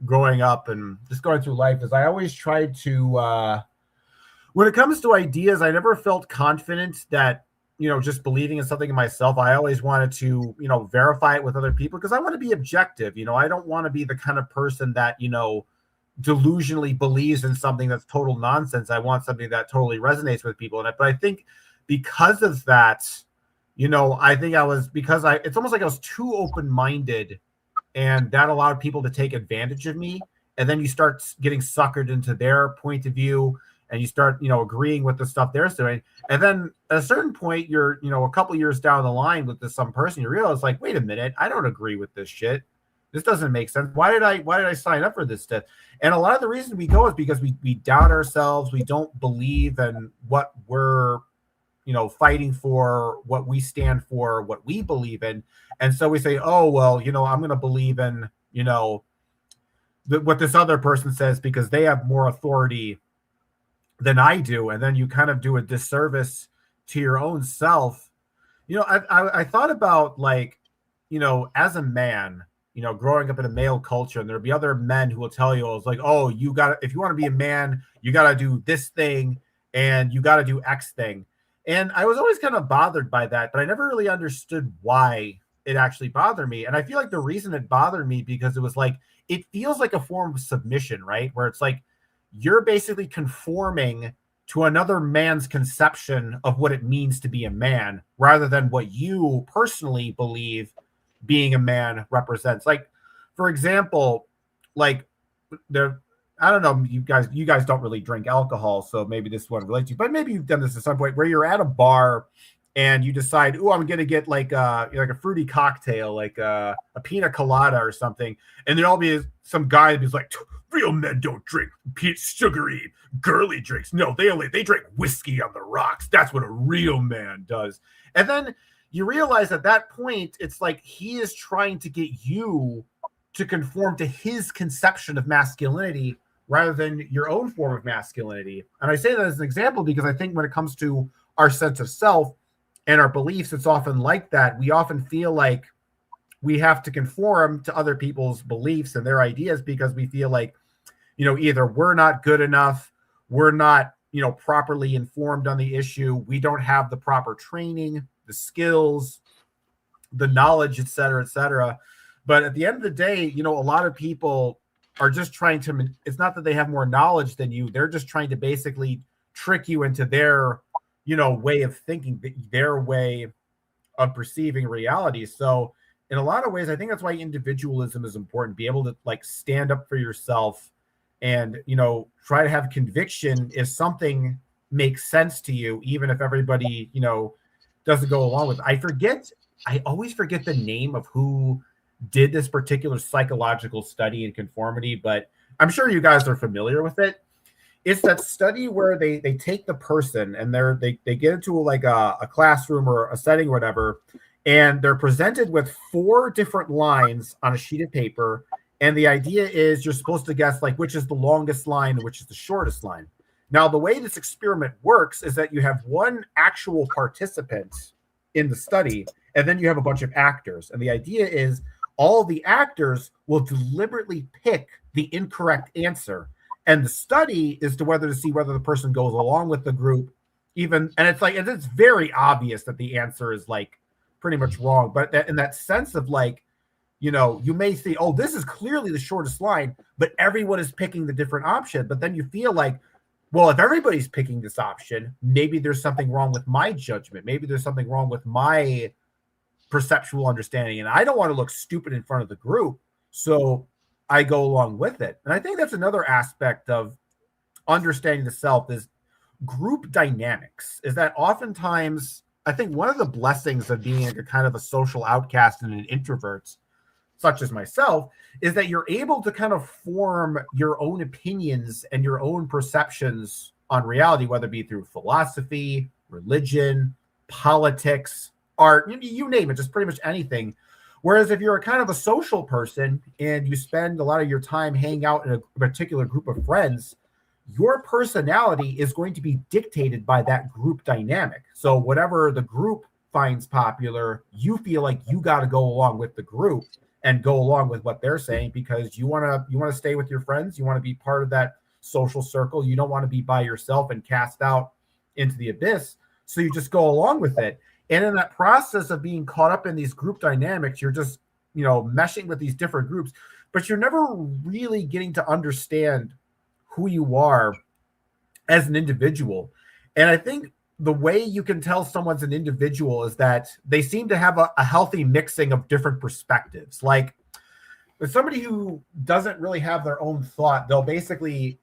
growing up and just going through life is I always tried to, when it comes to ideas, I never felt confident that, you know, just believing in something in myself. I always wanted to, you know, verify it with other people because I want to be objective. You know, I don't want to be the kind of person that, you know, delusionally believes in something that's total nonsense. I want something that totally resonates with people in it. But I think because of that, you know, I think it's almost like I was too open-minded, and that allowed people to take advantage of me. And then you start getting suckered into their point of view, and you start, you know, agreeing with the stuff they're doing. And then at a certain point, you're, you know, a couple years down the line with some person, you realize, like, wait a minute, I don't agree with this shit. This doesn't make sense. Why did I sign up for this stuff? And a lot of the reason we go is because we doubt ourselves. We don't believe in what we're, you know, fighting for, what we stand for, what we believe in. And so we say, oh, well, you know, I'm going to believe in, you know, what this other person says because they have more authority than I do. And then you kind of do a disservice to your own self. You know, I thought about, like, you know, as a man, growing up in a male culture, and there'll be other men who will tell you, it's like, oh, if you want to be a man, you got to do this thing and you got to do X thing. And I was always kind of bothered by that, but I never really understood why it actually bothered me. And I feel like the reason it bothered me because it was like, it feels like a form of submission, right? Where it's like, you're basically conforming to another man's conception of what it means to be a man, rather than what you personally believe being a man represents. Like, for example, like I don't know, you guys don't really drink alcohol, so maybe this won't relate to you, but maybe you've done this at some point where you're at a bar and you decide, oh, I'm gonna get like a fruity cocktail, like a pina colada or something, and there'll be some guy who's like, real men don't drink sugary, girly drinks. No, they drink whiskey on the rocks. That's what a real man does. And then you realize at that point, it's like he is trying to get you to conform to his conception of masculinity rather than your own form of masculinity. And I say that as an example because I think when it comes to our sense of self and our beliefs, it's often like that. We often feel like we have to conform to other people's beliefs and their ideas because we feel like, either we're not good enough, we're not, properly informed on the issue, we don't have the proper training, the skills, the knowledge, et cetera, et cetera. But at the end of the day, a lot of people are just trying to, it's not that they have more knowledge than you, they're just trying to basically trick you into their, way of thinking, their way of perceiving reality. So in a lot of ways, I think that's why individualism is important. Be able to like stand up for yourself and, try to have conviction if something makes sense to you, even if everybody, doesn't go along with it. I always forget the name of who did this particular psychological study in conformity, but I'm sure you guys are familiar with it. It's that study where they take the person and they get into like a classroom or a setting or whatever, and they're presented with 4 different lines on a sheet of paper. And the idea is you're supposed to guess like which is the longest line and which is the shortest line. Now, the way this experiment works is that you have one actual participant in the study, and then you have a bunch of actors. And the idea is all the actors will deliberately pick the incorrect answer. And the study is to see whether the person goes along with the group, and it's very obvious that the answer is like pretty much wrong. But in that sense of like, you may see, oh, this is clearly the shortest line, but everyone is picking the different option. But then you feel like, well, if everybody's picking this option, maybe there's something wrong with my judgment. Maybe there's something wrong with my perceptual understanding. And I don't want to look stupid in front of the group. So I go along with it. And I think that's another aspect of understanding the self is group dynamics, is that oftentimes I think one of the blessings of being a kind of a social outcast and an introvert, such as myself, is that you're able to kind of form your own opinions and your own perceptions on reality, whether it be through philosophy, religion, politics, art, you name it, just pretty much anything. Whereas if you're a kind of a social person and you spend a lot of your time hanging out in a particular group of friends, your personality is going to be dictated by that group dynamic. So whatever the group finds popular, you feel like you got to go along with the group and go along with what they're saying because you want to stay with your friends. You want to be part of that social circle. You don't want to be by yourself and cast out into the abyss. So you just go along with it. And in that process of being caught up in these group dynamics, you're just, meshing with these different groups, but you're never really getting to understand who you are as an individual. And I think the way you can tell someone's an individual is that they seem to have a healthy mixing of different perspectives. Like with somebody who doesn't really have their own thought, they'll basically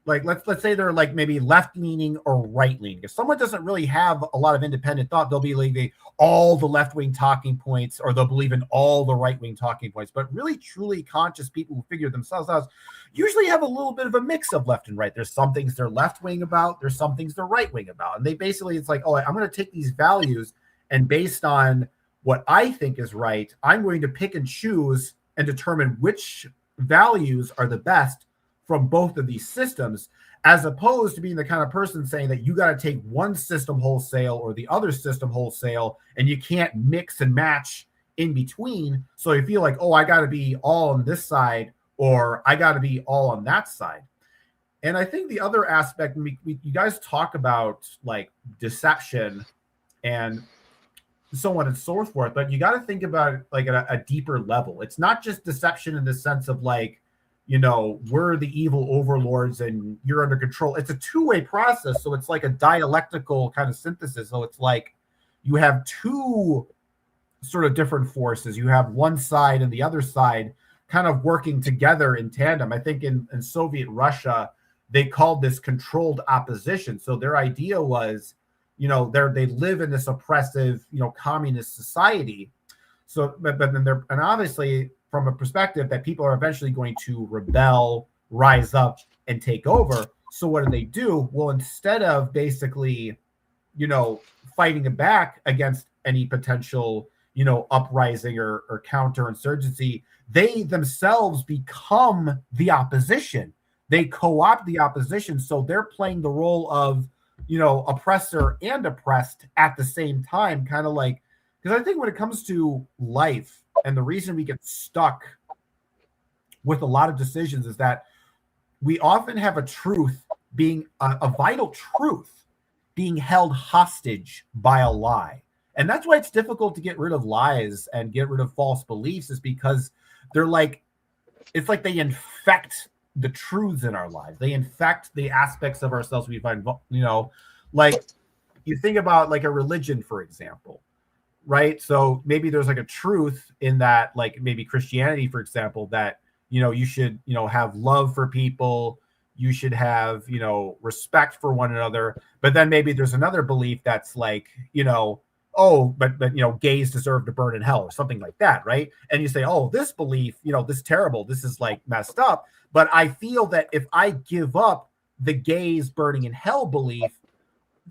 like, let's say they're like maybe left leaning or right leaning. If someone doesn't really have a lot of independent thought, they'll be like all the left wing talking points, or they'll believe in all the right wing talking points. But really, truly conscious people who figure themselves out usually have a little bit of a mix of left and right. There's some things they're left wing about. There's some things they're right wing about. And they basically, it's like, oh, I'm going to take these values and based on what I think is right, I'm going to pick and choose and determine which values are the best from both of these systems, as opposed to being the kind of person saying that you got to take one system wholesale or the other system wholesale, and you can't mix and match in between. So you feel like, oh, I got to be all on this side, or I got to be all on that side. And I think the other aspect, you guys talk about like deception and so on and so forth, but you got to think about it like at a deeper level. It's not just deception in the sense of like, you know, we're the evil overlords and you're under control. It's a two-way process. So it's like a dialectical kind of synthesis. So it's like you have two sort of different forces. You have one side and the other side kind of working together in tandem. I think in Soviet Russia, they called this controlled opposition. So their idea was, you know, they live in this oppressive, you know, communist society. So, but then and obviously from a perspective that people are eventually going to rebel, rise up, and take over. So what do? Well, instead of basically, you know, fighting back against any potential, you know, uprising or counterinsurgency, they themselves become the opposition. They co-opt the opposition. So they're playing the role of, you know, oppressor and oppressed at the same time, kind of like, because I think when it comes to life and the reason we get stuck with a lot of decisions is that we often have a truth being a vital truth being held hostage by a lie. And that's why it's difficult to get rid of lies and get rid of false beliefs, is because they're like, it's like they infect the truths in our lives. They infect the aspects of ourselves we find, you know, like you think about like a religion, for example, right? So maybe there's like a truth in that, like maybe Christianity, for example, that, you know, you should, you know, have love for people. You should have, you know, respect for one another. But then maybe there's another belief that's like, you know, oh, but you know, gays deserve to burn in hell or something like that, right? And you say, oh, this belief, you know, this terrible, this is like messed up. But I feel that if I give up the gays burning in hell belief,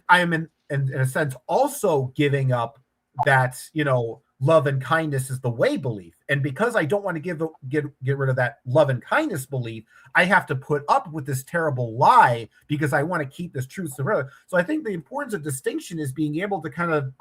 I am in a sense also giving up that, you know, love and kindness is the way belief. And because I don't want to get rid of that love and kindness belief, I have to put up with this terrible lie because I want to keep this truth. So I think the importance of distinction is being able to kind of,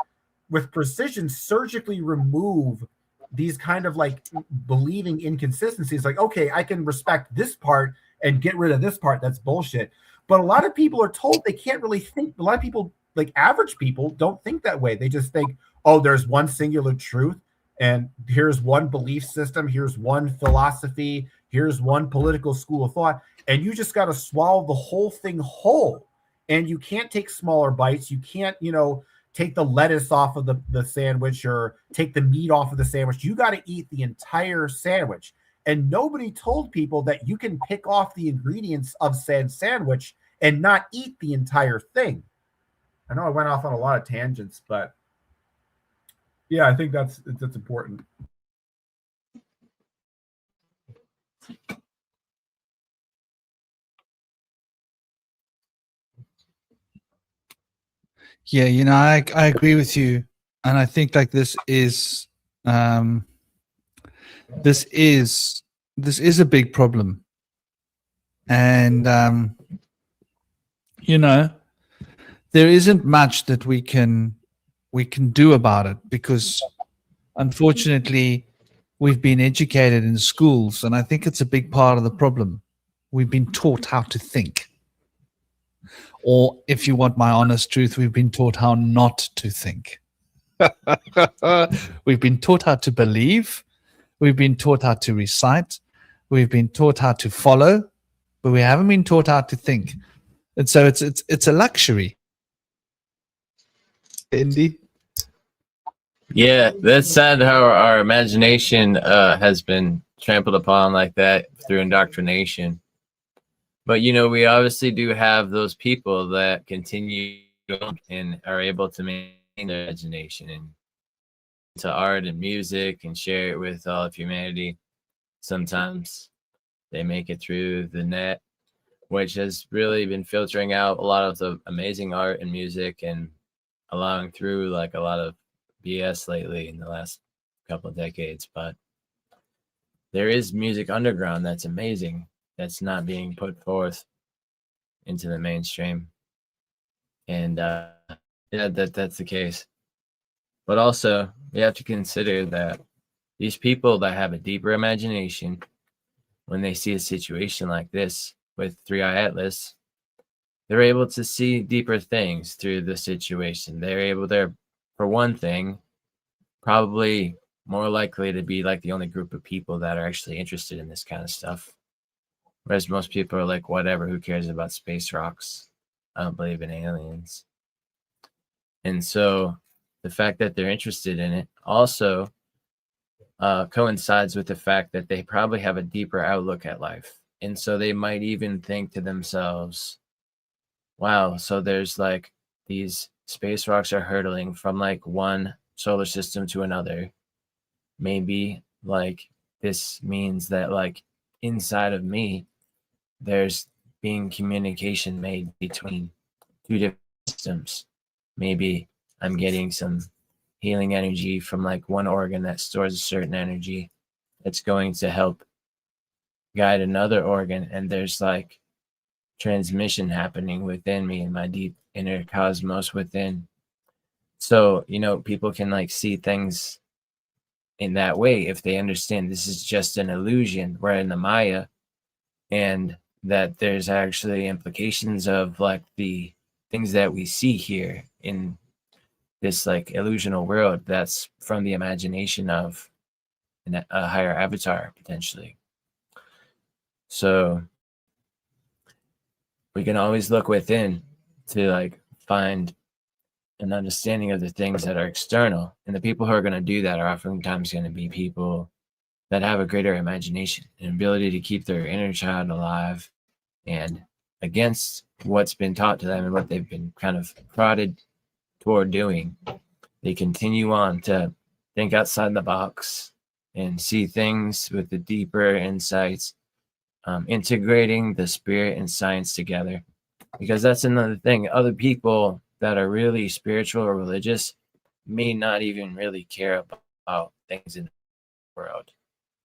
with precision, surgically remove these kind of like believing inconsistencies. Like, okay, I can respect this part and get rid of this part. That's bullshit. But a lot of people are told they can't really think. A lot of people, like average people, don't think that way. They just think, oh, there's one singular truth, and here's one belief system, here's one philosophy, here's one political school of thought, and you just got to swallow the whole thing whole. And you can't take smaller bites. You can't, you know, take the lettuce off of the sandwich or take the meat off of the sandwich. You got to eat the entire sandwich. And nobody told people that you can pick off the ingredients of said sandwich and not eat the entire thing. I know I went off on a lot of tangents, but yeah, I think that's important. Yeah, you know, I agree with you, and I think like this is a big problem, and you know, there isn't much that we can do about it because, unfortunately, we've been educated in schools, and I think it's a big part of the problem. We've been taught how to think. Or if you want my honest truth, we've been taught how not to think. We've been taught how to believe. We've been taught how to recite. We've been taught how to follow, but we haven't been taught how to think. And so it's a luxury. Indy? Yeah, that's sad how our imagination has been trampled upon like that through indoctrination. But, you know, we obviously do have those people that continue and are able to maintain their imagination and to art and music and share it with all of humanity. Sometimes they make it through the net, which has really been filtering out a lot of the amazing art and music and allowing through like a lot of BS lately in the last couple of decades. But there is music underground that's amazing, that's not being put forth into the mainstream. And yeah, that's the case. But also we have to consider that these people that have a deeper imagination, when they see a situation like this with 3i Atlas, they're able to see deeper things through the situation. They're, for one thing, probably more likely to be like the only group of people that are actually interested in this kind of stuff. Whereas most people are like, whatever, who cares about space rocks? I don't believe in aliens. And so the fact that they're interested in it also coincides with the fact that they probably have a deeper outlook at life. And so they might even think to themselves, wow, so there's like these space rocks are hurtling from like one solar system to another. Maybe like this means that like inside of me, there's being communication made between two different systems. Maybe I'm getting some healing energy from like one organ that stores a certain energy that's going to help guide another organ, and there's like transmission happening within me in my deep inner cosmos within. So, you know, people can like see things in that way if they understand this is just an illusion. We're in the Maya, and that there's actually implications of like the things that we see here in this like illusional world that's from the imagination of a higher avatar potentially. So we can always look within to like find an understanding of the things that are external, and the people who are going to do that are oftentimes going to be people that have a greater imagination, an ability to keep their inner child alive, and against what's been taught to them and what they've been kind of prodded toward doing, they continue on to think outside the box and see things with the deeper insights, integrating the spirit and science together. Because that's another thing. Other people that are really spiritual or religious may not even really care about things in the world.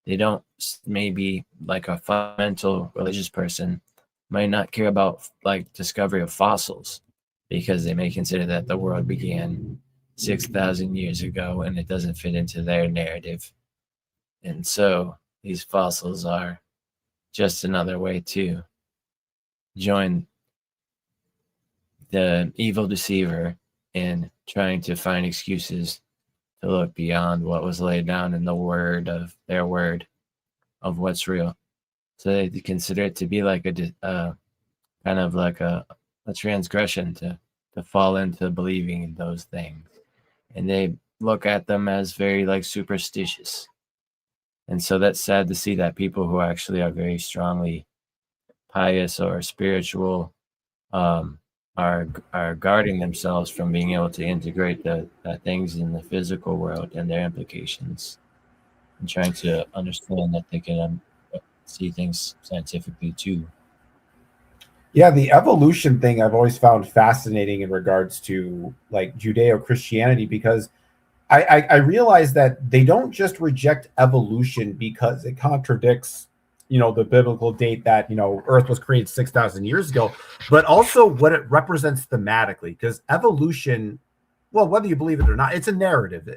They don't, maybe like a fundamental religious person might not care about like discovery of fossils, because they may consider that the world began 6,000 years ago and it doesn't fit into their narrative. And so these fossils are just another way to join the evil deceiver in trying to find excuses to look beyond what was laid down in the word of their word of what's real. So they consider it to be like a kind of like a transgression to fall into believing in those things. And they look at them as very like superstitious. And so that's sad to see that people who actually are very strongly pious or spiritual are guarding themselves from being able to integrate the things in the physical world and their implications, and trying to understand that they can see things scientifically too. Yeah, the evolution thing I've always found fascinating in regards to like Judeo-Christianity, because I realize that they don't just reject evolution because it contradicts, the biblical date that, Earth was created 6,000 years ago, but also what it represents thematically. Because evolution, well, whether you believe it or not, it's a narrative,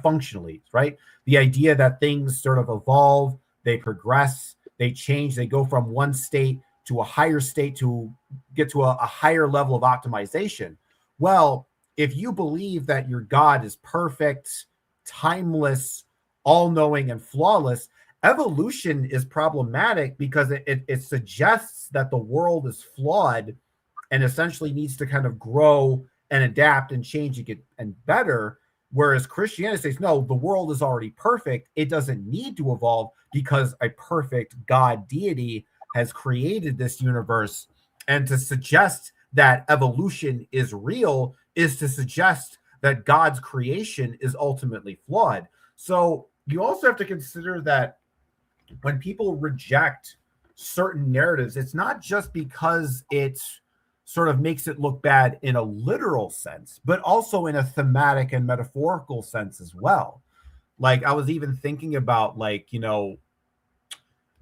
functionally, right? The idea that things sort of evolve, they progress, they change, they go from one state to a higher state to get to a higher level of optimization. Well, if you believe that your God is perfect, timeless, all-knowing, and flawless, evolution is problematic because it suggests that the world is flawed and essentially needs to kind of grow and adapt and change and get and better. Whereas Christianity says, no, the world is already perfect. It doesn't need to evolve because a perfect God deity has created this universe. And to suggest that evolution is real is to suggest that God's creation is ultimately flawed. So you also have to consider that when people reject certain narratives, it's not just because it sort of makes it look bad in a literal sense, but also in a thematic and metaphorical sense as well. Like I was even thinking about I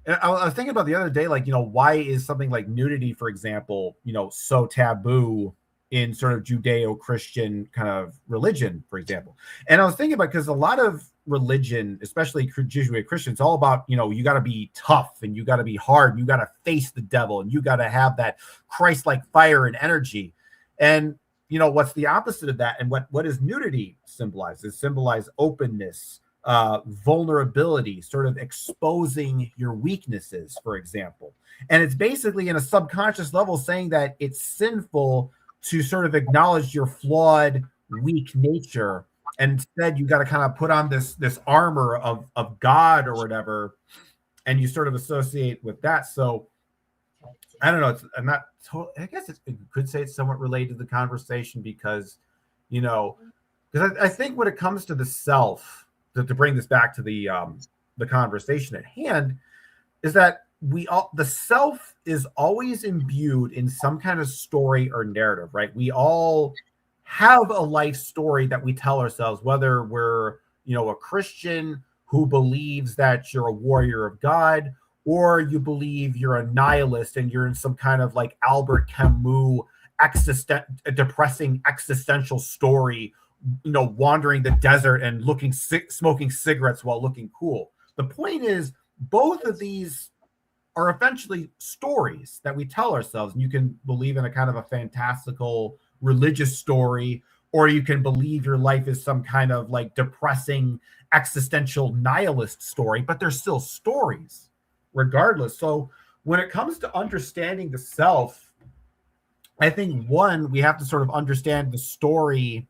was thinking about the other day, why is something like nudity, for example, so taboo in sort of Judeo-Christian kind of religion, for example. And I was thinking about, because a lot of religion, especially Judeo-Christian, it's all about, you got to be tough and you got to be hard, and you got to face the devil, and you got to have that Christ-like fire and energy. And what's the opposite of that? And what does nudity symbolize? It symbolizes openness, vulnerability, sort of exposing your weaknesses, for example. And it's basically in a subconscious level saying that it's sinful to sort of acknowledge your flawed, weak nature. And instead, you got to kind of put on this armor of God or whatever, and you sort of associate with that. So I don't know. I'm not. I guess you could say it's somewhat related to the conversation because I think when it comes to the self, to bring this back to the conversation at hand, is that the self is always imbued in some kind of story or narrative, right? We all have a life story that we tell ourselves, whether we're a Christian who believes that you're a warrior of God, or you believe you're a nihilist and you're in some kind of like Albert Camus depressing existential story, wandering the desert and smoking cigarettes while looking cool. The point is, both of these are eventually stories that we tell ourselves. And you can believe in a kind of a fantastical religious story, or you can believe your life is some kind of like depressing existential nihilist story, but they're still stories regardless. So when it comes to understanding the self, I think we have to sort of understand the story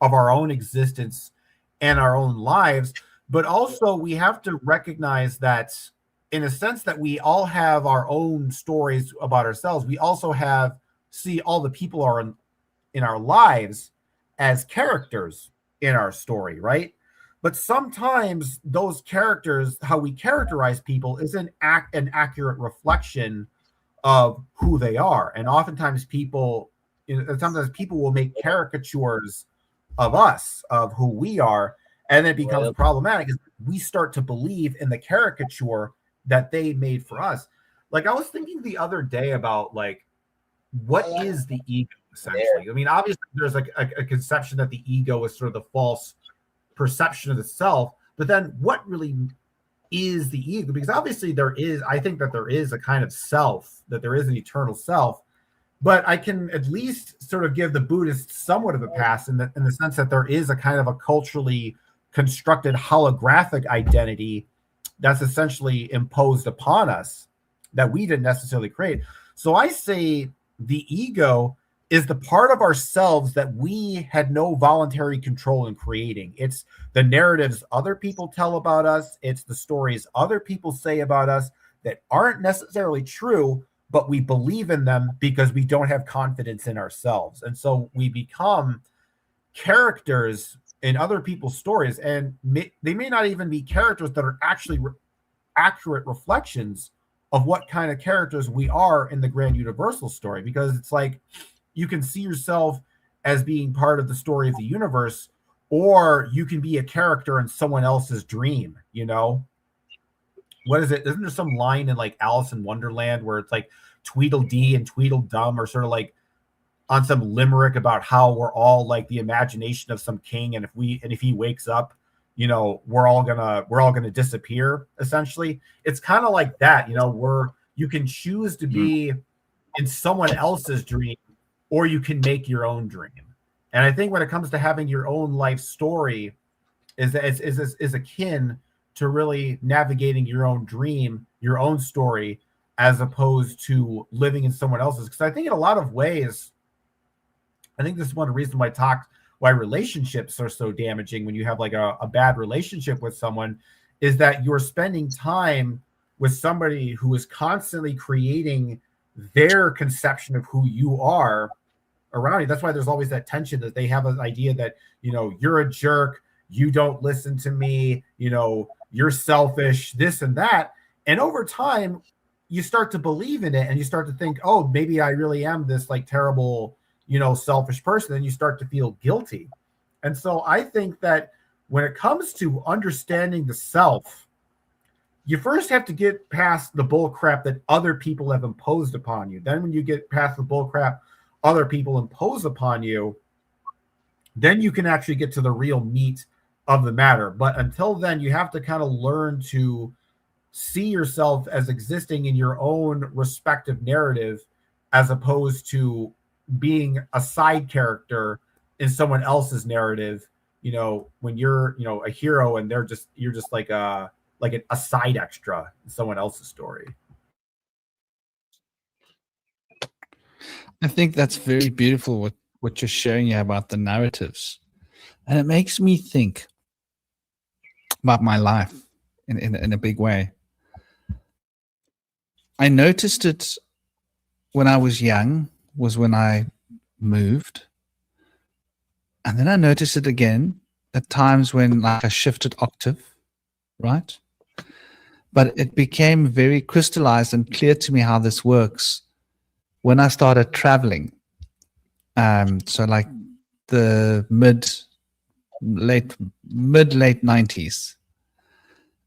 of our own existence and our own lives, but also we have to recognize that in a sense that we all have our own stories about ourselves. We also see all the people are in our lives as characters in our story, right? But sometimes those characters, how we characterize people, is an accurate reflection of who they are. And oftentimes people will make caricatures of us, of who we are, and it becomes problematic because we start to believe in the caricature that they made for us. Like, I was thinking the other day about like, what is the ego essentially? I mean, obviously there's like a conception that the ego is sort of the false perception of the self, but then what really is the ego? Because obviously I think that there is a kind of self, that there is an eternal self, but I can at least sort of give the Buddhists somewhat of a pass in the sense that there is a kind of a culturally constructed holographic identity that's essentially imposed upon us that we didn't necessarily create. So I say the ego is the part of ourselves that we had no voluntary control in creating. It's the narratives other people tell about us. It's the stories other people say about us that aren't necessarily true, but we believe in them because we don't have confidence in ourselves. And so we become characters in other people's stories, and they may not even be characters that are actually accurate reflections of what kind of characters we are in the grand universal story, because it's like you can see yourself as being part of the story of the universe, or you can be a character in someone else's dream. What is it? Isn't there some line in like Alice in Wonderland where it's like Tweedledee and Tweedledum are sort of like on some limerick about how we're all like the imagination of some king, and if he wakes up, we're all gonna disappear. Essentially, it's kind of like that. You can choose to be in someone else's dream, or you can make your own dream. And I think when it comes to having your own life story, is akin to really navigating your own dream, your own story, as opposed to living in someone else's. Because I think in a lot of ways, I think this is one reason why relationships are so damaging when you have like a bad relationship with someone, is that you're spending time with somebody who is constantly creating their conception of who you are around you. That's why there's always that tension, that they have an idea that, you're a jerk, you don't listen to me, you're selfish, this and that. And over time, you start to believe in it, and you start to think, oh, maybe I really am this like terrible, selfish person. And you start to feel guilty. And so I think that when it comes to understanding the self, you first have to get past the bull crap that other people have imposed upon you. Then when you get past the bull crap other people impose upon you, then you can actually get to the real meat of the matter. But until then, you have to kind of learn to see yourself as existing in your own respective narrative, as opposed to being a side character in someone else's narrative. You know, when you're, you know, a hero and you're just like a side extra in someone else's story. I think that's very beautiful what you're sharing here about the narratives. And it makes me think about my life in a big way. I noticed it when I was young, was when I moved. And then I noticed it again at times when like I shifted octave, right? But it became very crystallized and clear to me how this works when I started traveling. So like the late 90s.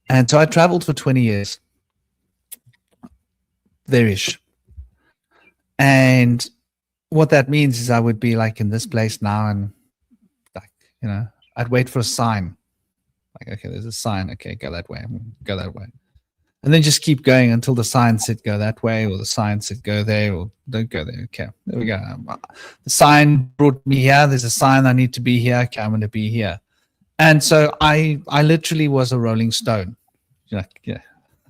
And so I traveled for 20 years. There-ish. And what that means is I would be like in this place now, and like, you know, I'd wait for a sign. Like, okay, there's a sign. Okay, go that way. Go that way. And then just keep going until the sign said go that way, or the sign said go there, or don't go there. Okay, there we go. The sign brought me here. There's a sign I need to be here. Okay, I'm going to be here. And so I literally was a rolling stone. Like, yeah,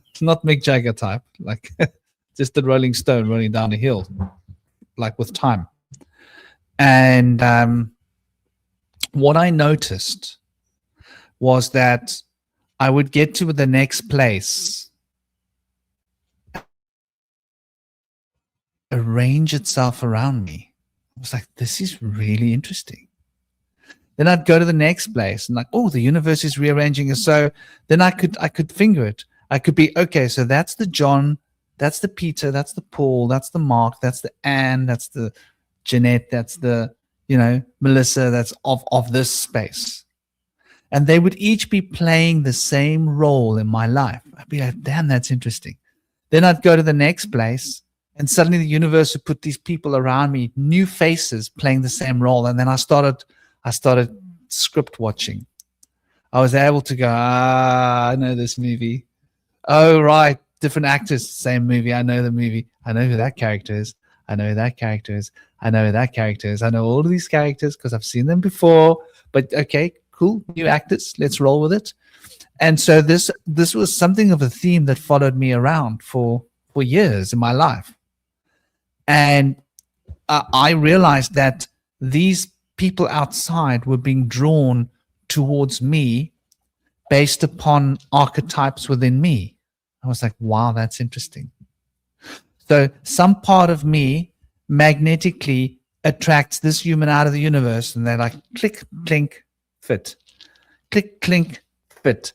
it's not Mick Jagger type, like just the rolling stone rolling down a hill, like with time. And what I noticed was that I would get to the next place, arrange itself around me. I was like, this is really interesting. Then I'd go to the next place and like, oh, the universe is rearranging. And so then I could finger it. I could be, okay, so that's the John, that's the Peter, that's the Paul, that's the Mark, that's the Anne, that's the Jeanette, that's the, you know, Melissa, that's of this space. And they would each be playing the same role in my life. I'd be like, damn, that's interesting. Then I'd go to the next place, and suddenly the universe would put these people around me, new faces playing the same role. And then I started script watching. I was able to go, I know this movie. Oh, right. Different actors, same movie. I know the movie. I know who that character is. I know who that character is. I know who that character is. I know all of these characters because I've seen them before. But okay, cool. New actors. Let's roll with it. And so this was something of a theme that followed me around for years in my life. And I realized that these people outside were being drawn towards me based upon archetypes within me. I was like, wow, that's interesting. So some part of me magnetically attracts this human out of the universe, and they're like, click, clink, fit. Click, clink, fit.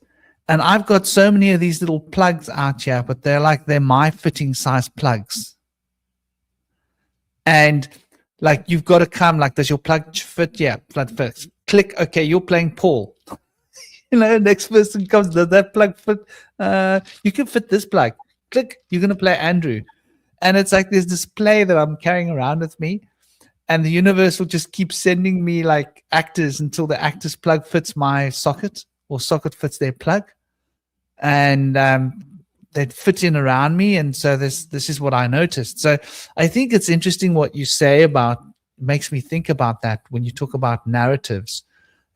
And I've got so many of these little plugs out here, but they're my fitting size plugs. And like, you've got to come, like, does your plug fit? Yeah, plug fits. Click, okay, you're playing Paul. You know, next person comes, does that plug fit? You can fit this plug. Click, you're going to play Andrew. And it's like there's this play that I'm carrying around with me. And the universe will just keep sending me like actors until the actor's plug fits my socket, or socket fits their plug. And they'd fit in around me. And so this is what I noticed. So I think it's interesting what you say about, it makes me think about that when you talk about narratives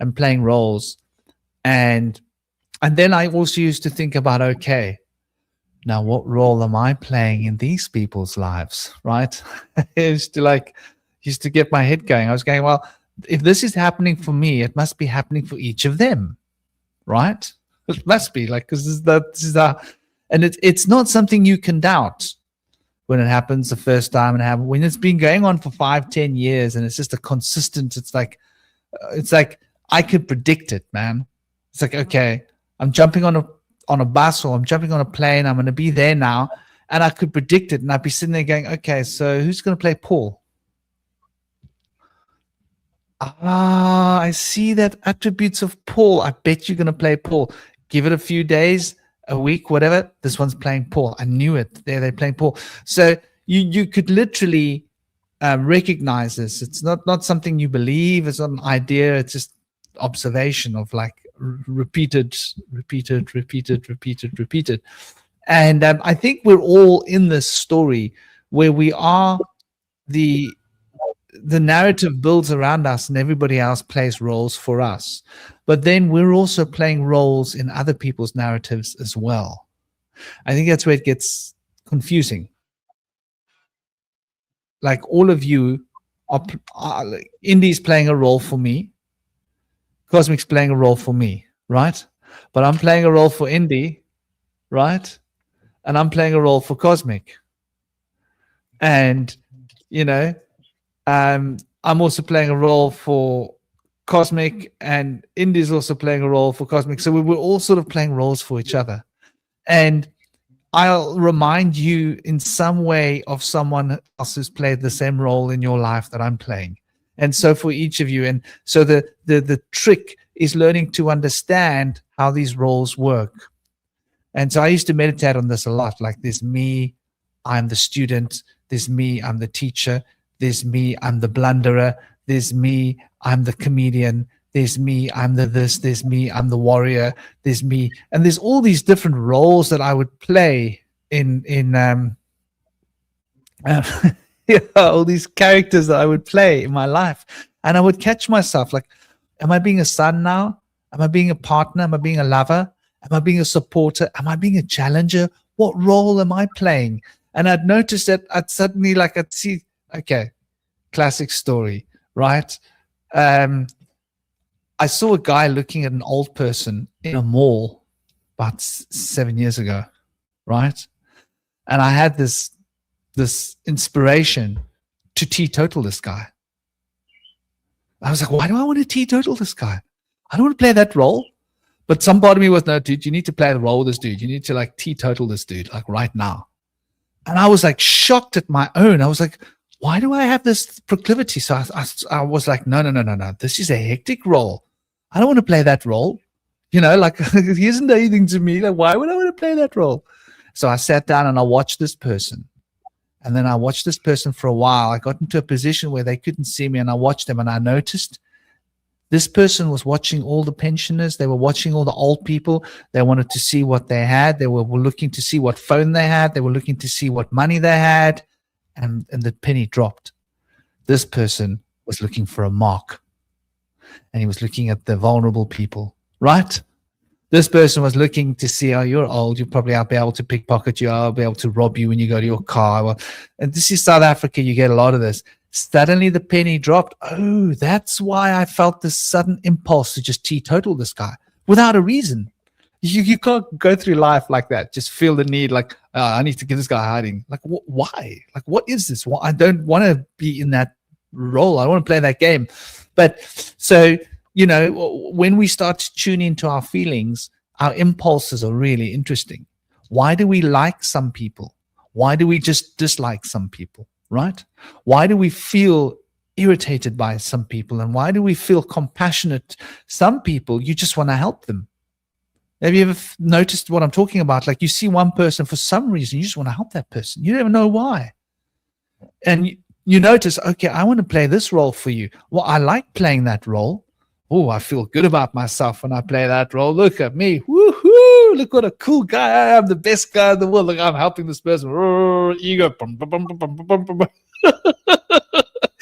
and playing roles. And then I also used to think about, okay, now what role am I playing in these people's lives, right? Used to get my head going. I was going, well, if this is happening for me, it must be happening for each of them, right? It must be, like, because this is and it's not something you can doubt when it happens the first time, and when it's been going on for 5-10 years, and it's just a consistent. It's like I could predict it, man. It's like, okay, I'm jumping on a bus, or I'm jumping on a plane. I'm going to be there now, and I could predict it, and I'd be sitting there going, okay, so who's going to play Paul? I see that attributes of Paul. I bet you're going to play Paul. Give it a few days, a week, whatever. This one's playing Paul. I knew it. They're playing Paul. So you could literally recognize this. It's not something you believe. It's not an idea. It's just observation of like repeated. And I think we're all in this story where we are the narrative builds around us and everybody else plays roles for us. But then we're also playing roles in other people's narratives as well. I think that's where it gets confusing. Like all of you are Indy's playing a role for me. Cosmic's playing a role for me, right? But I'm playing a role for Indy, right? And I'm playing a role for Cosmic. And, you know, I'm also playing a role for Cosmic, and Indy's also playing a role for Cosmic. So we were all sort of playing roles for each other. And I'll remind you in some way of someone else who's played the same role in your life that I'm playing. And so for each of you, and so the trick is learning to understand how these roles work. And so I used to meditate on this a lot. Like there's me, I'm the student. There's me, I'm the teacher. There's me, I'm the blunderer. There's me, I'm the comedian. There's me, I'm the this. There's me, I'm the warrior. There's me, and there's all these different roles that I would play in all these characters that I would play in my life, and I would catch myself like, am I being a son now? Am I being a partner? Am I being a lover? Am I being a supporter? Am I being a challenger? What role am I playing? And I'd notice that I'd suddenly I'd see, okay, classic story, right? I saw a guy looking at an old person in a mall about 7 years ago, right? And I had this inspiration to teetotal this guy. I was like, why do I want to teetotal this guy? I don't want to play that role. But some part of me was, no, dude, you need to play the role of this dude. You need to like teetotal this dude, like right now. And I was like shocked at my own. I was like, why do I have this proclivity? So I was like, no. This is a hectic role. I don't want to play that role. You know, like, he isn't anything to me. Like, why would I want to play that role? So I sat down and I watched this person. And then I watched this person for a while. I got into a position where they couldn't see me, and I watched them, and I noticed this person was watching all the pensioners. They were watching all the old people. They wanted to see what they had. They were looking to see what phone they had. They were looking to see what money they had. And the penny dropped. This person was looking for a mark. And he was looking at the vulnerable people, right? This person was looking to see, oh, you're old. You'll probably be able to pickpocket you. I'll be able to rob you when you go to your car. Well, and this is South Africa. You get a lot of this. Suddenly the penny dropped. Oh, that's why I felt this sudden impulse to just teetotal this guy without a reason. You can't go through life like that. Just feel the need, like, I need to give this guy hiding. Like, why? Like, what is this? Well, I don't want to be in that role. I don't want to play that game. But so, you know, when we start to tune into our feelings, our impulses are really interesting. Why do we like some people? Why do we just dislike some people, right? Why do we feel irritated by some people? And why do we feel compassionate? Some people, you just want to help them. Have you ever noticed what I'm talking about? Like, you see one person for some reason, you just want to help that person. You never know why. And you notice, okay, I want to play this role for you. Well, I like playing that role. Oh, I feel good about myself when I play that role. Look at me. Woohoo! Look what a cool guy I am. The best guy in the world. Look, I'm helping this person. Ego.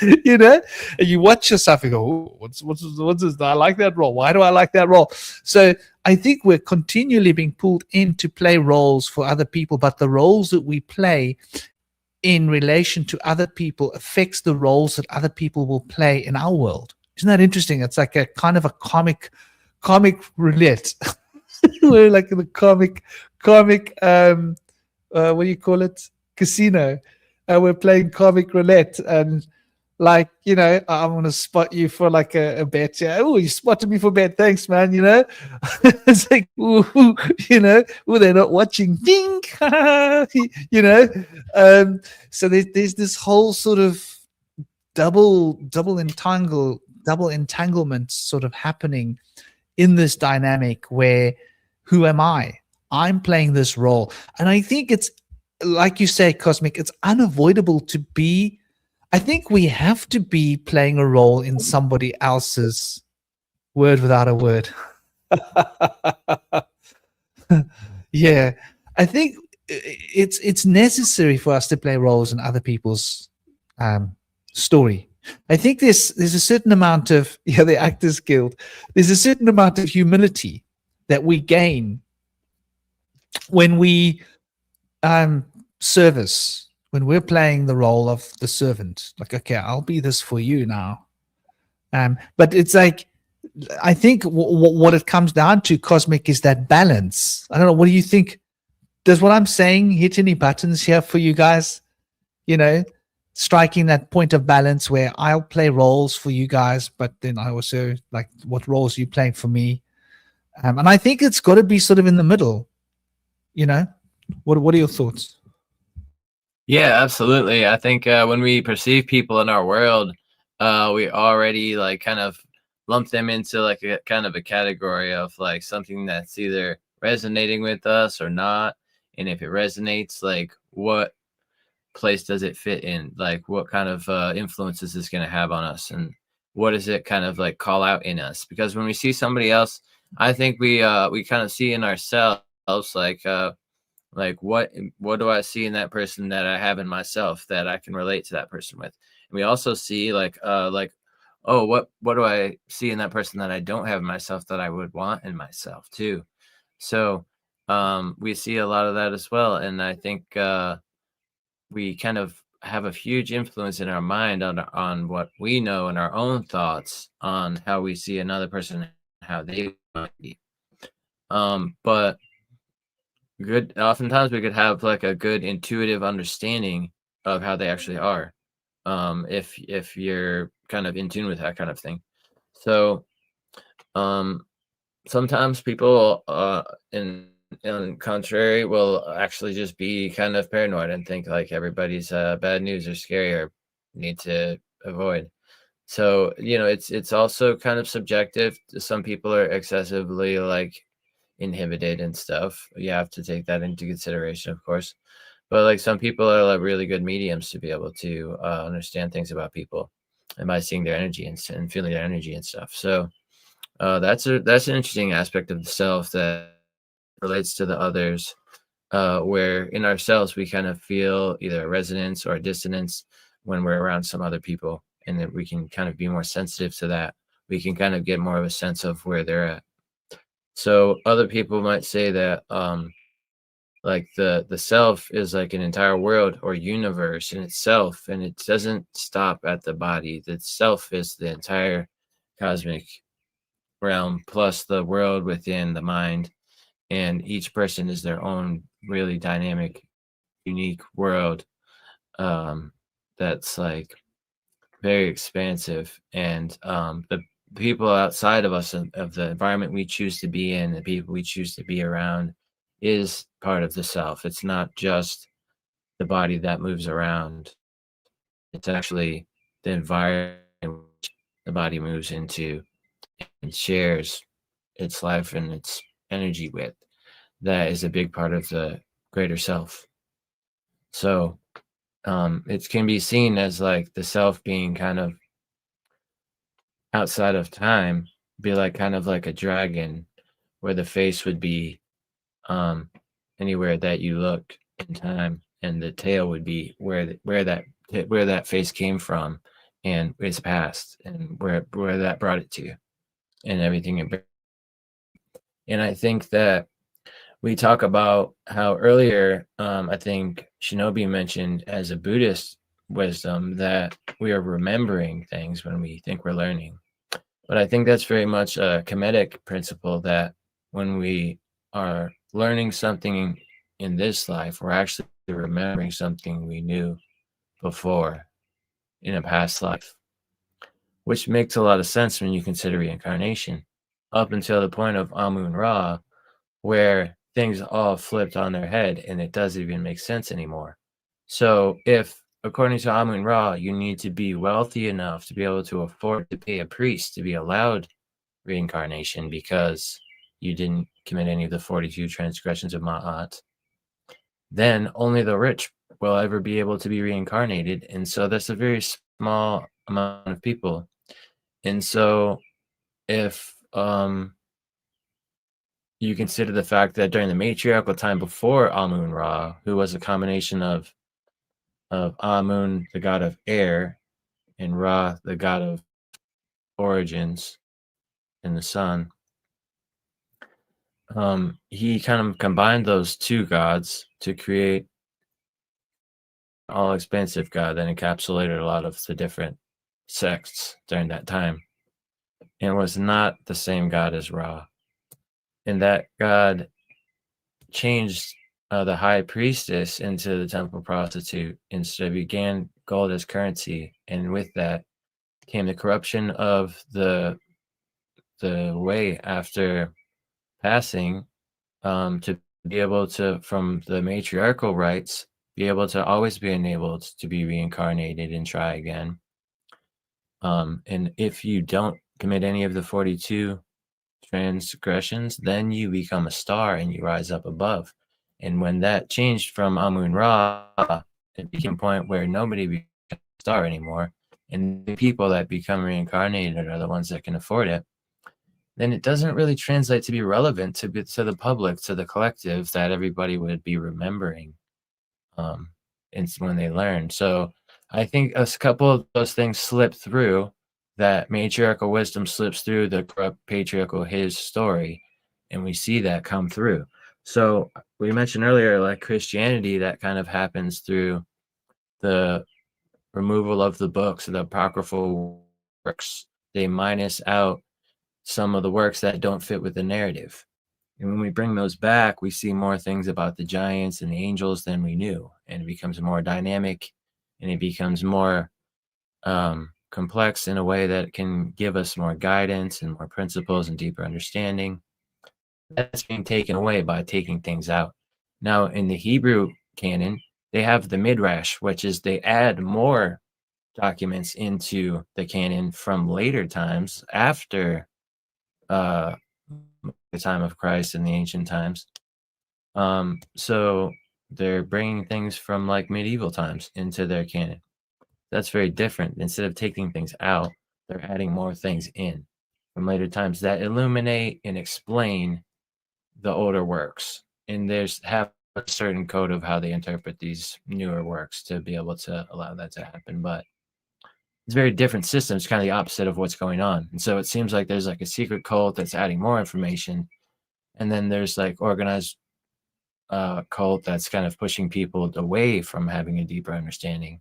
You know, and you watch yourself and go, oh, what's this? I like that role. Why do I like that role? So I think we're continually being pulled in to play roles for other people, but the roles that we play in relation to other people affects the roles that other people will play in our world. Isn't that interesting? It's like a kind of a comic roulette. We're like in the comic what do you call it? Casino. We're playing comic roulette, and like, you know, I'm going to spot you for like a bet. Yeah. Oh, you spotted me for a bet. Thanks, man. You know, it's like, ooh, you know, oh, they're not watching. Ding. You know, so there's this whole sort of double entanglement sort of happening in this dynamic where, who am I? I'm playing this role. And I think it's, like you say, Cosmic, it's unavoidable to be I think we have to be playing a role in somebody else's word without a word. Yeah, I think it's necessary for us to play roles in other people's story. I think there's a certain amount of the Actors Guild. There's a certain amount of humility that we gain when we service, when we're playing the role of the servant. Like, okay, I'll be this for you now. But it's like, I think what it comes down to, Cosmic, is that balance. I don't know. What do you think? Does what I'm saying hit any buttons here for you guys? You know, striking that point of balance where I'll play roles for you guys, but then I also like, what roles are you playing for me? And I think it's got to be sort of in the middle. You know, what are your thoughts? Yeah, absolutely. I think when we perceive people in our world, we already like kind of lump them into like a kind of a category of like something that's either resonating with us or not. And if it resonates, like what place does it fit in? Like what kind of influence is this going to have on us? And what does it kind of like call out in us? Because when we see somebody else, I think we kind of see in ourselves like what do I see in that person that I have in myself that I can relate to that person with? And we also see like oh, what do I see in that person that I don't have in myself that I would want in myself too? So we see a lot of that as well. And I think we kind of have a huge influence in our mind on what we know and our own thoughts on how we see another person, how they might be. But good, oftentimes we could have like a good intuitive understanding of how they actually are, if you're kind of in tune with that kind of thing. So sometimes people in contrary will actually just be kind of paranoid and think like everybody's bad news or scary or need to avoid. So it's also kind of subjective. Some people are excessively like inhibited and stuff. You have to take that into consideration, of course. But like some people are like really good mediums to be able to understand things about people, and by seeing their energy and feeling their energy and stuff. So that's an interesting aspect of the self that relates to the others, where in ourselves we kind of feel either a resonance or a dissonance when we're around some other people, and that we can kind of be more sensitive to that. We can kind of get more of a sense of where they're at. So other people might say that like the self is like an entire world or universe in itself, and it doesn't stop at the body. The self is the entire cosmic realm plus the world within the mind, and each person is their own really dynamic, unique world that's like very expansive. And the people outside of us, of the environment we choose to be in, the people we choose to be around, is part of the self. It's not just the body that moves around. It's actually the environment in which the body moves into and shares its life and its energy with. That is a big part of the greater self. So it can be seen as like the self being kind of outside of time, be like kind of like a dragon, where the face would be anywhere that you look in time, and the tail would be where that face came from and its past, and where that brought it to, and everything. And I think that we talk about how earlier, I think Shinobi mentioned as a Buddhist wisdom that we are remembering things when we think we're learning. But I think that's very much a Kemetic principle, that when we are learning something in this life, we're actually remembering something we knew before in a past life, which makes a lot of sense when you consider reincarnation, up until the point of Amun-Ra, where things all flipped on their head and it doesn't even make sense anymore. So if, according to Amun-Ra, you need to be wealthy enough to be able to afford to pay a priest to be allowed reincarnation because you didn't commit any of the 42 transgressions of Ma'at, then only the rich will ever be able to be reincarnated. And so that's a very small amount of people. And so if you consider the fact that during the matriarchal time before Amun-Ra, who was a combination of Amun, the god of air, and Ra, the god of origins and the sun, he kind of combined those two gods to create all expansive god that encapsulated a lot of the different sects during that time, and was not the same god as Ra. And that god changed the high priestess into the temple prostitute, and so began gold as currency. And with that came the corruption of the way after passing, to be able to, from the matriarchal rites, be able to always be enabled to be reincarnated and try again. And if you don't commit any of the 42 transgressions, then you become a star and you rise up above. And when that changed from Amun-Ra, it became a point where nobody becomes a star anymore, and the people that become reincarnated are the ones that can afford it, then it doesn't really translate to be relevant to the public, to the collective, that everybody would be remembering and when they learn. So I think a couple of those things slip through. That matriarchal wisdom slips through the corrupt patriarchal his story, and we see that come through. So we mentioned earlier, like Christianity, that kind of happens through the removal of the books, the apocryphal works. They minus out some of the works that don't fit with the narrative. And when we bring those back, we see more things about the giants and the angels than we knew. And it becomes more dynamic, and it becomes more complex in a way that can give us more guidance and more principles and deeper understanding. That's being taken away by taking things out. Now, in the Hebrew canon, they have the Midrash, which is they add more documents into the canon from later times after the time of Christ in the ancient times. So they're bringing things from like medieval times into their canon. That's very different. Instead of taking things out, they're adding more things in from later times that illuminate and explain the older works. And there's have a certain code of how they interpret these newer works to be able to allow that to happen. But it's very different systems, kind of the opposite of what's going on. And so it seems like there's like a secret cult that's adding more information. And then there's like organized cult that's kind of pushing people away from having a deeper understanding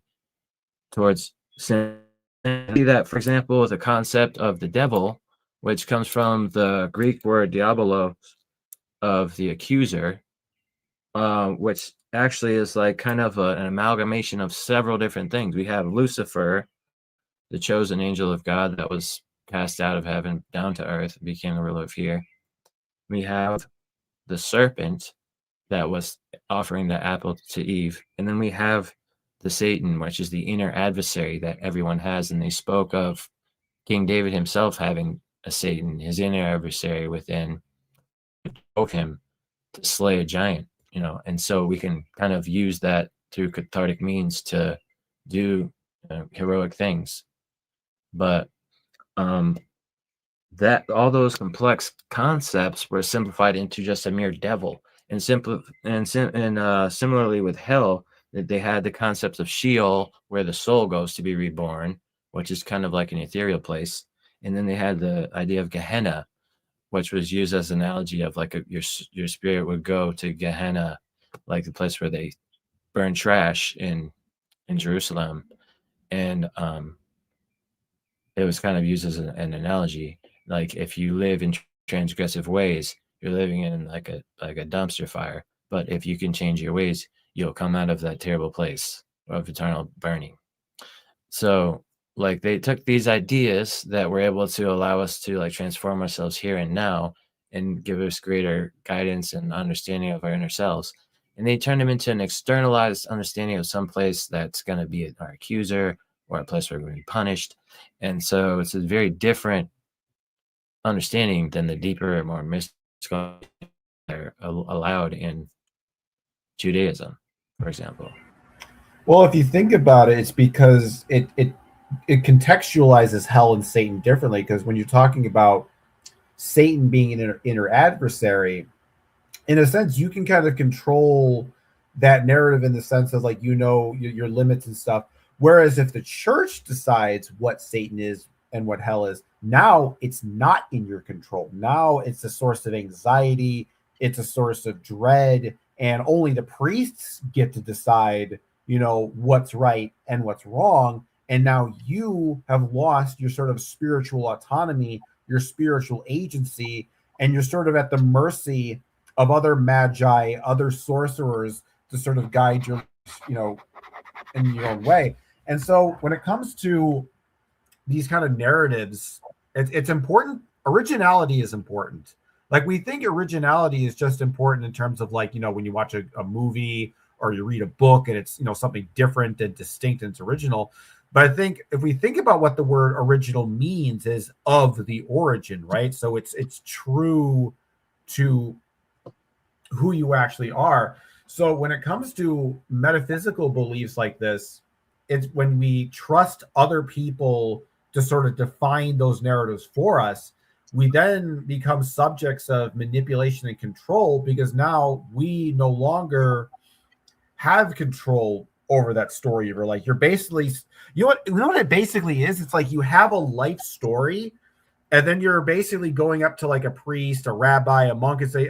towards sin. And see that, for example, with the concept of the devil, which comes from the Greek word diabolos, of the accuser, which actually is like kind of an amalgamation of several different things. We have Lucifer, the chosen angel of God that was cast out of heaven down to earth, became the ruler of here. We have the serpent that was offering the apple to Eve. And then we have the Satan, which is the inner adversary that everyone has. And they spoke of King David himself having a Satan, his inner adversary within, spoke him to slay a giant, you know. And so we can kind of use that through cathartic means to do heroic things. But that all those complex concepts were simplified into just a mere devil. And similarly with hell, that they had the concepts of Sheol, where the soul goes to be reborn, which is kind of like an ethereal place. And then they had the idea of Gehenna, which was used as an analogy of like your spirit would go to Gehenna, like the place where they burn trash in Jerusalem. And it was kind of used as an analogy. Like if you live in transgressive ways, you're living in like a dumpster fire. But if you can change your ways, you'll come out of that terrible place of eternal burning. So like they took these ideas that were able to allow us to like transform ourselves here and now and give us greater guidance and understanding of our inner selves. And they turned them into an externalized understanding of some place that's going to be our accuser or a place where we're going to be punished. And so it's a very different understanding than the deeper, more mystical are allowed in Judaism, for example. Well, if you think about it, it's because it contextualizes hell and Satan differently. Because when you're talking about Satan being an inner adversary, in a sense, you can kind of control that narrative in the sense of like, your limits and stuff. Whereas if the church decides what Satan is and what hell is, now it's not in your control. Now it's a source of anxiety, it's a source of dread, and only the priests get to decide, what's right and what's wrong. And now you have lost your sort of spiritual autonomy, your spiritual agency, and you're sort of at the mercy of other magi, other sorcerers to sort of guide your, in your own way. And so when it comes to these kind of narratives, it's important. Originality is important. Like, we think originality is just important in terms of like, when you watch a movie or you read a book and it's, something different and distinct and it's original. But I think if we think about what the word original means is of the origin, right? So it's true to who you actually are. So when it comes to metaphysical beliefs like this, it's when we trust other people to sort of define those narratives for us, we then become subjects of manipulation and control, because now we no longer have control over that story. You're like, you're basically, you know what it basically is? It's like you have a life story, and then you're basically going up to like a priest, a rabbi, a monk, and say,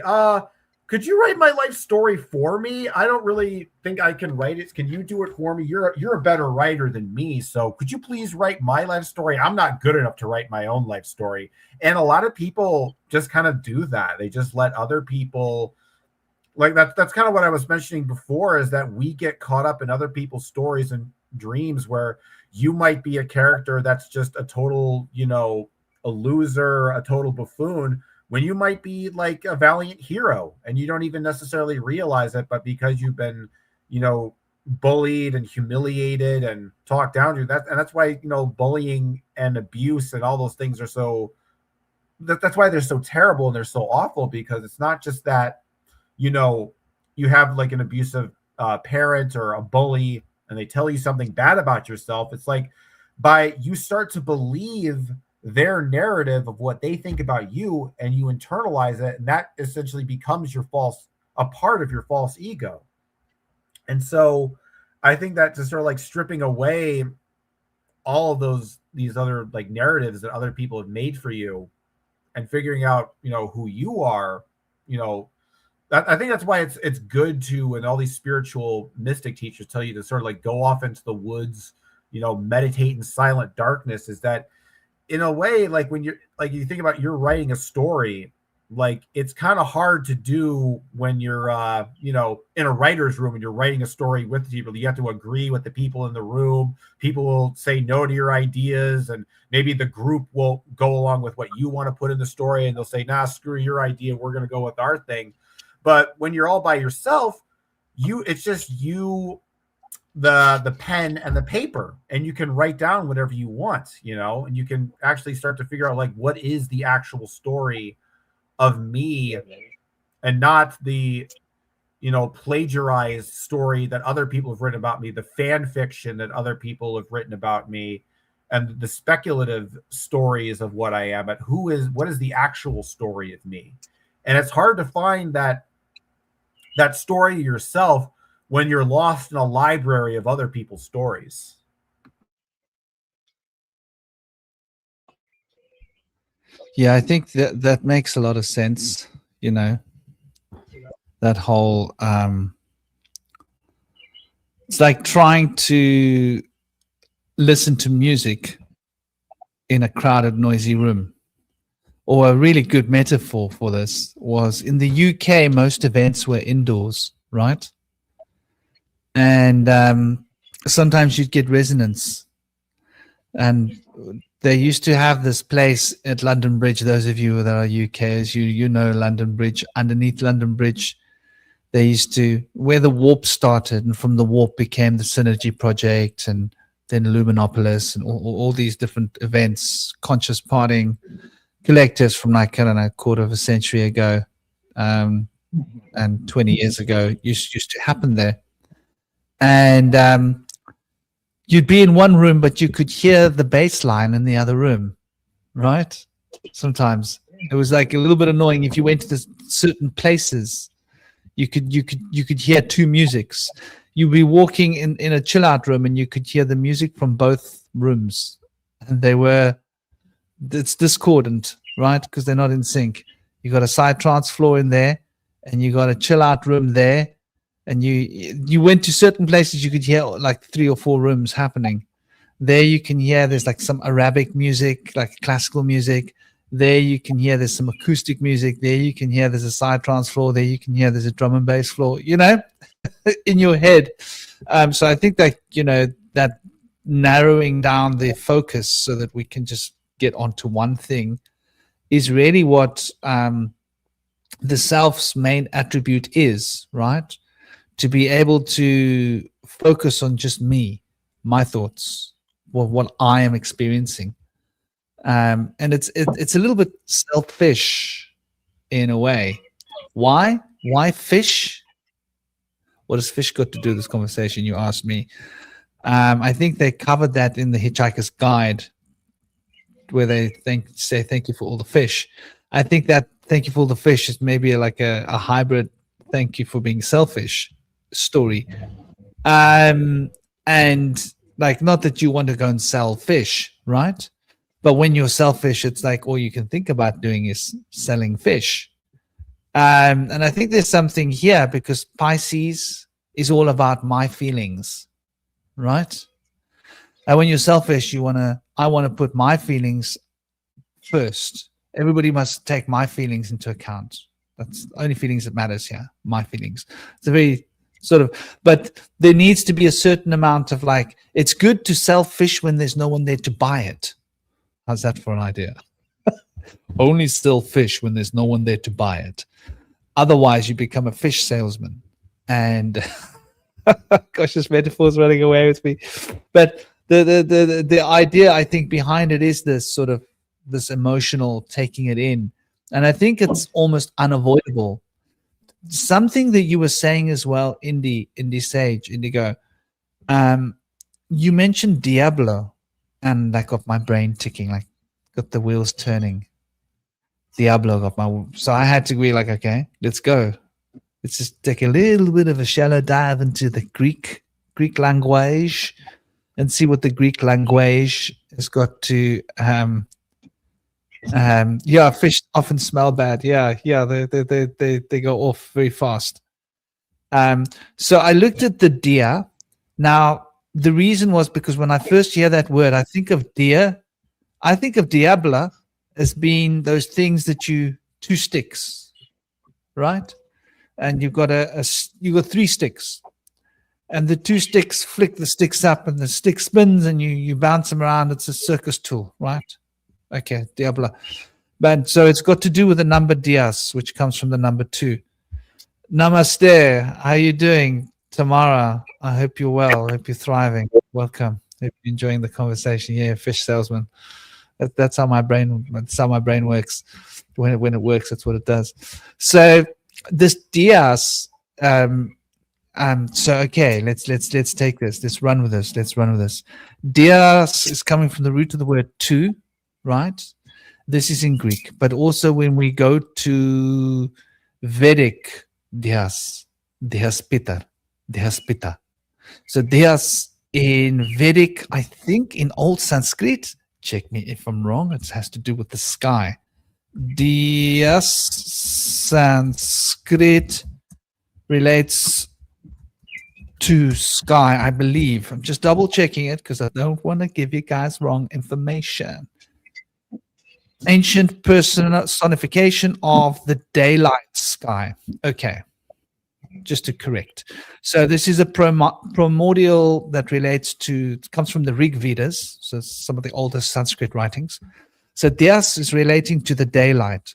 could you write my life story for me? I don't really think I can write it. Can you do it for me? You're a better writer than me. So could you please write my life story? I'm not good enough to write my own life story. And a lot of people just kind of do that. They just let other people, like that's kind of what I was mentioning before, is that we get caught up in other people's stories and dreams where you might be a character that's just a total, a loser, a total buffoon, when you might be like a valiant hero and you don't even necessarily realize it, but because you've been, bullied and humiliated and talked down to that. And that's why, bullying and abuse and all those things are so, that's why they're so terrible and they're so awful, because it's not just that, you have like an abusive parent or a bully and they tell you something bad about yourself. It's like, you start to believe their narrative of what they think about you, and you internalize it, and that essentially becomes a part of your false ego. And so I think that just sort of like stripping away all of these other like narratives that other people have made for you and figuring out, who you are, I think that's why it's good to, and all these spiritual mystic teachers tell you to sort of like go off into the woods, meditate in silent darkness, is that in a way, like when you think about you're writing a story, like it's kind of hard to do when you're, in a writer's room and you're writing a story with people. You have to agree with the people in the room. People will say no to your ideas, and maybe the group will go along with what you want to put in the story, and they'll say, nah, screw your idea. We're going to go with our thing. But when you're all by yourself, it's just you, the pen and the paper, and you can write down whatever you want, and you can actually start to figure out like what is the actual story of me, and not the plagiarized story that other people have written about me, the fan fiction that other people have written about me, and the speculative stories of what I am. But what is the actual story of me? And it's hard to find that story yourself when you're lost in a library of other people's stories. Yeah, I think that makes a lot of sense. That whole it's like trying to listen to music in a crowded, noisy room. Or a really good metaphor for this was, in the UK, most events were indoors, right? And sometimes you'd get resonance. And they used to have this place at London Bridge. Those of you that are UKers, you know London Bridge. Underneath London Bridge, they used to, where the Warp started, and from the Warp became the Synergy Project, and then Luminopolis, and all these different events, conscious partying collectives from like, I don't know, a quarter of a century ago, and 20 years ago used to happen there. And you'd be in one room, but you could hear the bass line in the other room, right? Sometimes it was like a little bit annoying if you went to certain places. You could hear two musics. You'd be walking in a chill out room and you could hear the music from both rooms, and it's discordant, right? Because they're not in sync. You got a psytrance floor in there, and you got a chill out room there, and you went to certain places. You could hear like 3 or 4 rooms happening. There you can hear there's like some Arabic music, like classical music. There you can hear there's some acoustic music. There you can hear there's a psytrance floor. There you can hear there's a drum and bass floor, in your head. So I think that, that narrowing down the focus so that we can just get onto one thing is really what the self's main attribute is, right? To be able to focus on just me, my thoughts, what I am experiencing. And it's a little bit selfish in a way. Why fish? What has fish got to do with this conversation, you asked me? I think they covered that in the Hitchhiker's Guide, where they say thank you for all the fish. I think that thank you for all the fish is maybe like a hybrid thank you for being selfish story. And like, not that you want to go and sell fish, right? But when you're selfish, it's like all you can think about doing is selling fish. And I think there's something here because Pisces is all about my feelings, right? And when you're selfish, I want to put my feelings first. Everybody must take my feelings into account. That's the only feelings that matters here, my feelings. It's a very but there needs to be a certain amount of like, it's good to sell fish when there's no one there to buy it. How's that for an idea? Only sell fish when there's no one there to buy it. Otherwise, you become a fish salesman. And gosh, this metaphor's running away with me. But the idea, I think, behind it is this emotional taking it in. And I think it's almost unavoidable. Something that you were saying as well, Indie Sage, Indigo, you mentioned Diablo, and that got my brain ticking, like got the wheels turning. Diablo got so I had to be like, okay, let's go. Let's just take a little bit of a shallow dive into the Greek language and see what the Greek language has got to. Fish often smell bad. They go off very fast. So I looked at the deer. Now the reason was because when I first hear that word, I think of deer. I think of diabla as being those things that two sticks, right? And you've got you got 3 sticks, and the 2 sticks flick the sticks up, and the stick spins, and you bounce them around. It's a circus tool, right? Okay, Diabla. But so it's got to do with the number Dias, which comes from the number 2. Namaste. How are you doing, Tamara? I hope you're well. I hope you're thriving. Welcome. Hope you're enjoying the conversation. Yeah, fish salesman. That's how my brain works. When it works, that's what it does. So this Dias. So okay, let's take this. Let's run with this. Dias is coming from the root of the word two, right? This is in Greek, but also when we go to Vedic, Dias Pita. So Dias in Vedic, I think in Old Sanskrit, check me if I'm wrong, it has to do with the sky. Dias Sanskrit relates to sky, I believe. I'm just double checking it because I don't want to give you guys wrong information. Ancient personification of the daylight sky. Okay, just to correct. So this is a primordial that relates to, comes from the Rig Vedas, so some of the oldest Sanskrit writings. So Dias is relating to the daylight.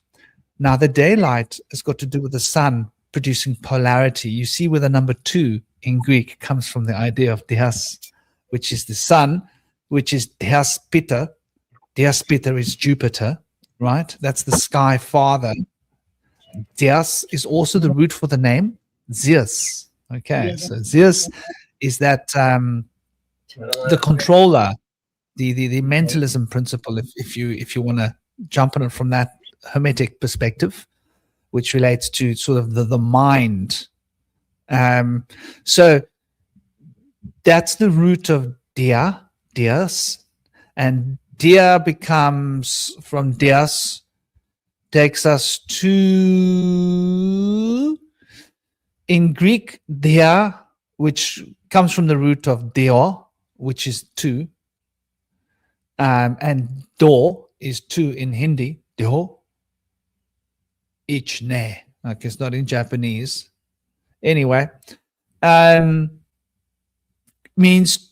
Now the daylight has got to do with the sun producing polarity. You see where the number 2 in Greek comes from the idea of Dias, which is the sun, which is Dias Pita. Dias Pita is Jupiter, right? That's the sky father. Dias is also the root for the name Zeus. Okay, so Zeus is that the controller, the mentalism principle, if you want to jump on it from that Hermetic perspective, which relates to sort of the mind. So that's the root of dia, dias, and dia becomes from dias, takes us to, in Greek, dia, which comes from the root of deo, which is two, and do is two in Hindi, deo, ichne. Okay, it's not in Japanese. Anyway, means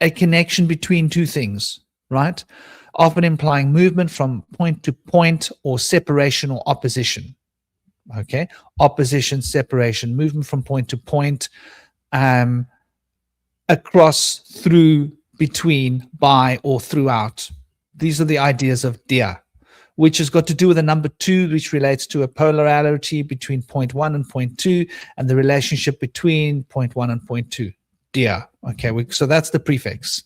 a connection between two things, right? Often implying movement from point to point or separation or opposition. Okay, opposition, separation, movement from point to point, across, through, between, by, or throughout. These are the ideas of dia, which has got to do with the number 2, which relates to a polarity between point 1 and point 2, and the relationship between point 1 and point 2. Dia. Okay, so that's the prefix.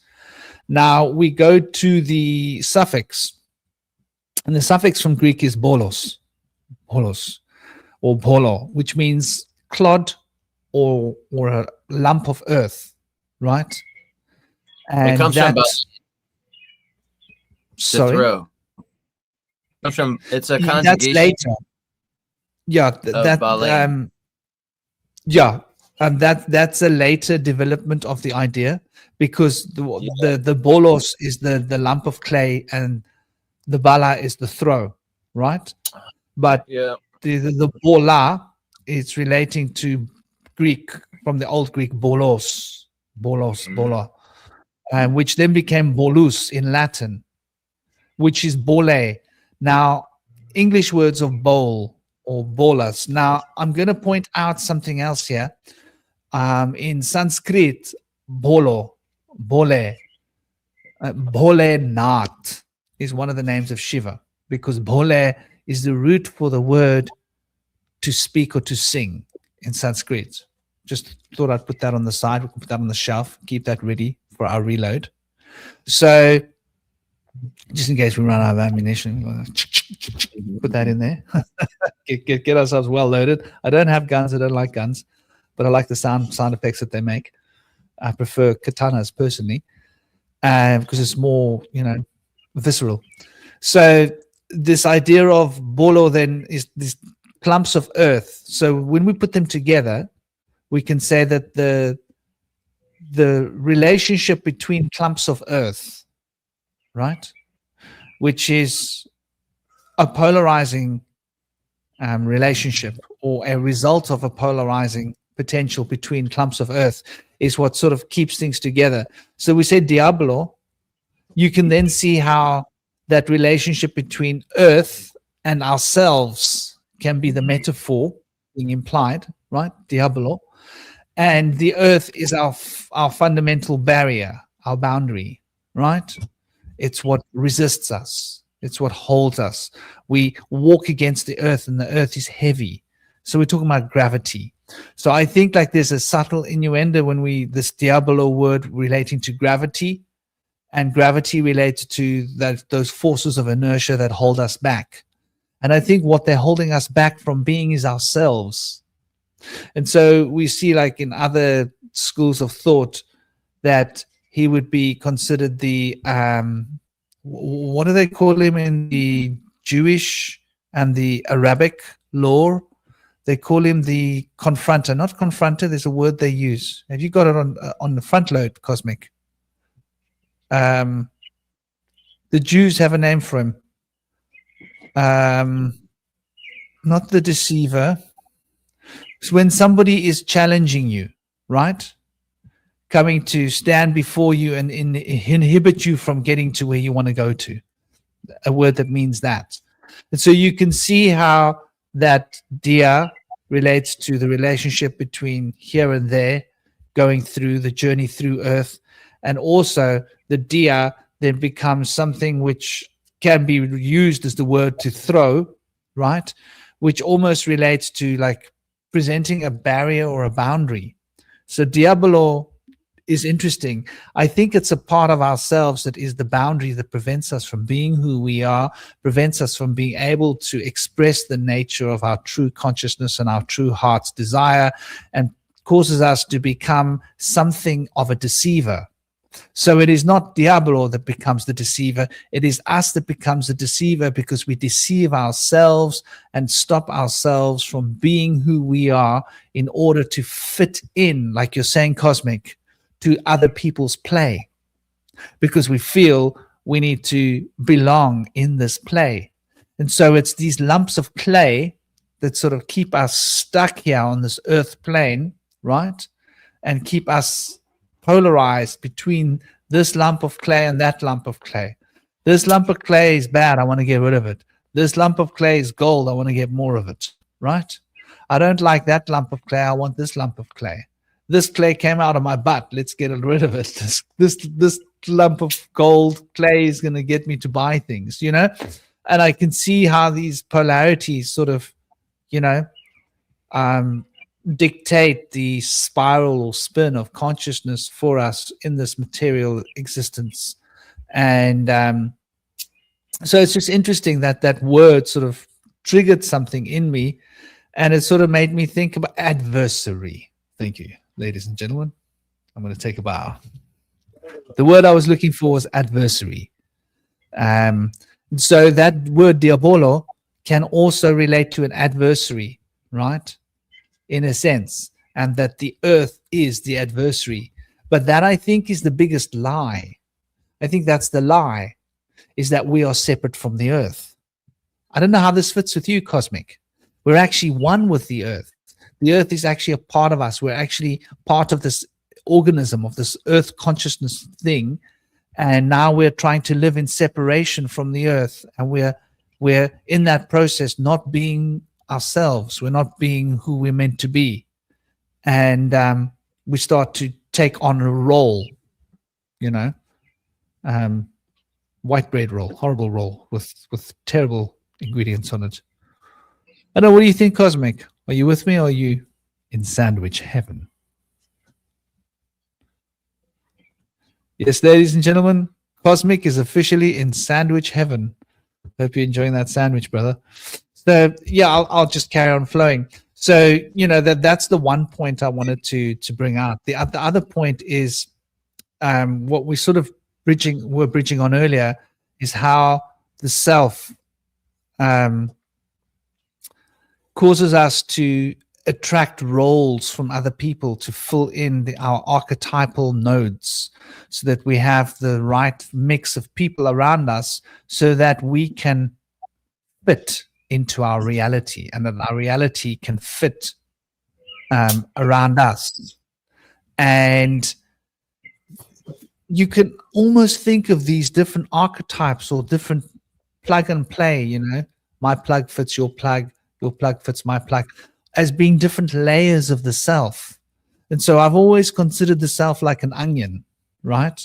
Now we go to the suffix, and the suffix from Greek is bolos, bolos, or bolo, which means clod or a lump of earth, right? And it comes from sorry, throw. It comes from, it's a that's conjugation. later. Yeah, balein. That's a later development of the idea, because the bolos is the lump of clay and the bala is the throw, right? But the bola is relating to Greek, from the old Greek bolos, bola, which then became bolus in Latin, which is bole. Now, English words of bowl or bolas. Now, I'm going to point out something else here. In Sanskrit, bolo, bole, bholenath is one of the names of Shiva, because bole is the root for the word to speak or to sing in Sanskrit. Just thought I'd put that on the side. We can put that on the shelf, keep that ready for our reload. So just in case we run out of ammunition, put that in there. get ourselves well loaded. I don't have guns. I don't like guns, but I like the sound effects that they make. I prefer katanas personally, because it's more, visceral. So this idea of bolo then is these clumps of earth. So when we put them together, we can say that the relationship between clumps of earth, right, which is a polarizing relationship, or a result of a polarizing potential between clumps of earth, is what sort of keeps things together. So we say diablo. You can then see how that relationship between earth and ourselves can be the metaphor being implied, right? Diablo. And the earth is our fundamental barrier, our boundary, right? It's what resists us. It's what holds us. We walk against the earth, and the earth is heavy. So we're talking about gravity. So I think like there's a subtle innuendo when this diabolo word relating to gravity, and gravity related to those forces of inertia that hold us back. And I think what they're holding us back from being is ourselves. And so we see, like in other schools of thought, that he would be considered the what do they call him in the Jewish and the Arabic lore? They call him the confronter, not confronter. There's a word they use. Have you got it on the front load, Cosmic? The Jews have a name for him. Not the deceiver. It's when somebody is challenging you, right? Coming to stand before you and inhibit you from getting to where you want to go to. A word that means that. And so you can see how that dia relates to the relationship between here and there, going through the journey through earth. And also the dia then becomes something which can be used as the word to throw, right? Which almost relates to like presenting a barrier or a boundary. So diabolo is interesting. I think it's a part of ourselves that is the boundary that prevents us from being who we are, prevents us from being able to express the nature of our true consciousness and our true heart's desire, and causes us to become something of a deceiver. So it is not Diablo that becomes the deceiver. It is us that becomes the deceiver, because we deceive ourselves and stop ourselves from being who we are in order to fit in, like you're saying, Cosmic, to other people's play, because we feel we need to belong in this play. And so it's these lumps of clay that sort of keep us stuck here on this earth plane, right? And keep us polarized between this lump of clay and that lump of clay. This lump of clay is bad, I want to get rid of it. This lump of clay is gold, I want to get more of it, right? I don't like that lump of clay, I want this lump of clay. This clay came out of my butt, let's get rid of it. This lump of gold clay is going to get me to buy things, you know? And I can see how these polarities sort of, you know, dictate the spiral or spin of consciousness for us in this material existence. And so it's just interesting that that word sort of triggered something in me, and it sort of made me think about adversary. Thank you, ladies and gentlemen. I'm going to take a bow. The word I was looking for was adversary. So that word diabolo can also relate to an adversary, right? In a sense, and that the earth is the adversary. But that, I think, is the biggest lie. I think that's the lie, is that we are separate from the earth. I don't know how this fits with you, Cosmic. We're actually one with the earth. The earth is actually a part of us. We're actually part of this organism, of this earth consciousness thing. And now we're trying to live in separation from the earth. And we're in that process, not being ourselves. We're not being who we're meant to be. And we start to take on a role, you know, white bread roll, horrible roll with terrible ingredients on it. I don't know, what do you think, Cosmic? Are you with me, or are you in sandwich heaven? Yes, ladies and gentlemen, Cosmic is officially in sandwich heaven. Hope you're enjoying that sandwich, brother. So yeah, I'll just carry on flowing. So, you know, that's the one point I wanted to bring out. The other point is what we sort of were bridging on earlier, is how the self causes us to attract roles from other people to fill in our archetypal nodes, so that we have the right mix of people around us, so that we can fit into our reality, and that our reality can fit around us. And you can almost think of these different archetypes, or different plug and play, you know, my plug fits your plug fits my plug, as being different layers of the self. And so I've always considered the self like an onion, right?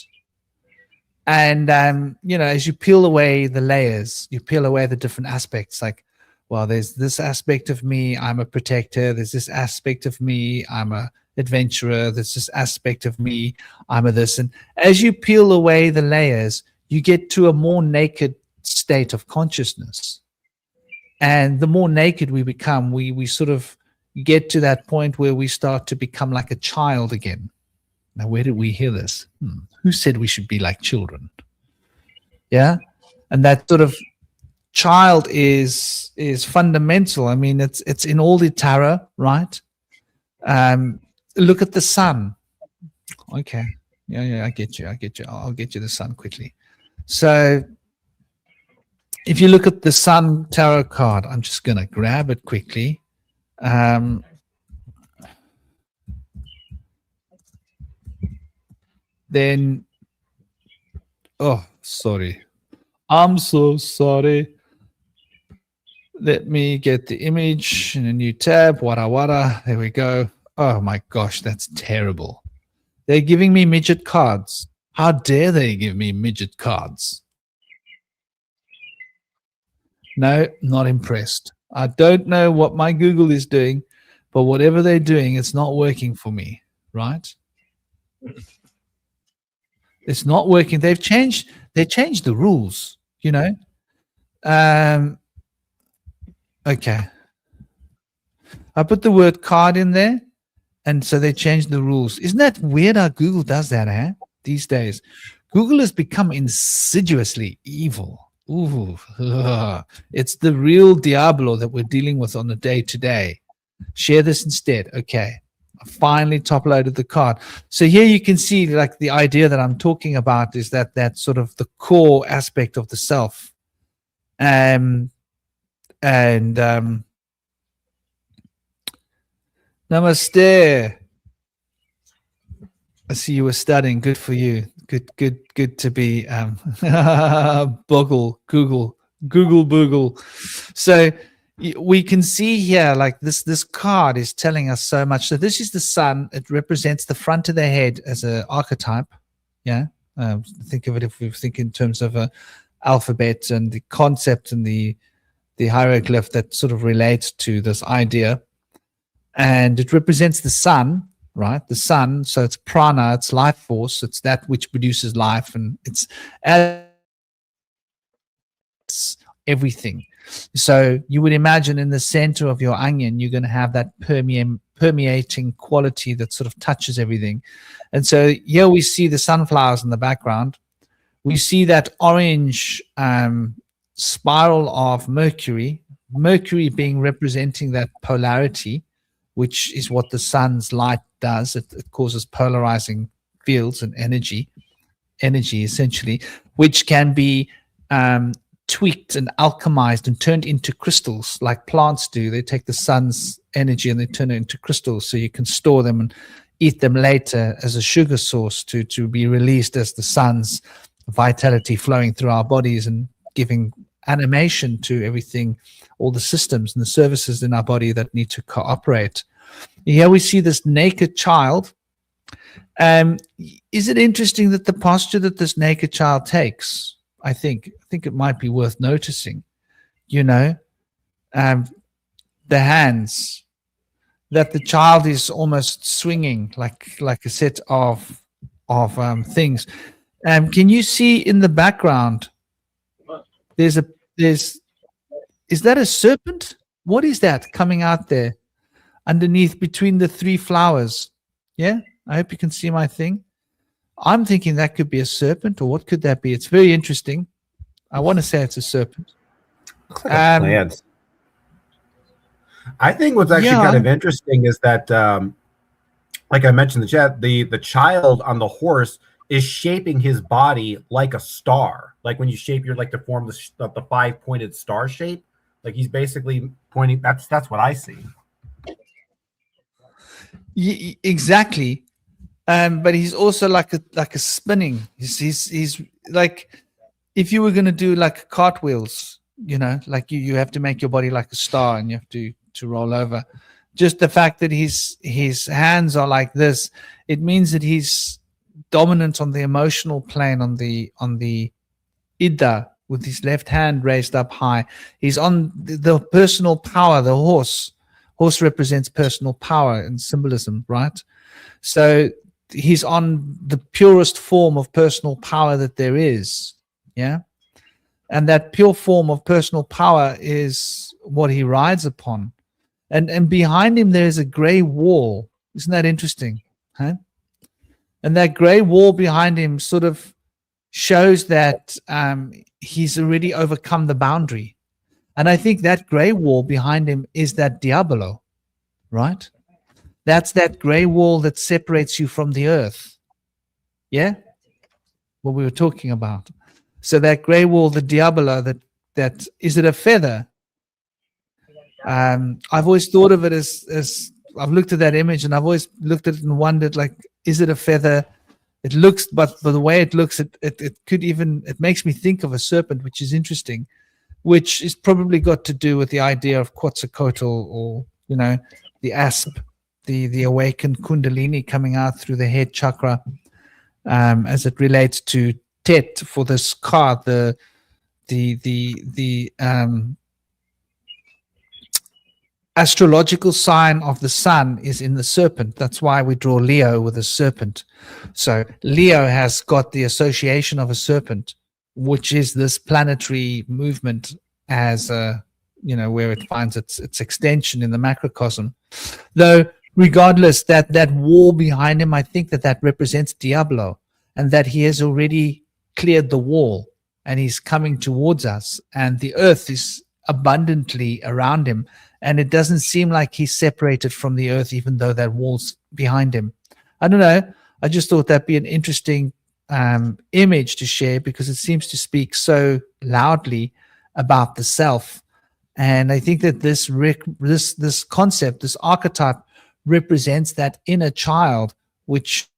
And you know, as you peel away the layers, you peel away the different aspects, like, well, there's this aspect of me, I'm a protector. There's this aspect of me, I'm a adventurer. There's this aspect of me, I'm a this. And as you peel away the layers, you get to a more naked state of consciousness. And the more naked we become, we sort of get to that point where we start to become like a child again. Now, where did we hear this? Who said we should be like children? Yeah. And that sort of child is fundamental. I mean, it's in all the tarot, right? Look at the sun. Okay. Yeah, I get you. I'll get you the sun quickly. So if you look at the sun tarot card, I'm just going to grab it quickly. Then, oh, sorry. I'm so sorry. Let me get the image in a new tab. Wada. There we go. Oh my gosh, that's terrible. They're giving me midget cards. How dare they give me midget cards? No, not impressed. I don't know what my Google is doing, but whatever they're doing, it's not working for me, right? It's not working. They changed the rules, you know. Okay. I put the word card in there, and so they changed the rules. Isn't that weird how Google does that, eh? These days. Google has become insidiously evil. Ooh, ugh. It's the real Diablo that we're dealing with on the day-to-day. Share this instead. Okay. I finally top-loaded the card. So here you can see, like, the idea that I'm talking about is that sort of the core aspect of the self. Namaste. I see you were studying. Good for you. Good to be Google Boogle. So we can see here, like this card is telling us so much. So this is the sun. It represents the front of the head as an archetype. Yeah. Think of it if we think in terms of a alphabet and the concept and the hieroglyph that sort of relates to this idea. And it represents the sun, right? The sun. So it's prana, it's life force. It's that which produces life, and it's everything. So you would imagine in the center of your onion, you're going to have that permeating quality that sort of touches everything. And so here we see the sunflowers in the background. We see that orange spiral of Mercury being representing that polarity, which is what the sun's light does. It causes polarizing fields and energy essentially, which can be tweaked and alchemized and turned into crystals like plants do. They take the sun's energy and they turn it into crystals, so you can store them and eat them later as a sugar source to be released as the sun's vitality flowing through our bodies and giving animation to everything, all the systems and the services in our body that need to cooperate. Here we see this naked child. Is it interesting that the posture that this naked child takes, I think it might be worth noticing, you know, the hands, that the child is almost swinging like a set of things. Can you see in the background, is that a serpent? What is that coming out there underneath between the three flowers? Yeah, I hope you can see my thing. I'm thinking that could be a serpent, or what could that be? It's very interesting. I want to say it's a serpent. Looks like a plant. I think what's actually kind of interesting is that, like I mentioned in the chat, the child on the horse is shaping his body like a star. Like when you shape to form the five-pointed star shape. Like he's basically pointing. That's what I see. Exactly. But he's also like a spinning. He's like, if you were going to do like cartwheels, you know, like you have to make your body like a star and you have to roll over. Just the fact that his hands are like this, it means that he's dominant on the emotional plane, on the Ida, with his left hand raised up high. He's on the personal power, the horse. Horse represents personal power and symbolism, right? So he's on the purest form of personal power that there is. Yeah. And that pure form of personal power is what he rides upon. And behind him, there is a gray wall. Isn't that interesting? Huh? And that gray wall behind him sort of shows that he's already overcome the boundary. And I think that gray wall behind him is that Diablo, right? That's that gray wall that separates you from the earth. Yeah? What we were talking about. So that gray wall, the Diablo, that is it a feather? I've always thought of it as I've looked at that image and I've always looked at it and wondered, like, is it a feather? It looks, but the way it looks, it could even, it makes me think of a serpent, which is interesting, which is probably got to do with the idea of Quetzalcoatl, or, you know, the asp, the awakened Kundalini coming out through the head chakra, as it relates to Tet for this card, astrological sign of the sun is in the serpent. That's why we draw Leo with a serpent. So Leo has got the association of a serpent, which is this planetary movement as a, where it finds its extension in the macrocosm. Though regardless, that wall behind him, I think that represents Diablo, and that he has already cleared the wall and he's coming towards us, and the earth is abundantly around him, and it doesn't seem like he's separated from the earth, even though that wall's behind him. I don't know. I just thought that'd be an interesting image to share, because it seems to speak so loudly about the self. And I think that this concept, this archetype, represents that inner child, which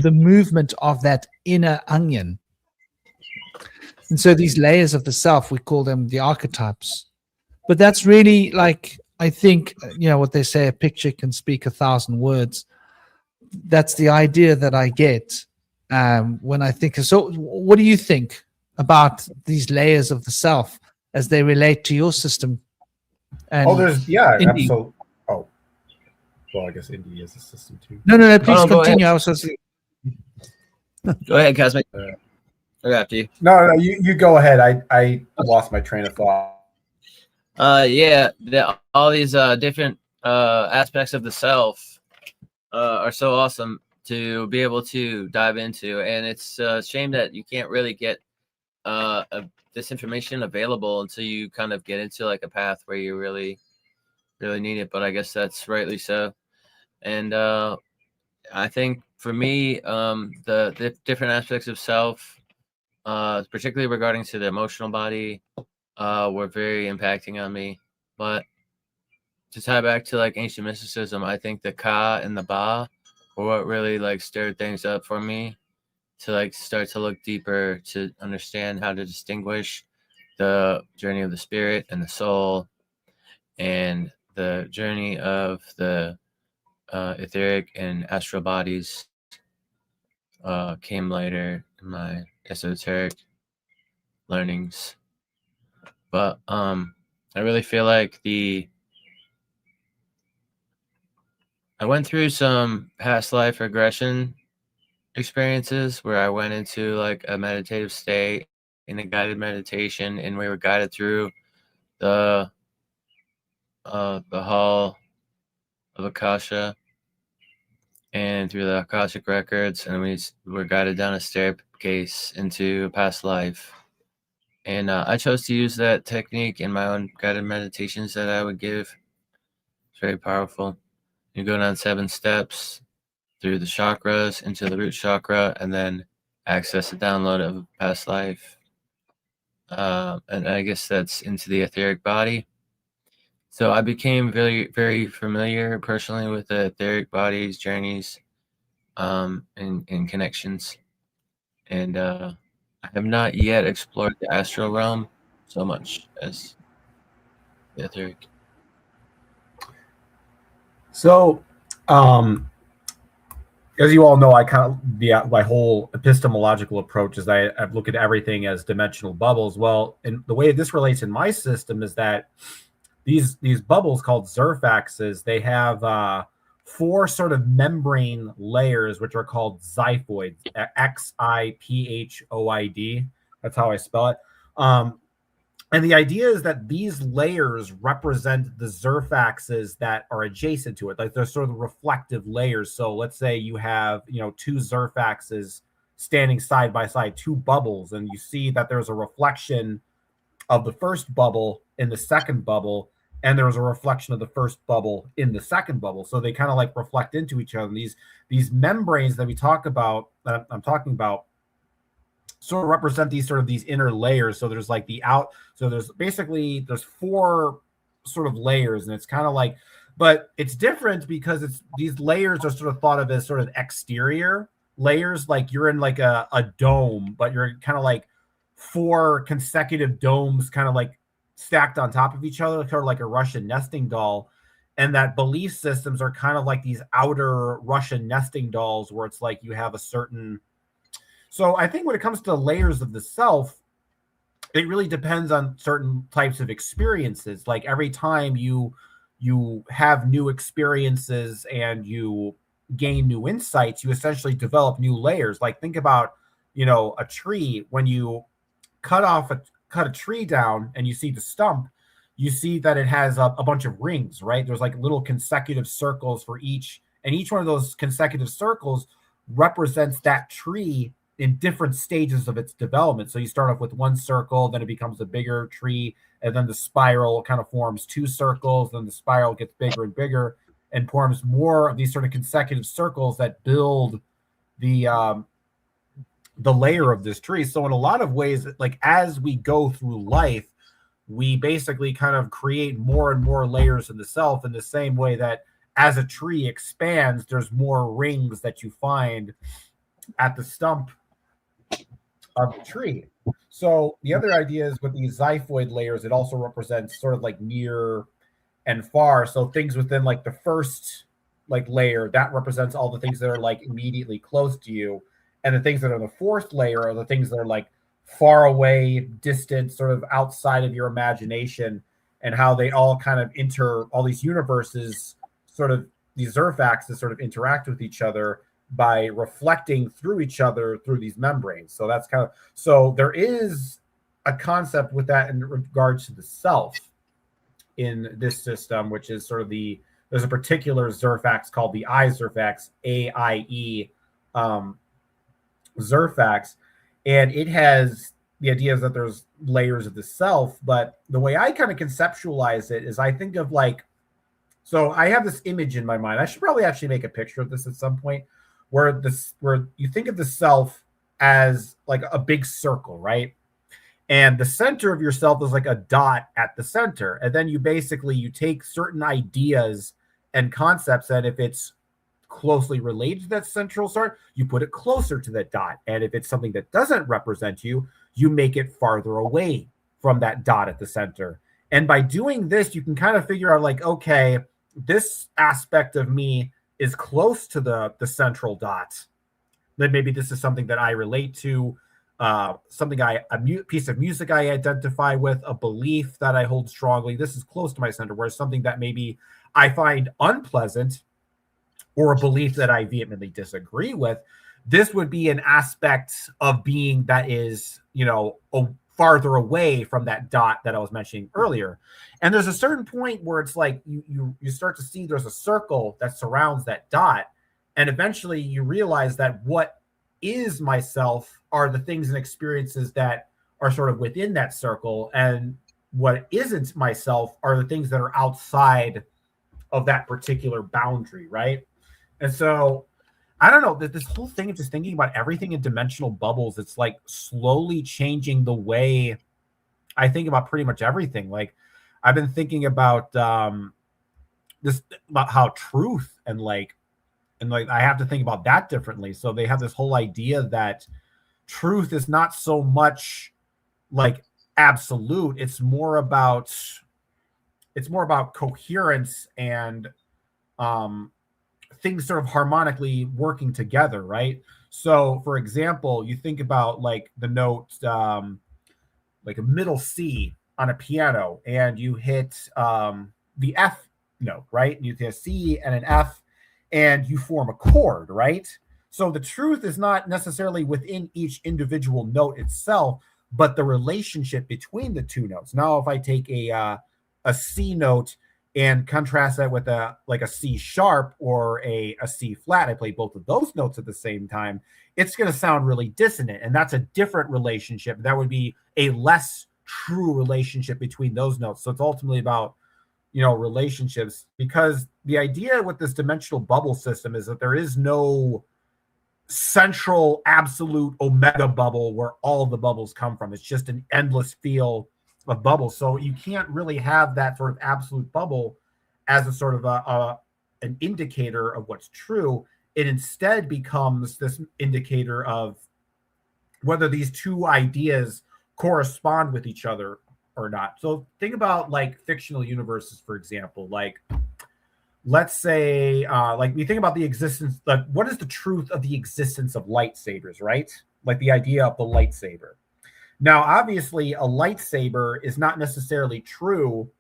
the movement of that inner onion. And so these layers of the self, we call them the archetypes. But that's really, like, I think, what they say, a picture can speak 1,000 words. That's the idea that I get when I think. So what do you think about these layers of the self as they relate to your system? And absolutely. Oh, well, I guess Indy is a system too. No, please continue. I was supposed to... Go ahead, Cosmic. I'll go after you. No, you go ahead. I lost my train of thought. All these different aspects of the self are so awesome to be able to dive into, and it's a shame that you can't really get this information available until you kind of get into like a path where you really need it. But I guess that's rightly so. And I think for me, the different aspects of self, particularly regarding to the emotional body, were very impacting on me. But to tie back to like ancient mysticism, I think the Ka and the Ba were what really like stirred things up for me to like start to look deeper, to understand how to distinguish the journey of the spirit and the soul, and the journey of the etheric and astral bodies came later in my esoteric learnings. But I really feel like I went through some past life regression experiences where I went into like a meditative state in a guided meditation, and we were guided through the hall of Akasha and through the Akashic records, and we were guided down a staircase into a past life. And I chose to use that technique in my own guided meditations that I would give. It's very powerful. You go down 7 steps through the chakras into the root chakra, and then access a download of a past life. And I guess that's into the etheric body. So I became very, very familiar personally with the etheric body's journeys and connections. And I have not yet explored the astral realm so much as the etheric. So, as you all know, I kind of my whole epistemological approach is I look at everything as dimensional bubbles. Well, and the way this relates in my system is that these bubbles called Zerfaxes, they have 4 sort of membrane layers, which are called xiphoids, Xiphoid. That's how I spell it. And the idea is that these layers represent the Zerfaxes that are adjacent to it. Like they're sort of reflective layers. So let's say you have, 2 Zerfaxes standing side by side, 2 bubbles, and you see that there's a reflection of the first bubble in the second bubble, and there's a reflection of the first bubble in the second bubble. So they kind of like reflect into each other. And these membranes that we talk about, that I'm talking about, sort of represent these inner layers. So there's like so there's 4 sort of layers, and it's kind of like, but it's different because these layers are sort of thought of as sort of exterior layers. Like you're in like a dome, but you're kind of like 4 consecutive domes kind of like stacked on top of each other, sort of like a Russian nesting doll. And that belief systems are kind of like these outer Russian nesting dolls where it's like you have a certain. So I think when it comes to layers of the self, it really depends on certain types of experiences. Like every time you have new experiences and you gain new insights, you essentially develop new layers. Like think about, a tree. When you cut a tree down and you see the stump, you see that it has a bunch of rings, right? There's like little consecutive circles for each, and each one of those consecutive circles represents that tree in different stages of its development. So you start off with one circle, then it becomes a bigger tree, and then the spiral kind of forms two circles, then the spiral gets bigger and bigger and forms more of these sort of consecutive circles that build the layer of this tree. So in a lot of ways, like as we go through life, we basically kind of create more and more layers in the self, in the same way that as a tree expands, there's more rings that you find at the stump of the tree. So the other idea is with these xiphoid layers, it also represents sort of like near and far. So things within like the first like layer, that represents all the things that are like immediately close to you. And the things that are the fourth layer are the things that are like far away, distant, sort of outside of your imagination, and how they all kind of all these universes, sort of these Zerfaxes sort of interact with each other by reflecting through each other through these membranes. So that's so there is a concept with that in regards to the self in this system, which is sort of there's a particular Zerfax called the I Zerfax, AIE Zerfax, and it has the idea is that there's layers of the self. But the way I kind of conceptualize it is I think of so I have this image in my mind. I should probably actually make a picture of this at some point, where you think of the self as like a big circle, right? And the center of yourself is like a dot at the center. And then you take certain ideas and concepts, and if it's closely related to that central start, you put it closer to that dot. And if it's something that doesn't represent you, you make it farther away from that dot at the center. And by doing this, you can kind of figure out like, okay, this aspect of me is close to the central dot. Then maybe this is something that I relate to, a piece of music I identify with, a belief that I hold strongly. This is close to my center, whereas something that maybe I find unpleasant, or a belief that I vehemently disagree with, this would be an aspect of being that is, farther away from that dot that I was mentioning earlier. And there's a certain point where it's like you start to see there's a circle that surrounds that dot. And eventually you realize that what is myself are the things and experiences that are sort of within that circle. And what isn't myself are the things that are outside of that particular boundary, right? And so, I don't know, this whole thing of just thinking about everything in dimensional bubbles, it's like slowly changing the way I think about pretty much everything. Like, I've been thinking about about how truth and I have to think about that differently. So they have this whole idea that truth is not so much like absolute. It's more about coherence and things sort of harmonically working together, right? So, for example, you think about like the note, like a middle C on a piano, and you hit the F note, right? You hit a C and an F, and you form a chord, right? So the truth is not necessarily within each individual note itself, but the relationship between the two notes. Now, if I take a C note and contrast that with a C sharp or a C flat, I play both of those notes at the same time, it's going to sound really dissonant. And that's a different relationship. That would be a less true relationship between those notes. So it's ultimately about, relationships, because the idea with this dimensional bubble system is that there is no central absolute omega bubble where all the bubbles come from. It's just an endless field of bubbles. So you can't really have that sort of absolute bubble as a sort of an indicator of what's true. It instead becomes this indicator of whether these two ideas correspond with each other or not. So think about like fictional universes, for example. Like, let's say, like we think about the existence, like what is the truth of the existence of lightsabers, right? Like the idea of the lightsaber. Now, obviously, a lightsaber is not necessarily true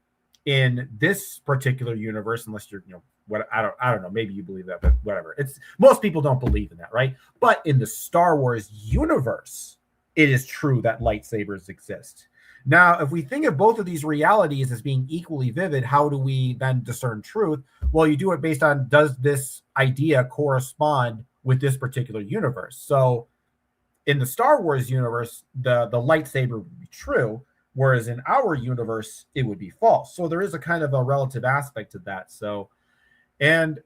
in this particular universe, unless you're, what I don't know. Maybe you believe that, but whatever. It's most people don't believe in that, right? But in the Star Wars universe, it is true that lightsabers exist. Now, if we think of both of these realities as being equally vivid, how do we then discern truth? Well, you do it based on, does this idea correspond with this particular universe? So in the Star Wars universe, the lightsaber would be true, whereas in our universe, it would be false. So there is a kind of a relative aspect to that. So, and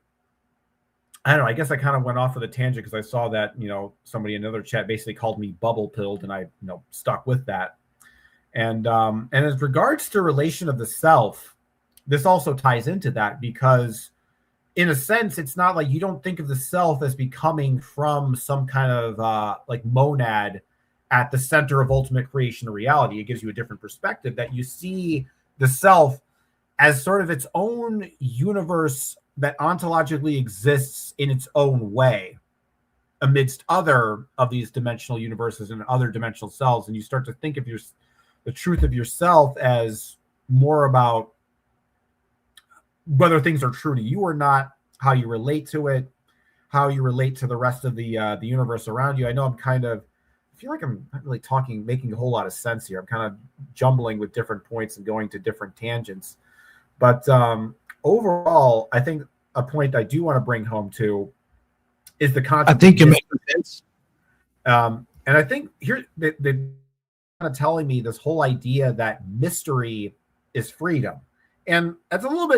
I don't know, I guess I kind of went off of the tangent because I saw that, somebody in another chat basically called me bubble pilled, and I, stuck with that. And as regards to relation of the self, this also ties into that, because in a sense, it's not like, you don't think of the self as becoming from some kind of like monad at the center of ultimate creation of reality. It gives you a different perspective, that you see the self as sort of its own universe that ontologically exists in its own way amidst other of these dimensional universes and other dimensional selves. And you start to think of the truth of yourself as more about whether things are true to you or not, how you relate to it, how you relate to the rest of the universe around you. I know I feel like I'm not really making a whole lot of sense here. I'm kind of jumbling with different points and going to different tangents. But overall, I think a point I do want to bring home to is the concept. I think you're making sense. And I think here they're kind of telling me this whole idea that mystery is freedom, and that's a little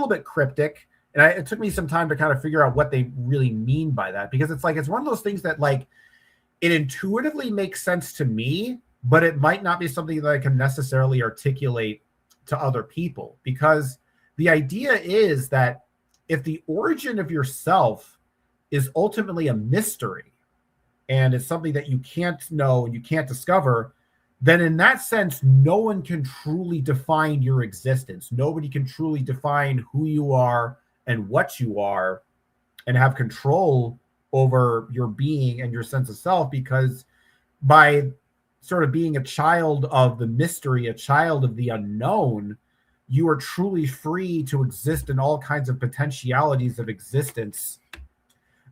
bit cryptic. And it took me some time to kind of figure out what they really mean by that, because it's one of those things that, like, it intuitively makes sense to me, but it might not be something that I can necessarily articulate to other people, because the idea is that if the origin of yourself is ultimately a mystery and it's something that you can't know and you can't discover, then in that sense, no one can truly define your existence. Nobody can truly define who you are and what you are and have control over your being and your sense of self, because by sort of being a child of the mystery, a child of the unknown, you are truly free to exist in all kinds of potentialities of existence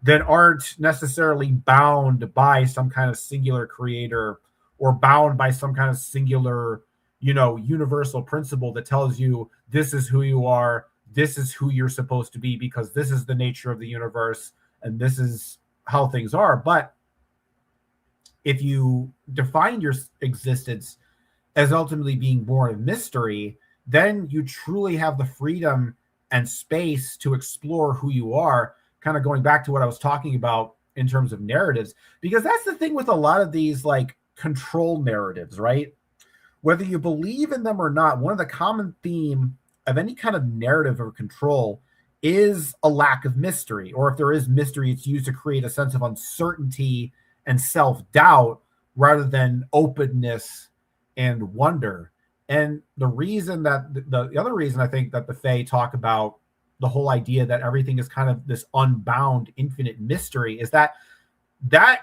that aren't necessarily bound by some kind of singular creator or bound by some kind of singular, universal principle that tells you this is who you are, this is who you're supposed to be, because this is the nature of the universe and this is how things are. But if you define your existence as ultimately being born of mystery, then you truly have the freedom and space to explore who you are, kind of going back to what I was talking about in terms of narratives, because that's the thing with a lot of these like control narratives, right? Whether you believe in them or not, one of the common theme of any kind of narrative or control is a lack of mystery, or if there is mystery, it's used to create a sense of uncertainty and self-doubt rather than openness and wonder. And the reason that the other reason I think that the Fae talk about the whole idea that everything is kind of this unbound, infinite mystery is that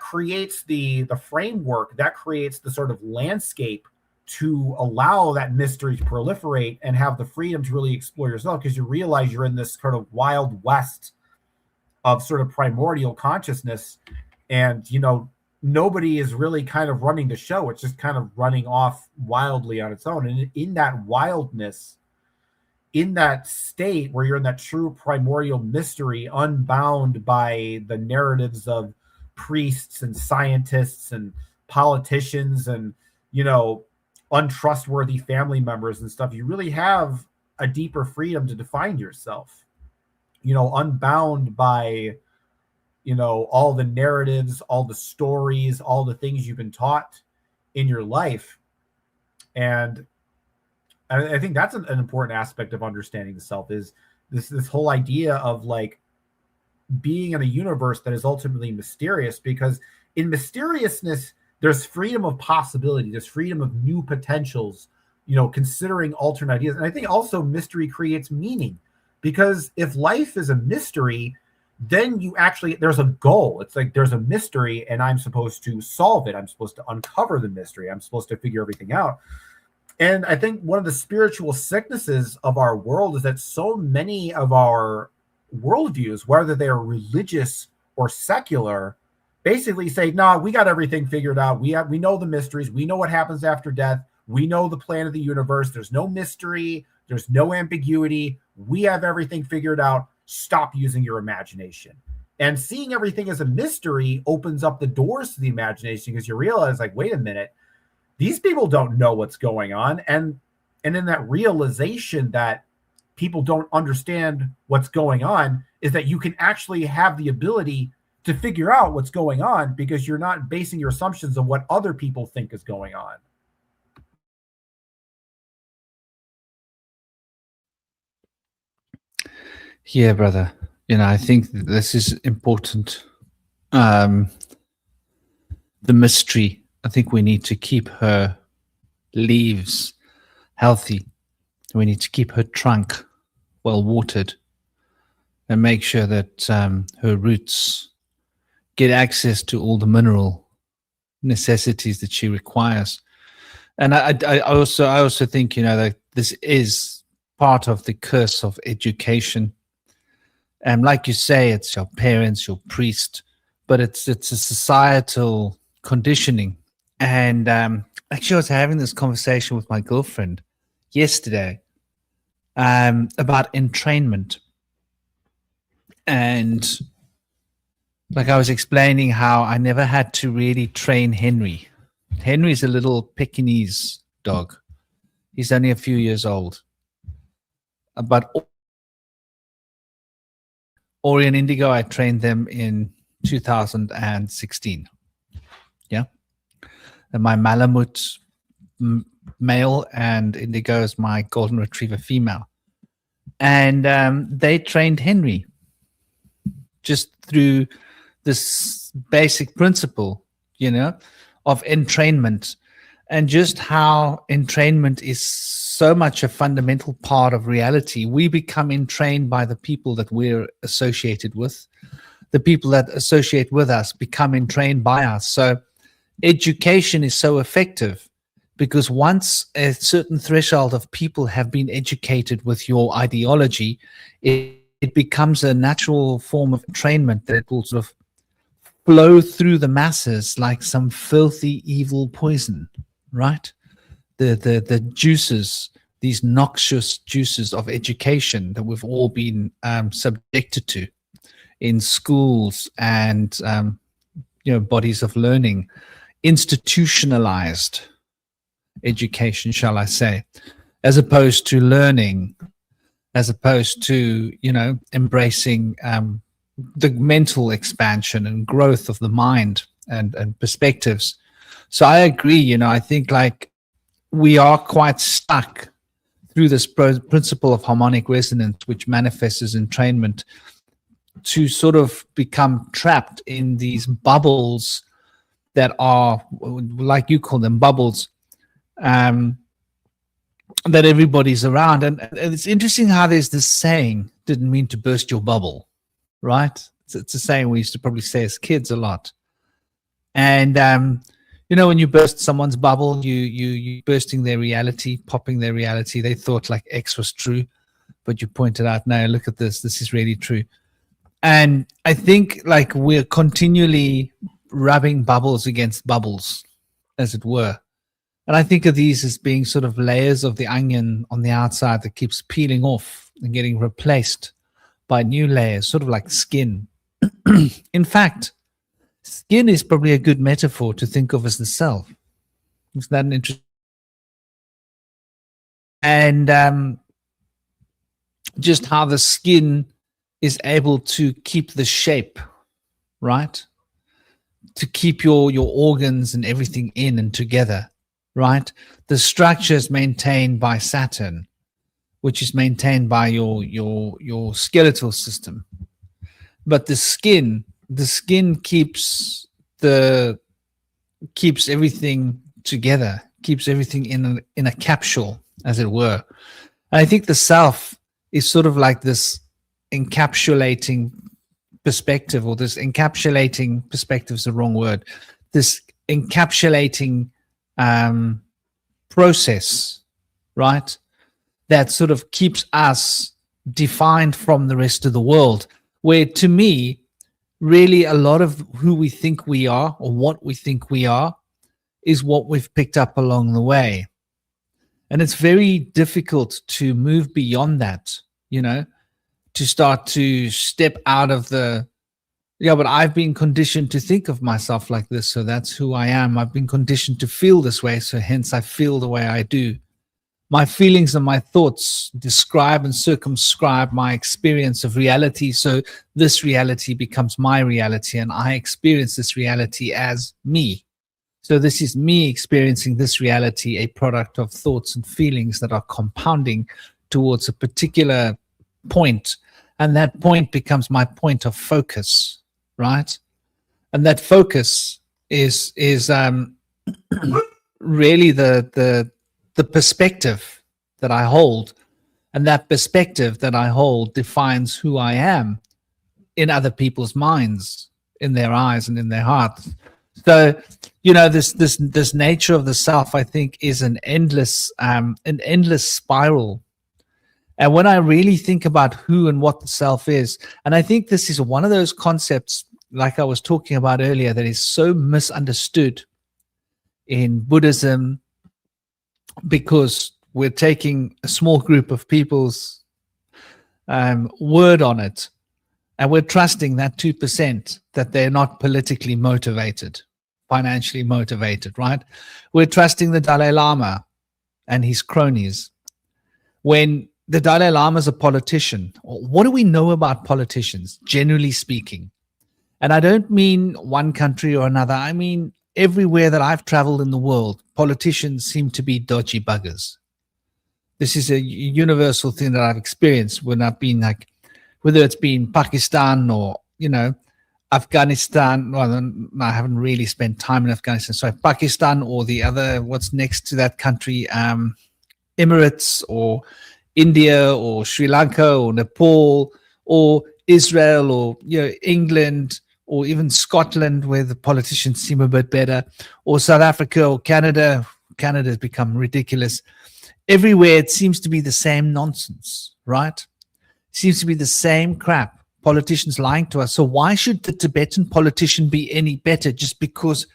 creates the framework, that creates the sort of landscape to allow that mystery to proliferate and have the freedom to really explore yourself, because you realize you're in this sort of wild west of sort of primordial consciousness, and nobody is really kind of running the show. It's just kind of running off wildly on its own. And in that wildness, in that state where you're in that true primordial mystery, unbound by the narratives of priests and scientists and politicians and untrustworthy family members and stuff, you really have a deeper freedom to define yourself, unbound by all the narratives, all the stories, all the things you've been taught in your life. And I think that's an important aspect of understanding the self, is this whole idea of like being in a universe that is ultimately mysterious, because in mysteriousness, there's freedom of possibility, there's freedom of new potentials, considering alternate ideas. And I think also mystery creates meaning, because if life is a mystery, then you actually, there's a goal. It's like there's a mystery and I'm supposed to solve it. I'm supposed to uncover the mystery. I'm supposed to figure everything out. And I think one of the spiritual sicknesses of our world is that so many of our worldviews, whether they are religious or secular, basically say, "No, we got everything figured out. We know the mysteries. We know what happens after death. We know the plan of the universe. There's no mystery. There's no ambiguity. We have everything figured out. Stop using your imagination." And seeing everything as a mystery opens up the doors to the imagination, because you realize, like, wait a minute, these people don't know what's going on. And in that realization that people don't understand what's going on is that you can actually have the ability to figure out what's going on, because you're not basing your assumptions on what other people think is going on. Yeah, brother. I think this is important. The mystery, I think we need to keep her leaves healthy. We need to keep her trunk well watered and make sure that her roots get access to all the mineral necessities that she requires. And I also think, that this is part of the curse of education. And like you say, it's your parents, your priest, but it's a societal conditioning. And actually, I was having this conversation with my girlfriend yesterday about entrainment. And like I was explaining how I never had to really train Henry. Henry's a little Pekingese dog. He's only a few years old. But Ori and Indigo, I trained them in 2016. Yeah. And my Malamute male and Indigo is my golden retriever female. And they trained Henry just through this basic principle, of entrainment, and just how entrainment is so much a fundamental part of reality. We become entrained by the people that we're associated with. The people that associate with us become entrained by us. So education is so effective because once a certain threshold of people have been educated with your ideology, it becomes a natural form of entrainment that will sort of flow through the masses like some filthy, evil poison, right? The juices, these noxious juices of education that we've all been subjected to in schools and bodies of learning, institutionalized education, shall I say, as opposed to learning, as opposed to embracing the mental expansion and growth of the mind and perspectives. So I agree. I think like we are quite stuck through this principle of harmonic resonance, which manifests as entrainment, to sort of become trapped in these bubbles that are, like you call them, bubbles, that everybody's around. And it's interesting how there's this saying, didn't mean to burst your bubble, right? It's a saying we used to probably say as kids a lot. And, when you burst someone's bubble, you bursting their reality, popping their reality. They thought like X was true, but you pointed out, no, look at this. This is really true. And I think like we're continually rubbing bubbles against bubbles, as it were. And I think of these as being sort of layers of the onion on the outside that keeps peeling off and getting replaced by new layers, sort of like skin. In fact, skin is probably a good metaphor to think of as the self. Is that an interesting? And just how the skin is able to keep the shape, right? To keep your organs and everything in and together, right? The structure is maintained by Saturn, which is maintained by your skeletal system. But the skin keeps everything together, keeps everything in a capsule, as it were. And I think the self is sort of like this encapsulating perspective, or this encapsulating perspective is the wrong word, this encapsulating process, right, that sort of keeps us defined from the rest of the world, where to me, really a lot of who we think we are or what we think we are is what we've picked up along the way. And it's very difficult to move beyond that, you know, to start to step out of the, yeah, but I've been conditioned to think of myself like this, so that's who I am. I've been conditioned to feel this way, so hence I feel the way I do. My feelings and my thoughts describe and circumscribe my experience of reality, so this reality becomes my reality, and I experience this reality as me. So this is me experiencing this reality, a product of thoughts and feelings that are compounding towards a particular point, and that point becomes my point of focus, right? And that focus is really the perspective that I hold, and that perspective that I hold defines who I am in other people's minds, in their eyes and in their hearts. So, you know, this nature of the self, I think, is an endless spiral. And when I really think about who and what the self is, and I think this is one of those concepts, like I was talking about earlier, that is so misunderstood in Buddhism, because we're taking a small group of people's word on it, and we're trusting that 2% that they're not politically motivated, financially motivated, right? We're trusting the Dalai Lama and his cronies. When the Dalai Lama is a politician, what do we know about politicians, generally speaking? And I don't mean one country or another. I mean, everywhere that I've traveled in the world, politicians seem to be dodgy buggers. This is a universal thing that I've experienced when I've been, like, whether it's been Pakistan or, you know, Afghanistan. Well, I haven't really spent time in Afghanistan. So Pakistan, or the other, what's next to that country, Emirates or India or Sri Lanka or Nepal or Israel or, you know, England, or even Scotland, where the politicians seem a bit better, or South Africa or Canada. Canada has become ridiculous. Everywhere it seems to be the same nonsense, right? It seems to be the same crap. Politicians lying to us. So why should the Tibetan politician be any better just because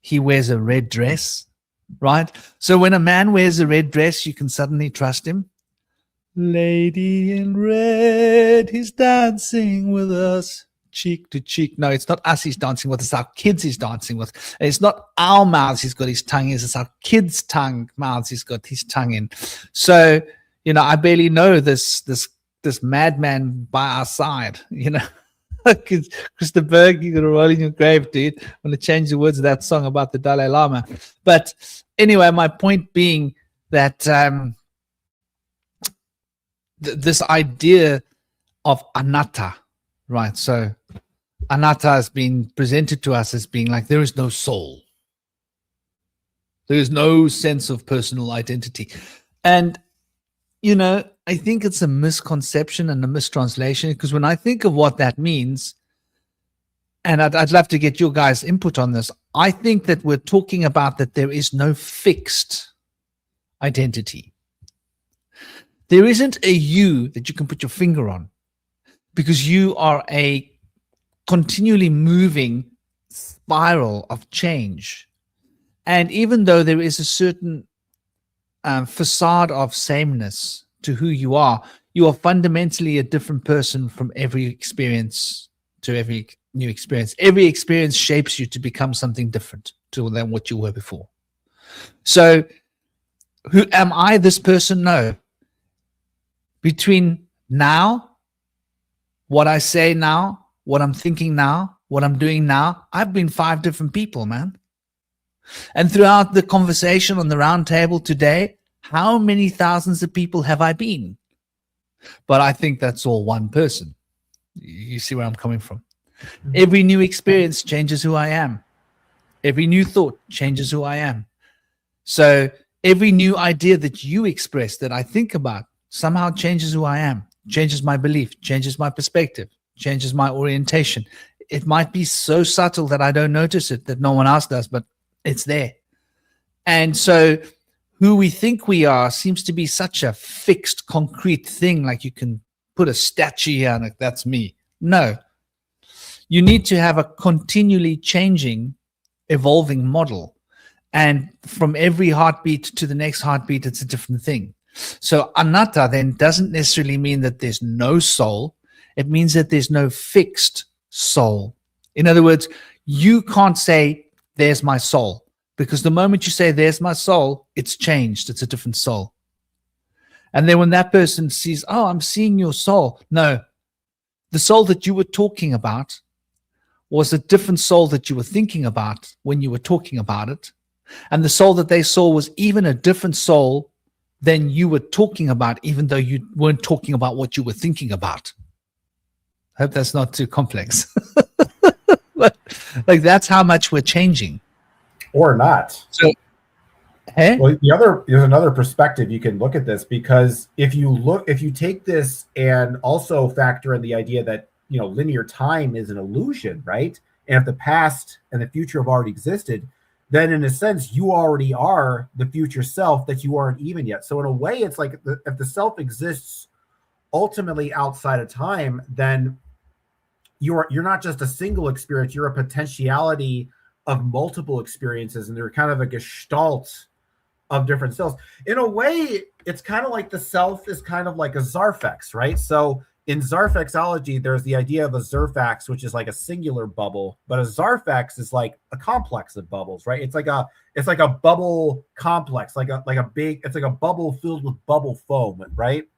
he wears a red dress, right? So when a man wears a red dress, you can suddenly trust him. Lady in red, he's dancing with us, cheek to cheek. No, it's not us he's dancing with, it's our kids he's dancing with. And it's not our mouths he's got his tongue in, it's our kids' mouths he's got his tongue in. So, you know, I barely know this madman by our side, you know. Christa Berg, you're gonna roll in your grave, dude. I'm gonna change the words of that song about the Dalai Lama. But anyway, my point being that this idea of anatta, right? So anatta has been presented to us as being like, there is no soul. There is no sense of personal identity. And, you know, I think it's a misconception and a mistranslation, because when I think of what that means, and I'd love to get your guys' input on this, I think that we're talking about that there is no fixed identity. There isn't a you that you can put your finger on, because you are a continually moving spiral of change. And even though there is a certain facade of sameness to who you are fundamentally a different person from every experience to every new experience. Every experience shapes you to become something different than what you were before. So who am I, this person? No. Between now, what I say now, what I'm thinking now, what I'm doing now, I've been 5 different people, man. And throughout the conversation on the round table today, how many thousands of people have I been? But I think that's all one person. You see where I'm coming from? Every new experience changes who I am. Every new thought changes who I am. So every new idea that you express, that I think about, somehow changes who I am, changes my belief, changes my perspective, changes my orientation. It might be so subtle that I don't notice it, that no one else does, but it's there. And so who we think we are seems to be such a fixed, concrete thing, like you can put a statue here and like, that's me. No. You need to have a continually changing, evolving model. And from every heartbeat to the next heartbeat, it's a different thing. So anatta then doesn't necessarily mean that there's no soul. It means that there's no fixed soul. In other words, you can't say, there's my soul. Because the moment you say, there's my soul, it's changed. It's a different soul. And then when that person sees, oh, I'm seeing your soul. No, the soul that you were talking about was a different soul that you were thinking about when you were talking about it. And the soul that they saw was even a different soul than you were talking about, even though you weren't talking about what you were thinking about. I hope that's not too complex. But, like, that's how much we're changing. Or not. So, hey? Well, there's another perspective you can look at this, because if you take this and also factor in the idea that, linear time is an illusion, right? And if the past and the future have already existed, then in a sense, you already are the future self that you aren't even yet. So in a way, it's like if the self exists ultimately outside of time, then you're not just a single experience, you're a potentiality of multiple experiences, and they're kind of a gestalt of different selves. In a way, it's kind of like the self is kind of like a Zarfax, right? So in Zarfaxology, there's the idea of a Zerfax, which is like a singular bubble, but a Zarfax is like a complex of bubbles, right? It's like a bubble complex, it's like a bubble filled with bubble foam, right?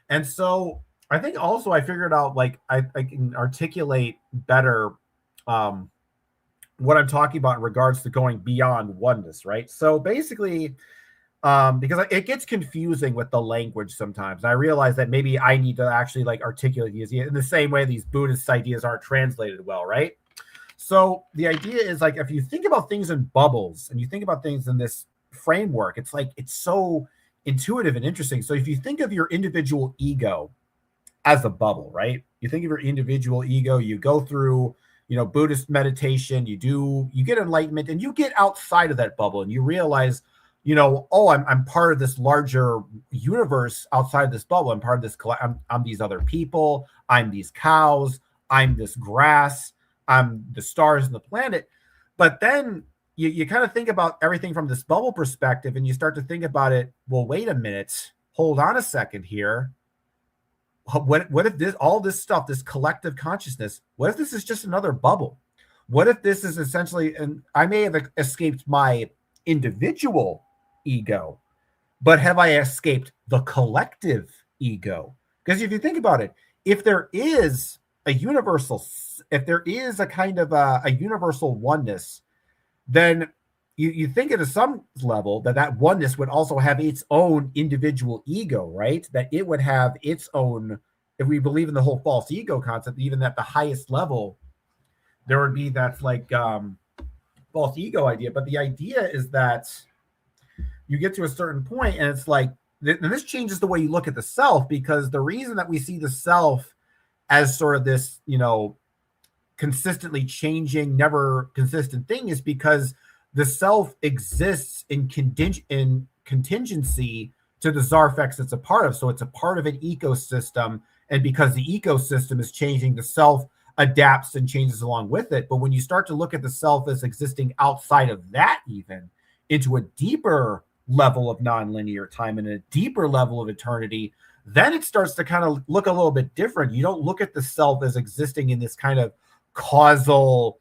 And so I think also I figured out, like, I can articulate better what I'm talking about in regards to going beyond oneness, right? So basically, because it gets confusing with the language sometimes. And I realize that maybe I need to actually like articulate these in the same way these Buddhist ideas aren't translated well, right? So the idea is, like, if you think about things in bubbles and you think about things in this framework, it's like, it's so intuitive and interesting. So if you think of your individual ego as a bubble, right? You think of your individual ego, you go through, Buddhist meditation, you get enlightenment, and you get outside of that bubble and you realize, I'm part of this larger universe outside this bubble. I'm part of this. I'm these other people. I'm these cows. I'm this grass. I'm the stars and the planet. But then you kind of think about everything from this bubble perspective, and you start to think about it. Well, wait a minute. Hold on a second here. What if all this stuff, this collective consciousness, what if this is just another bubble? What if this is essentially, and I may have escaped my individual ego, but have I escaped the collective ego? Because if you think about it, if there is a kind of a universal oneness, then you think at some level that oneness would also have its own individual ego, right? That it would have its own, if we believe in the whole false ego concept, even at the highest level, there would be that like false ego idea. But the idea is that you get to a certain point and it's like, and this changes the way you look at the self, because the reason that we see the self as sort of this, consistently changing, never consistent thing is because the self exists in contingency to the Zarfax it's a part of. So it's a part of an ecosystem. And because the ecosystem is changing, the self adapts and changes along with it. But when you start to look at the self as existing outside of that, even into a deeper level of nonlinear time and a deeper level of eternity, then it starts to kind of look a little bit different. You don't look at the self as existing in this kind of causal,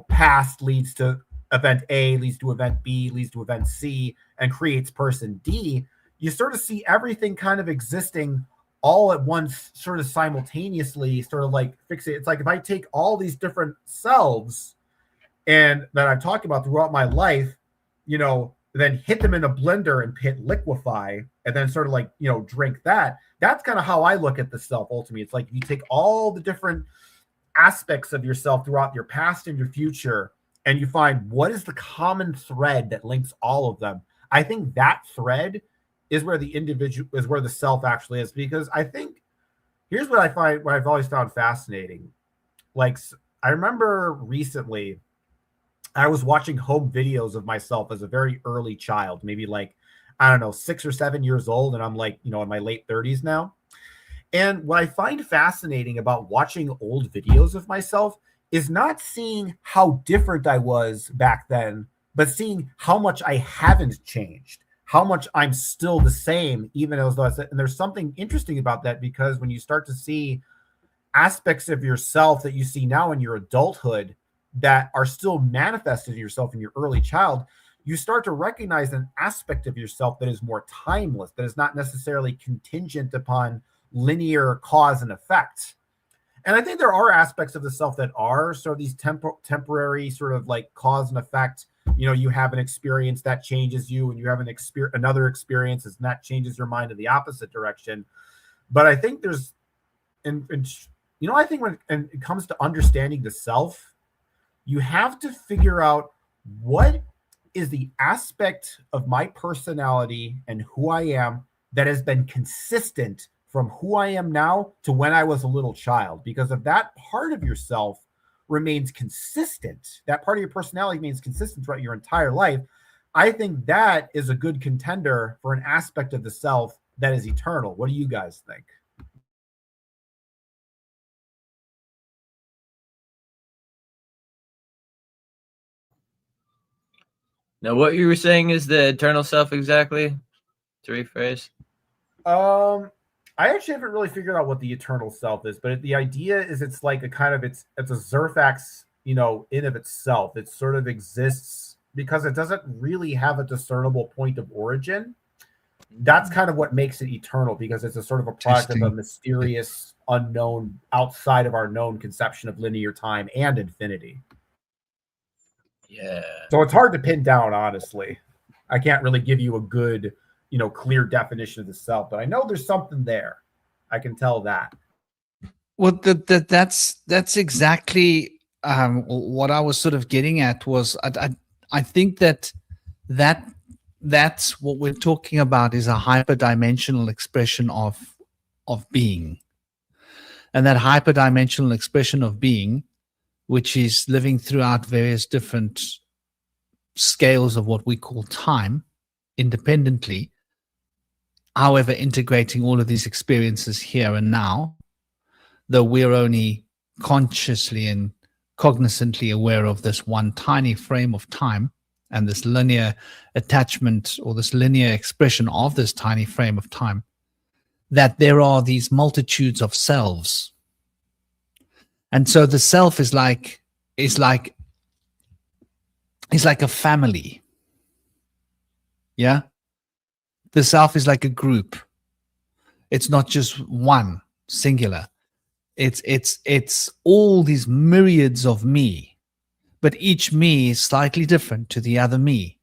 past leads to event A, leads to event B, leads to event C, and creates person D. You sort of see everything kind of existing all at once, sort of simultaneously, sort of like fixate. It's like if I take all these different selves and that I've talked about throughout my life, then hit them in a blender and hit liquefy, and then sort of like, drink that. That's kind of how I look at the self ultimately. It's like you take all the different aspects of yourself throughout your past and your future, and you find what is the common thread that links all of them. I think that thread is where the individual is, where the self actually is, because I think Here's what I've always found fascinating. Like, I remember recently I was watching home videos of myself as a very early child, maybe like, I don't know, 6 or 7 years old. And I'm like, in my late 30s now. And what I find fascinating about watching old videos of myself is not seeing how different I was back then, but seeing how much I haven't changed, how much I'm still the same, even as though and there's something interesting about that, because when you start to see aspects of yourself that you see now in your adulthood that are still manifested in yourself in your early child, you start to recognize an aspect of yourself that is more timeless, that is not necessarily contingent upon linear cause and effect. And I think there are aspects of the self that are sort of these temporary sort of like cause and effect. You have an experience that changes you, and you have another experience and that changes your mind in the opposite direction. But I think there's, I think when it comes to understanding the self, you have to figure out what is the aspect of my personality and who I am that has been consistent from who I am now to when I was a little child. Because if that part of yourself remains consistent, that part of your personality remains consistent throughout your entire life, I think that is a good contender for an aspect of the self that is eternal. What do you guys think? Now, what you were saying is the eternal self exactly, to rephrase? I actually haven't really figured out what the eternal self is, but the idea is it's like it's a Zerfax, in of itself. It sort of exists because it doesn't really have a discernible point of origin. That's kind of what makes it eternal, because it's a sort of a product of a mysterious, unknown, outside of our known conception of linear time and infinity. Yeah. So it's hard to pin down, honestly. I can't really give you a good, clear definition of the self, but I know there's something there. I can tell that. Well, that's exactly what I was sort of getting at. Was I think that's what we're talking about, is a hyperdimensional expression of being, and that hyperdimensional expression of being, which is living throughout various different scales of what we call time independently, however integrating all of these experiences here and now, though we're only consciously and cognizantly aware of this one tiny frame of time and this linear attachment or this linear expression of this tiny frame of time, that there are these multitudes of selves. And so the self is like a family. Yeah. The self is like a group. It's not just one singular. It's all these myriads of me, but each me is slightly different to the other me.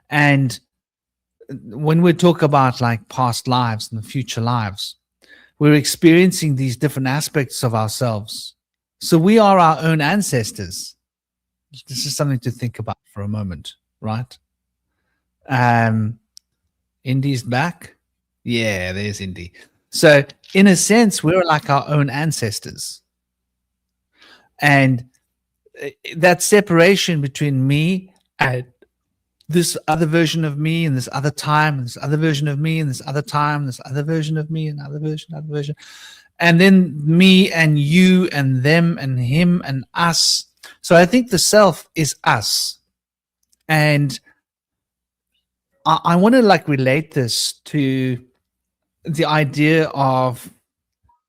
And when we talk about like past lives and the future lives, we're experiencing these different aspects of ourselves. So we are our own ancestors. This is something to think about for a moment, right? Indy's back. Yeah, there's Indy. So in a sense, we're like our own ancestors. And that separation between me and this other version of me and this other time and this other version of me and this other time, this other version of me and other version, and then me and you and them and him and us. So I think the self is us. And I want to like relate this to the idea of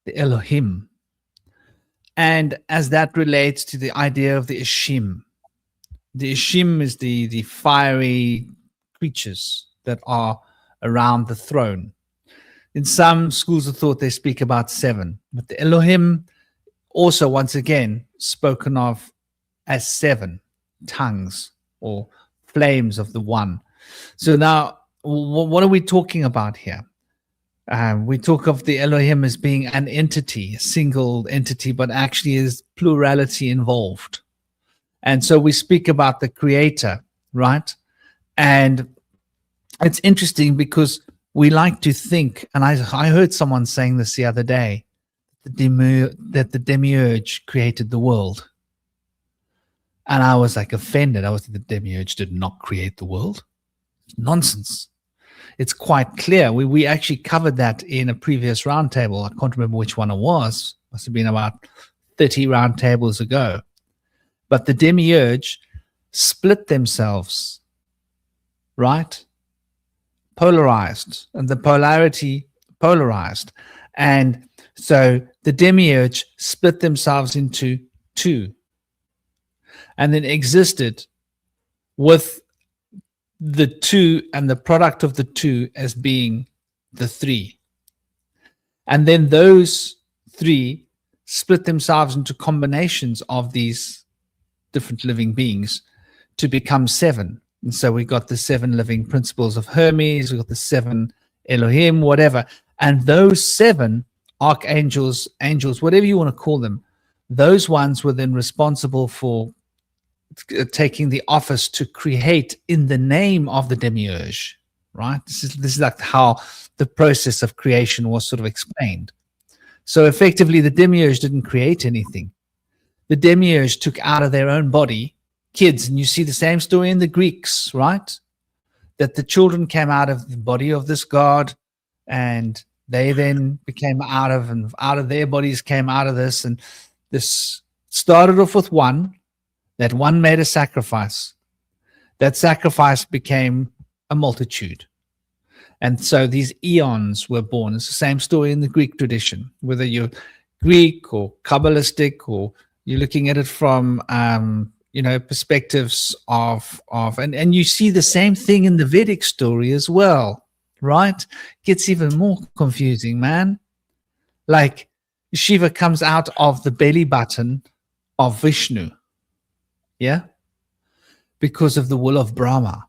the Elohim, and as that relates to the idea of the Ishim. The Ishim is the fiery creatures that are around the throne. In some schools of thought, they speak about 7, but the Elohim also, once again, spoken of as 7 tongues or flames of the one. So now, what are we talking about here? We talk of the Elohim as being an entity, a single entity, but actually is plurality involved. And so we speak about the creator, right? And it's interesting because we like to think, and I heard someone saying this the other day, that the demiurge created the world. And I was like offended. I was like, the demiurge did not create the world. Nonsense. It's quite clear. We actually covered that in a previous roundtable. I can't remember which one it was. Must have been about 30 roundtables ago. But the demiurge split themselves, right? Polarized, and the polarity polarized. And so the demiurge split themselves into two, and then existed with the two and the product of the two as being the three. And then those three split themselves into combinations of these different living beings to become seven. And so we got the seven living principles of Hermes, we got the seven Elohim, whatever. And those seven archangels, angels, whatever you want to call them, those ones were then responsible for taking the office to create in the name of the demiurge, right? This is like how the process of creation was sort of explained. So effectively, the demiurge didn't create anything. The demiurge took out of their own body kids, and you see the same story in the Greeks, right? That the children came out of the body of this god, and they then became out of their bodies came out of this, and this started off with one. That one made a sacrifice. That sacrifice became a multitude. And so these eons were born. It's the same story in the Greek tradition, whether you're Greek or Kabbalistic, or you're looking at it from, perspectives and you see the same thing in the Vedic story as well, right? Gets even more confusing, man. Like Shiva comes out of the belly button of Vishnu. Yeah, because of the will of Brahma.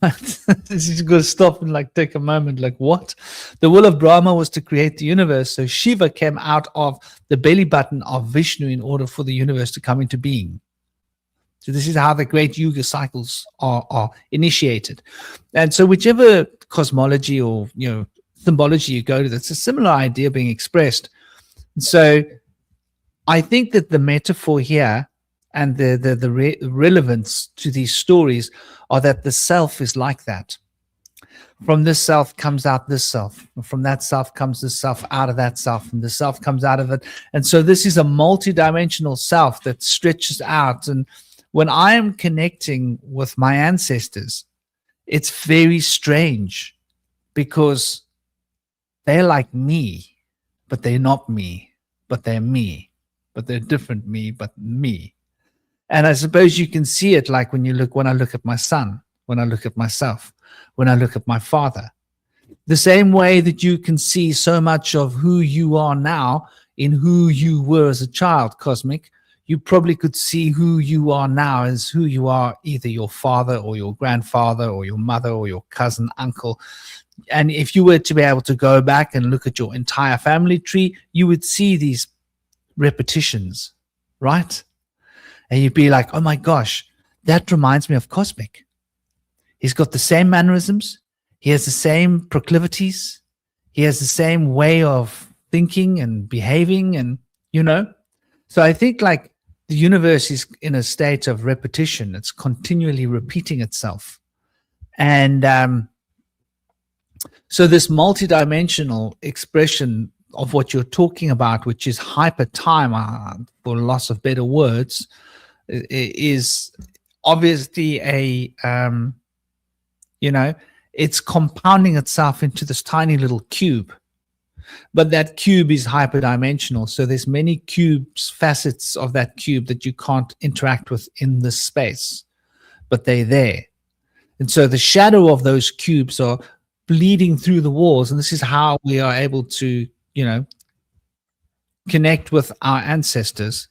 This is going to stop and like take a moment. Like, what? The will of Brahma was to create the universe. So Shiva came out of the belly button of Vishnu in order for the universe to come into being. So this is how the great yuga cycles are initiated. And so whichever cosmology or symbology you go to, that's a similar idea being expressed. So I think that the metaphor here and the relevance to these stories are that the self is like that. From this self comes out this self. From that self comes this self out of that self. And the self comes out of it. And so this is a multidimensional self that stretches out. And when I am connecting with my ancestors, it's very strange because they're like me, but they're not me, but they're me, but they're different me, but me. And I suppose you can see it like when I look at my son, when I look at myself, when I look at my father. The same way that you can see so much of who you are now in who you were as a child, Cosmic, you probably could see who you are now as who you are, either your father or your grandfather or your mother or your cousin, uncle. And if you were to be able to go back and look at your entire family tree, you would see these repetitions, right? And you'd be like, oh my gosh, that reminds me of Cosmic. He's got the same mannerisms. He has the same proclivities. He has the same way of thinking and behaving and, So I think like the universe is in a state of repetition. It's continually repeating itself. And so this multidimensional expression of what you're talking about, which is hyper time, for loss of better words, is obviously it's compounding itself into this tiny little cube. But that cube is hyperdimensional. So there's many cubes, facets of that cube that you can't interact with in this space, but they're there. And so the shadow of those cubes are bleeding through the walls. And this is how we are able to, connect with our ancestors.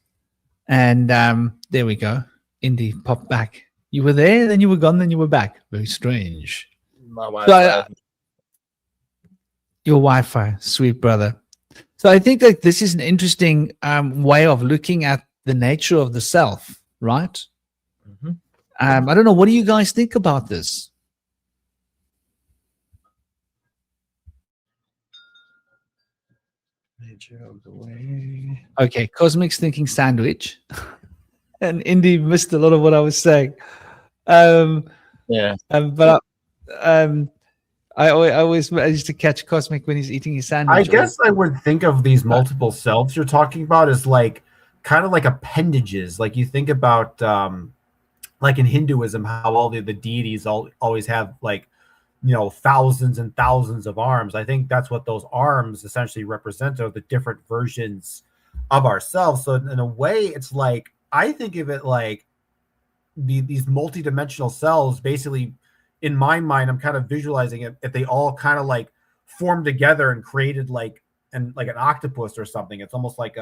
And there we go. Indy popped back. You were there, then you were gone, then you were back. Very strange. My Wi-Fi. Your Wi-Fi, sweet brother. So I think that this is an interesting way of looking at the nature of the self, right? Mm-hmm. I don't know. What do you guys think about this? Okay, Cosmic's thinking sandwich. And Indy missed a lot of what I was saying. Yeah. But I always manage to catch Cosmic when he's eating his sandwich. I guess I would think of these multiple selves you're talking about as like kind of like appendages. Like you think about like in Hinduism, how all the deities always have like, thousands and thousands of arms. I think that's what those arms essentially represent, are the different versions of ourselves. So in a way, it's like, I think of it like these multidimensional selves. Basically, in my mind, I'm kind of visualizing it if they all kind of like formed together and created like an octopus or something. It's almost like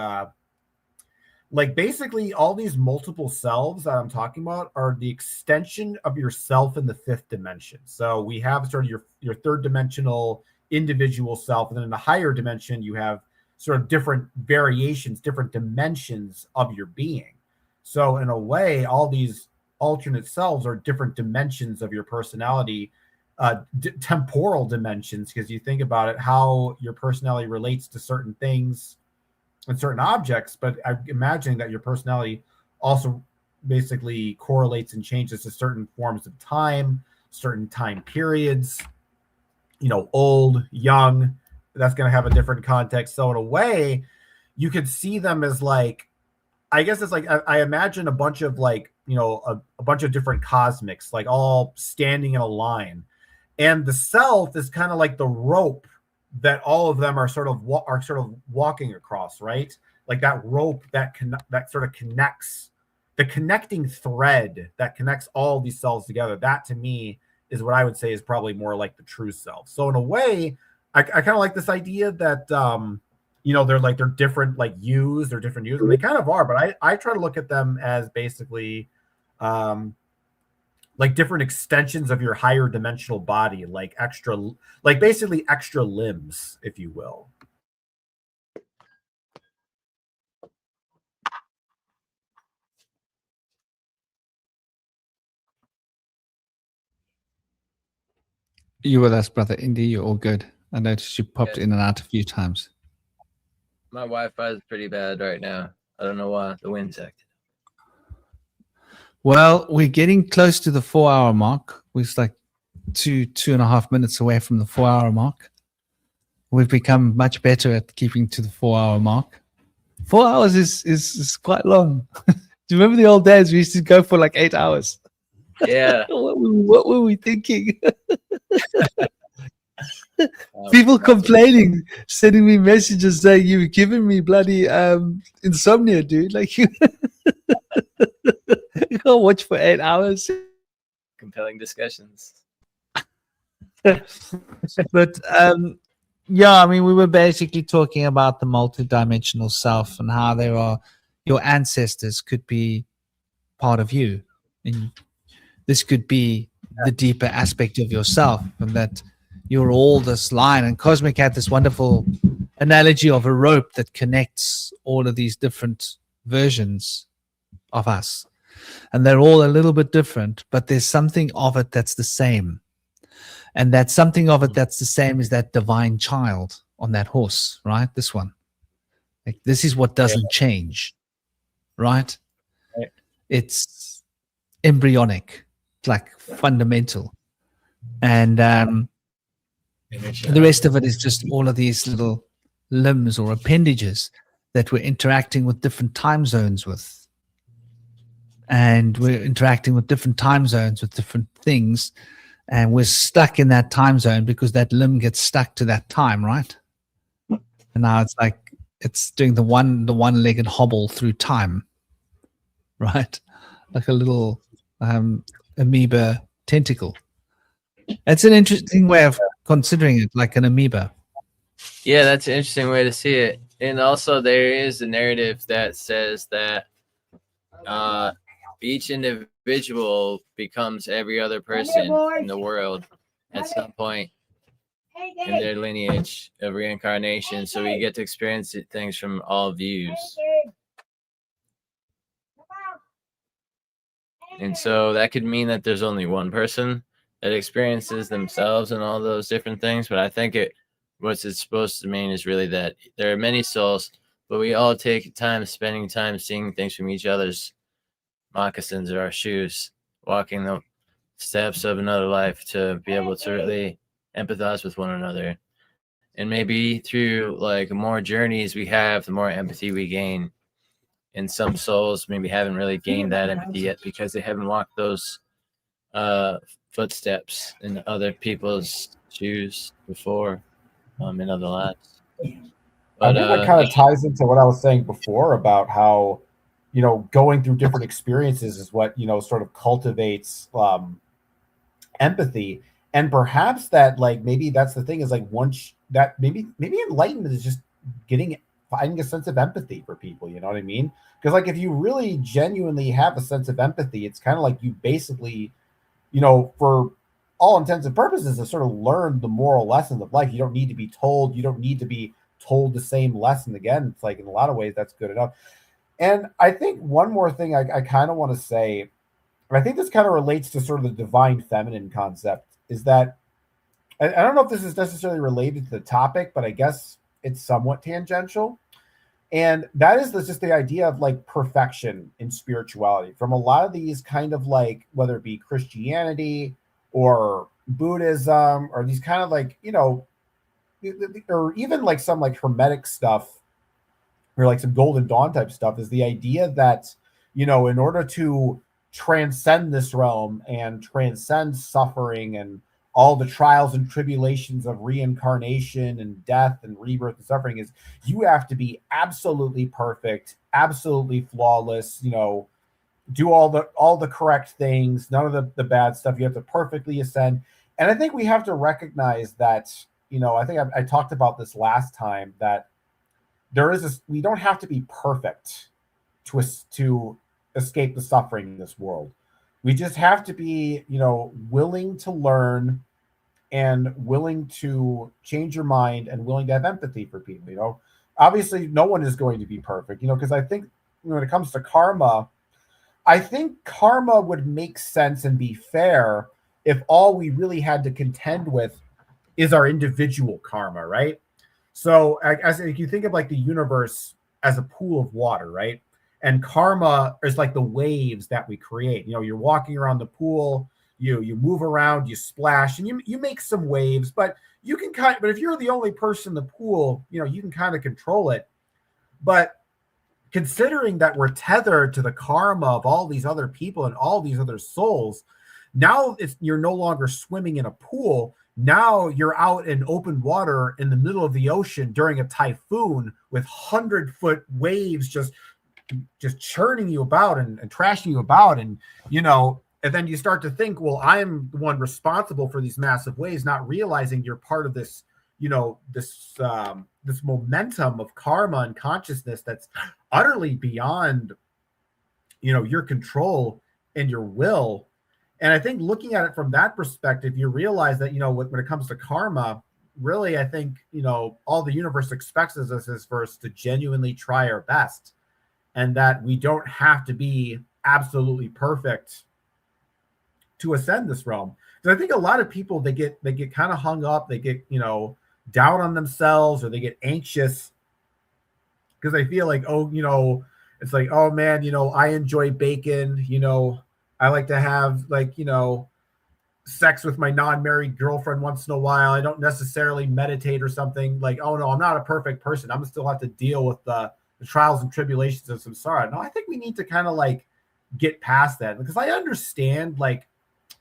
basically all these multiple selves that I'm talking about are the extension of yourself in the fifth dimension. So we have sort of your third dimensional individual self, and then in the higher dimension you have sort of different variations, different dimensions of your being. So in a way, all these alternate selves are different dimensions of your personality, temporal dimensions, because you think about it, how your personality relates to certain things and certain objects. But I'm imagining that your personality also basically correlates and changes to certain forms of time, certain time periods, old, young. That's going to have a different context. So in a way, you could see them as like, I guess it's like, I imagine a bunch of like, a bunch of different cosmics, like all standing in a line. And the self is kind of like the rope that all of them are sort of walking across, right? Like that rope that sort of connects, the connecting thread that connects all these selves together. That to me is what I would say is probably more like the true self. So in a way, I kind of like this idea that they're different like yous, they're different yous, and they kind of are, but I try to look at them as basically like different extensions of your higher dimensional body, like basically extra limbs, if you will. You with us, brother Indy. You're all good. I noticed you popped in and out a few times. My Wi-Fi is pretty bad right now. I don't know why. The wind's acting. Well, we're getting close to the 4-hour mark. We're like 2.5 minutes away from the 4-hour mark. We've become much better at keeping to the 4-hour mark. 4 hours is quite long. Do you remember the old days? We used to go for like 8 hours. Yeah. What were we thinking? People complaining, sending me messages saying you've given me bloody insomnia, dude. Like you can't watch for 8 hours. Compelling discussions. But yeah, I mean, we were basically talking about the multidimensional self and how there are your ancestors could be part of you, and this could be the deeper aspect of yourself, and that you're all this line. And Cosmic had this wonderful analogy of a rope that connects all of these different versions of us, and they're all a little bit different, but there's something of it that's the same. And that something of it that's the same is that divine child on that horse, right? This one. Like, this is what doesn't change, right? It's embryonic, like fundamental. And the rest of it is just all of these little limbs or appendages that we're interacting with different time zones with. And we're interacting with different time zones with different things. And we're stuck in that time zone because that limb gets stuck to that time, right? And now it's like it's doing the one-legged hobble through time, right? Like a little amoeba tentacle. It's an interesting way of considering it, like an amoeba. Yeah, that's an interesting way to see it. And also, there is a narrative that says that each individual becomes every other person in the world at some point in their lineage of reincarnation. So we get to experience things from all views. And so that could mean that there's only one person that experiences themselves and all those different things. But I think it what it's supposed to mean is really that there are many souls, but we all take time, spending time seeing things from each other's moccasins or our shoes, walking the steps of another life to be able to really empathize with one another. And maybe through like more journeys we have, the more empathy we gain. And some souls maybe haven't really gained that empathy yet because they haven't walked those footsteps in other people's shoes before in other lives. I think that kind of ties into what I was saying before about how, going through different experiences is what, sort of cultivates empathy. And perhaps that, like, maybe that's the thing is like once that maybe enlightenment is just finding a sense of empathy for people. You know what I mean? Because like if you really genuinely have a sense of empathy, it's kind of like you basically, for all intents and purposes, have sort of learned the moral lessons of life. You don't need to be told. You don't need to be told the same lesson again. It's like in a lot of ways that's good enough. And I think one more thing I kind of want to say, and I think this kind of relates to sort of the divine feminine concept, is that I don't know if this is necessarily related to the topic, but I guess it's somewhat tangential. And that is just the idea of like perfection in spirituality from a lot of these kind of like, whether it be Christianity or Buddhism or these kind of like, or even like some like Hermetic stuff or like some Golden Dawn type stuff, is the idea that, in order to transcend this realm and transcend suffering and all the trials and tribulations of reincarnation and death and rebirth and suffering, is you have to be absolutely perfect, absolutely flawless, do all the correct things, none of the bad stuff. You have to perfectly ascend. And I think we have to recognize that, I think I talked about this last time, that we don't have to be perfect to escape the suffering in this world. We just have to be, willing to learn and willing to change your mind and willing to have empathy for people. Obviously no one is going to be perfect, because I think when it comes to karma, I think karma would make sense and be fair if all we really had to contend with is our individual karma, right? So as if you think of like the universe as a pool of water, right? And karma is like the waves that we create. You're walking around the pool, you move around, you splash, and you make some waves, but you can but if you're the only person in the pool, you can kind of control it. But considering that we're tethered to the karma of all these other people and all these other souls, now you're no longer swimming in a pool. Now you're out in open water in the middle of the ocean during a typhoon with 100-foot waves just churning you about and trashing you about. And, and then you start to think, well, I'm the one responsible for these massive waves, not realizing you're part of this, this momentum of karma and consciousness that's utterly beyond, your control and your will. And I think looking at it from that perspective, you realize that, when it comes to karma, really, I think, all the universe expects us is for us to genuinely try our best, and that we don't have to be absolutely perfect to ascend this realm. Because I think a lot of people, they get kind of hung up, they get, down on themselves, or they get anxious because they feel like, it's like, oh man, I enjoy bacon, I like to have like, sex with my non-married girlfriend once in a while. I don't necessarily meditate or something. Like, oh no, I'm not a perfect person. I'm still have to deal with the trials and tribulations of samsara. No, I think we need to kind of like get past that, because I understand like,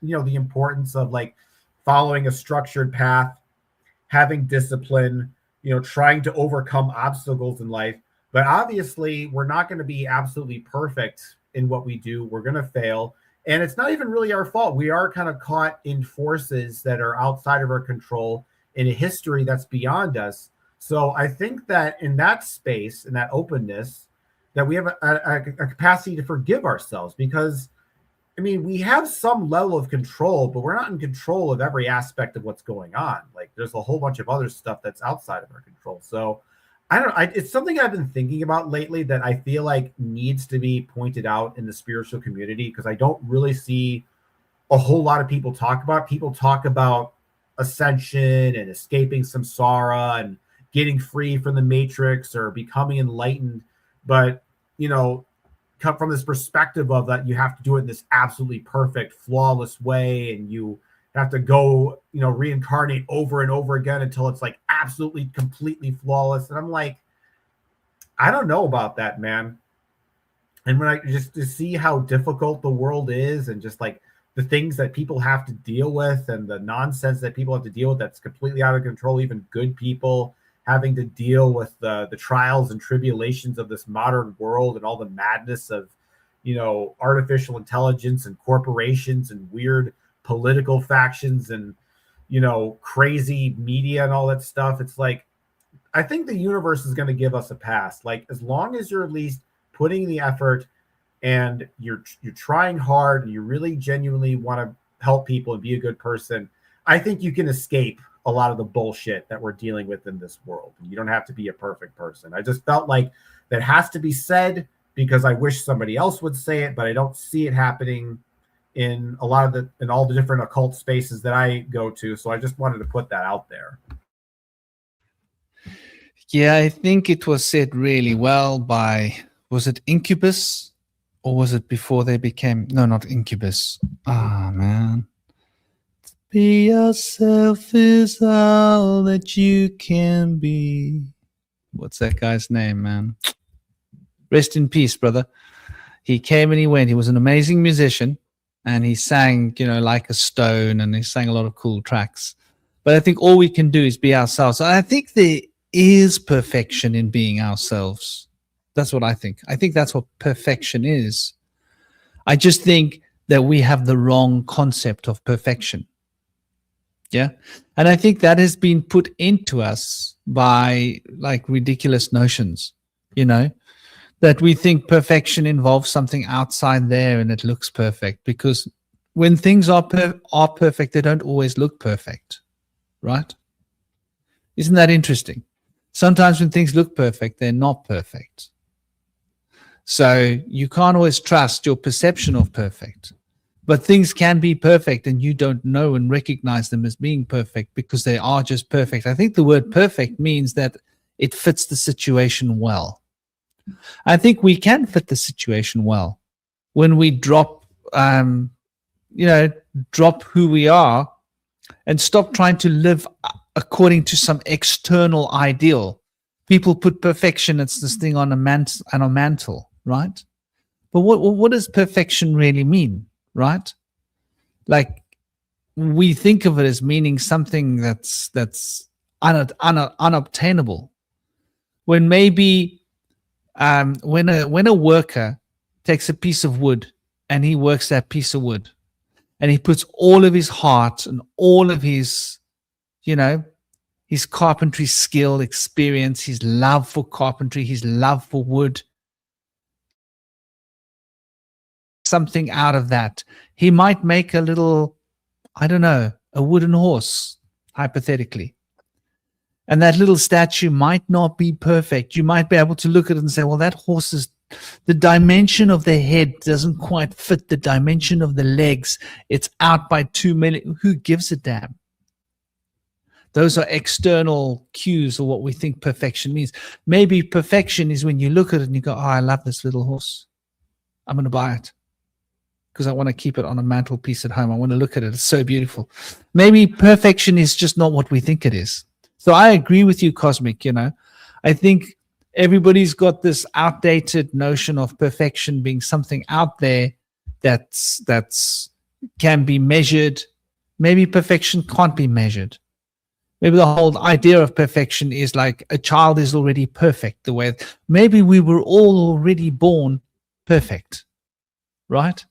the importance of like following a structured path, having discipline, trying to overcome obstacles in life. But obviously we're not going to be absolutely perfect in what we do. We're going to fail. And it's not even really our fault. We are kind of caught in forces that are outside of our control, in a history that's beyond us. So I think that in that space, in that openness, that we have a capacity to forgive ourselves, because, we have some level of control, but we're not in control of every aspect of what's going on. Like there's a whole bunch of other stuff that's outside of our control. So it's something I've been thinking about lately that I feel like needs to be pointed out in the spiritual community, because I don't really see a whole lot of people talk about. People talk about, ascension and escaping samsara and getting free from the matrix or becoming enlightened. But, you know, come from this perspective of that you have to do it in this absolutely perfect, flawless way, and you have to go, you know, reincarnate over and over again until it's like absolutely, completely flawless. And I'm like, I don't know about that, man. And when I just to see how difficult the world is and just like the things that people have to deal with and the nonsense that people have to deal with that's completely out of control, even good people having to deal with the trials and tribulations of this modern world and all the madness of, you know, artificial intelligence and corporations and weird political factions and, you know, crazy media and all that stuff. It's like, I think the universe is going to give us a pass. Like, as long as you're at least putting the effort and you're trying hard and you really genuinely want to help people and be a good person, I think you can escape a lot of the bullshit that we're dealing with in this world. You don't have to be a perfect person. I just felt like that has to be said because I wish somebody else would say it, but I don't see it happening in a lot of in all the different occult spaces that I go to. So I just wanted to put that out there. Yeah, I think it was said really well by, was it Incubus? Or was it before they became, no, not Incubus. Ah, man. Be yourself is all that you can be. What's that guy's name, man? Rest in peace, brother. He came and he went. He was an amazing musician and he sang, you know, like a stone, and he sang a lot of cool tracks. But I think all we can do is be ourselves. I think there is perfection in being ourselves. That's what I think. I think that's what perfection is. I just think that we have the wrong concept of perfection. Yeah. And I think that has been put into us by like ridiculous notions, you know, that we think perfection involves something outside there and it looks perfect, because when things are perfect, they don't always look perfect, right? Isn't that interesting? Sometimes when things look perfect, they're not perfect. So you can't always trust your perception of perfect. But things can be perfect and you don't know and recognize them as being perfect because they are just perfect. I think the word perfect means that it fits the situation well. I think we can fit the situation well when we drop who we are and stop trying to live according to some external ideal. People put perfection, it's this thing on a mantle, right? But what does perfection really mean? Right? Like, we think of it as meaning something that's unobtainable. When maybe when a worker takes a piece of wood and he works that piece of wood and he puts all of his heart and all of his, you know, his carpentry skill, experience, his love for carpentry, his love for wood, something out of that. He might make a little, I don't know, a wooden horse, hypothetically. And that little statue might not be perfect. You might be able to look at it and say, well, that horse is, the dimension of the head doesn't quite fit the dimension of the legs. It's out by 2 millimeters. Who gives a damn? Those are external cues of what we think perfection means. Maybe perfection is when you look at it and you go, oh, I love this little horse. I'm going to buy it because I want to keep it on a mantelpiece at home. I want to look at it. It's so beautiful. Maybe perfection is just not what we think it is. So I agree with you, Cosmic. You know, I think everybody's got this outdated notion of perfection being something out there that's can be measured. Maybe perfection can't be measured. Maybe the whole idea of perfection is like a child is already perfect. The way maybe we were all already born perfect, right?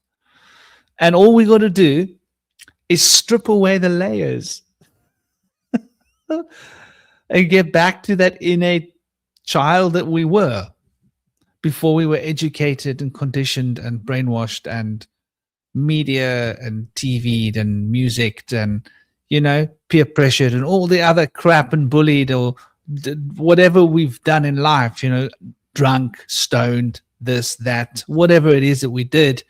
And all we got to do is strip away the layers and get back to that innate child that we were before we were educated and conditioned and brainwashed and media and TV'd and musicked and, you know, peer pressured and all the other crap and bullied or whatever we've done in life, you know, drunk, stoned, this, that, whatever it is that we did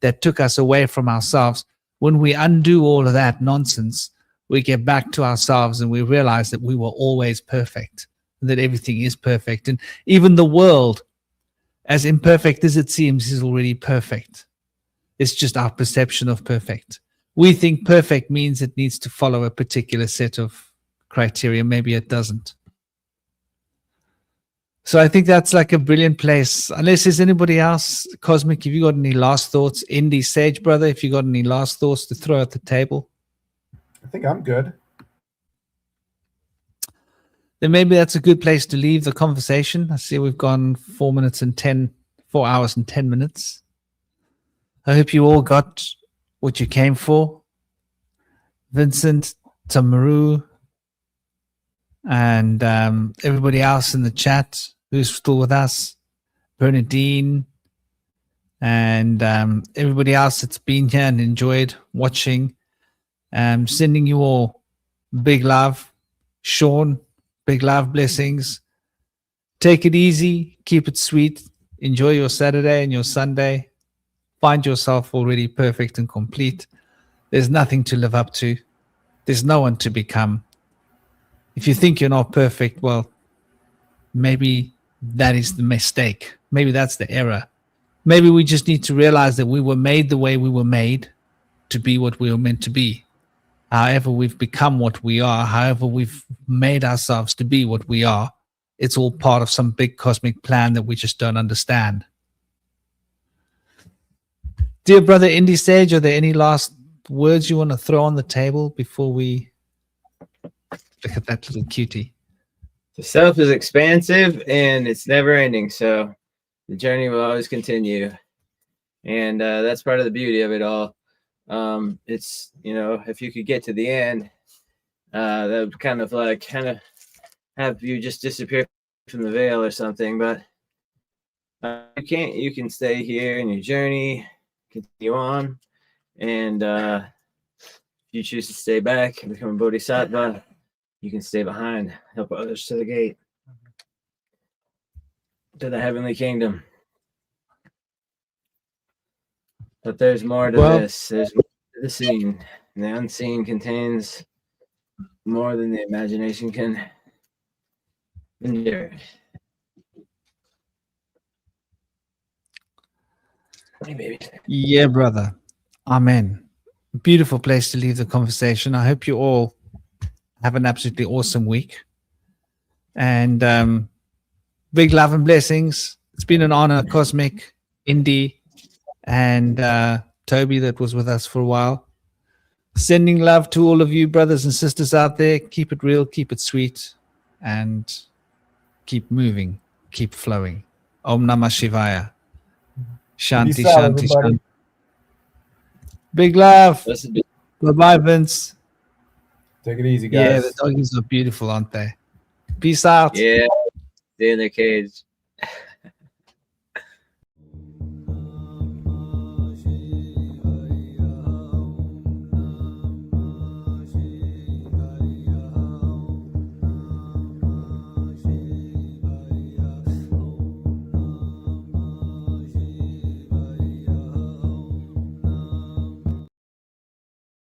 that took us away from ourselves. When we undo all of that nonsense, we get back to ourselves and we realize that we were always perfect, that everything is perfect. And even the world, as imperfect as it seems, is already perfect. It's just our perception of perfect. We think perfect means it needs to follow a particular set of criteria. Maybe it doesn't. So I think that's like a brilliant place. Unless there's anybody else, Cosmic, have you got any last thoughts? Indy, Sage, brother, if you got any last thoughts to throw at the table? I think I'm good. Then maybe that's a good place to leave the conversation. I see we've gone 4 hours and 10 minutes. I hope you all got what you came for. Vincent, Tamaru, and everybody else in the chat who's still with us, Bernadine, and everybody else that's been here and enjoyed watching. Sending you all big love. Sean, big love, blessings. Take it easy, keep it sweet. Enjoy your Saturday and your Sunday. Find yourself already perfect and complete. There's nothing to live up to. There's no one to become. If you think you're not perfect, well, maybe that is the mistake. Maybe that's the error. Maybe we just need to realize that we were made the way we were made to be what we were meant to be. However we've become what we are, however we've made ourselves to be what we are, it's all part of some big cosmic plan that we just don't understand. Dear brother Indy Sage, are there any last words you want to throw on the table before we look at that little cutie? The self is expansive and it's never ending, so the journey will always continue, and that's part of the beauty of it all. It's, you know, if you could get to the end, that would kind of have you just disappear from the veil or something, but you can't. You can stay here in your journey, continue on, and if you choose to stay back and become a bodhisattva, you can stay behind, help others to the gate, to the heavenly kingdom. But there's more to this. There's more to the seen. And the unseen contains more than the imagination can endure. Hey, baby. Yeah, brother. Amen. Beautiful place to leave the conversation. I hope you all have an absolutely awesome week. And big love and blessings. It's been an honor, Cosmic, Indy, and Toby that was with us for a while. Sending love to all of you brothers and sisters out there. Keep it real, keep it sweet, and keep moving, keep flowing. Om Namah Shivaya. Shanti, Peace out, Shanti, everybody. Shanti. Big love. This has been Bye-bye, Vince. Take it easy, guys. Yeah, the doggies are beautiful, aren't they? Peace out. Yeah, stay in their cage.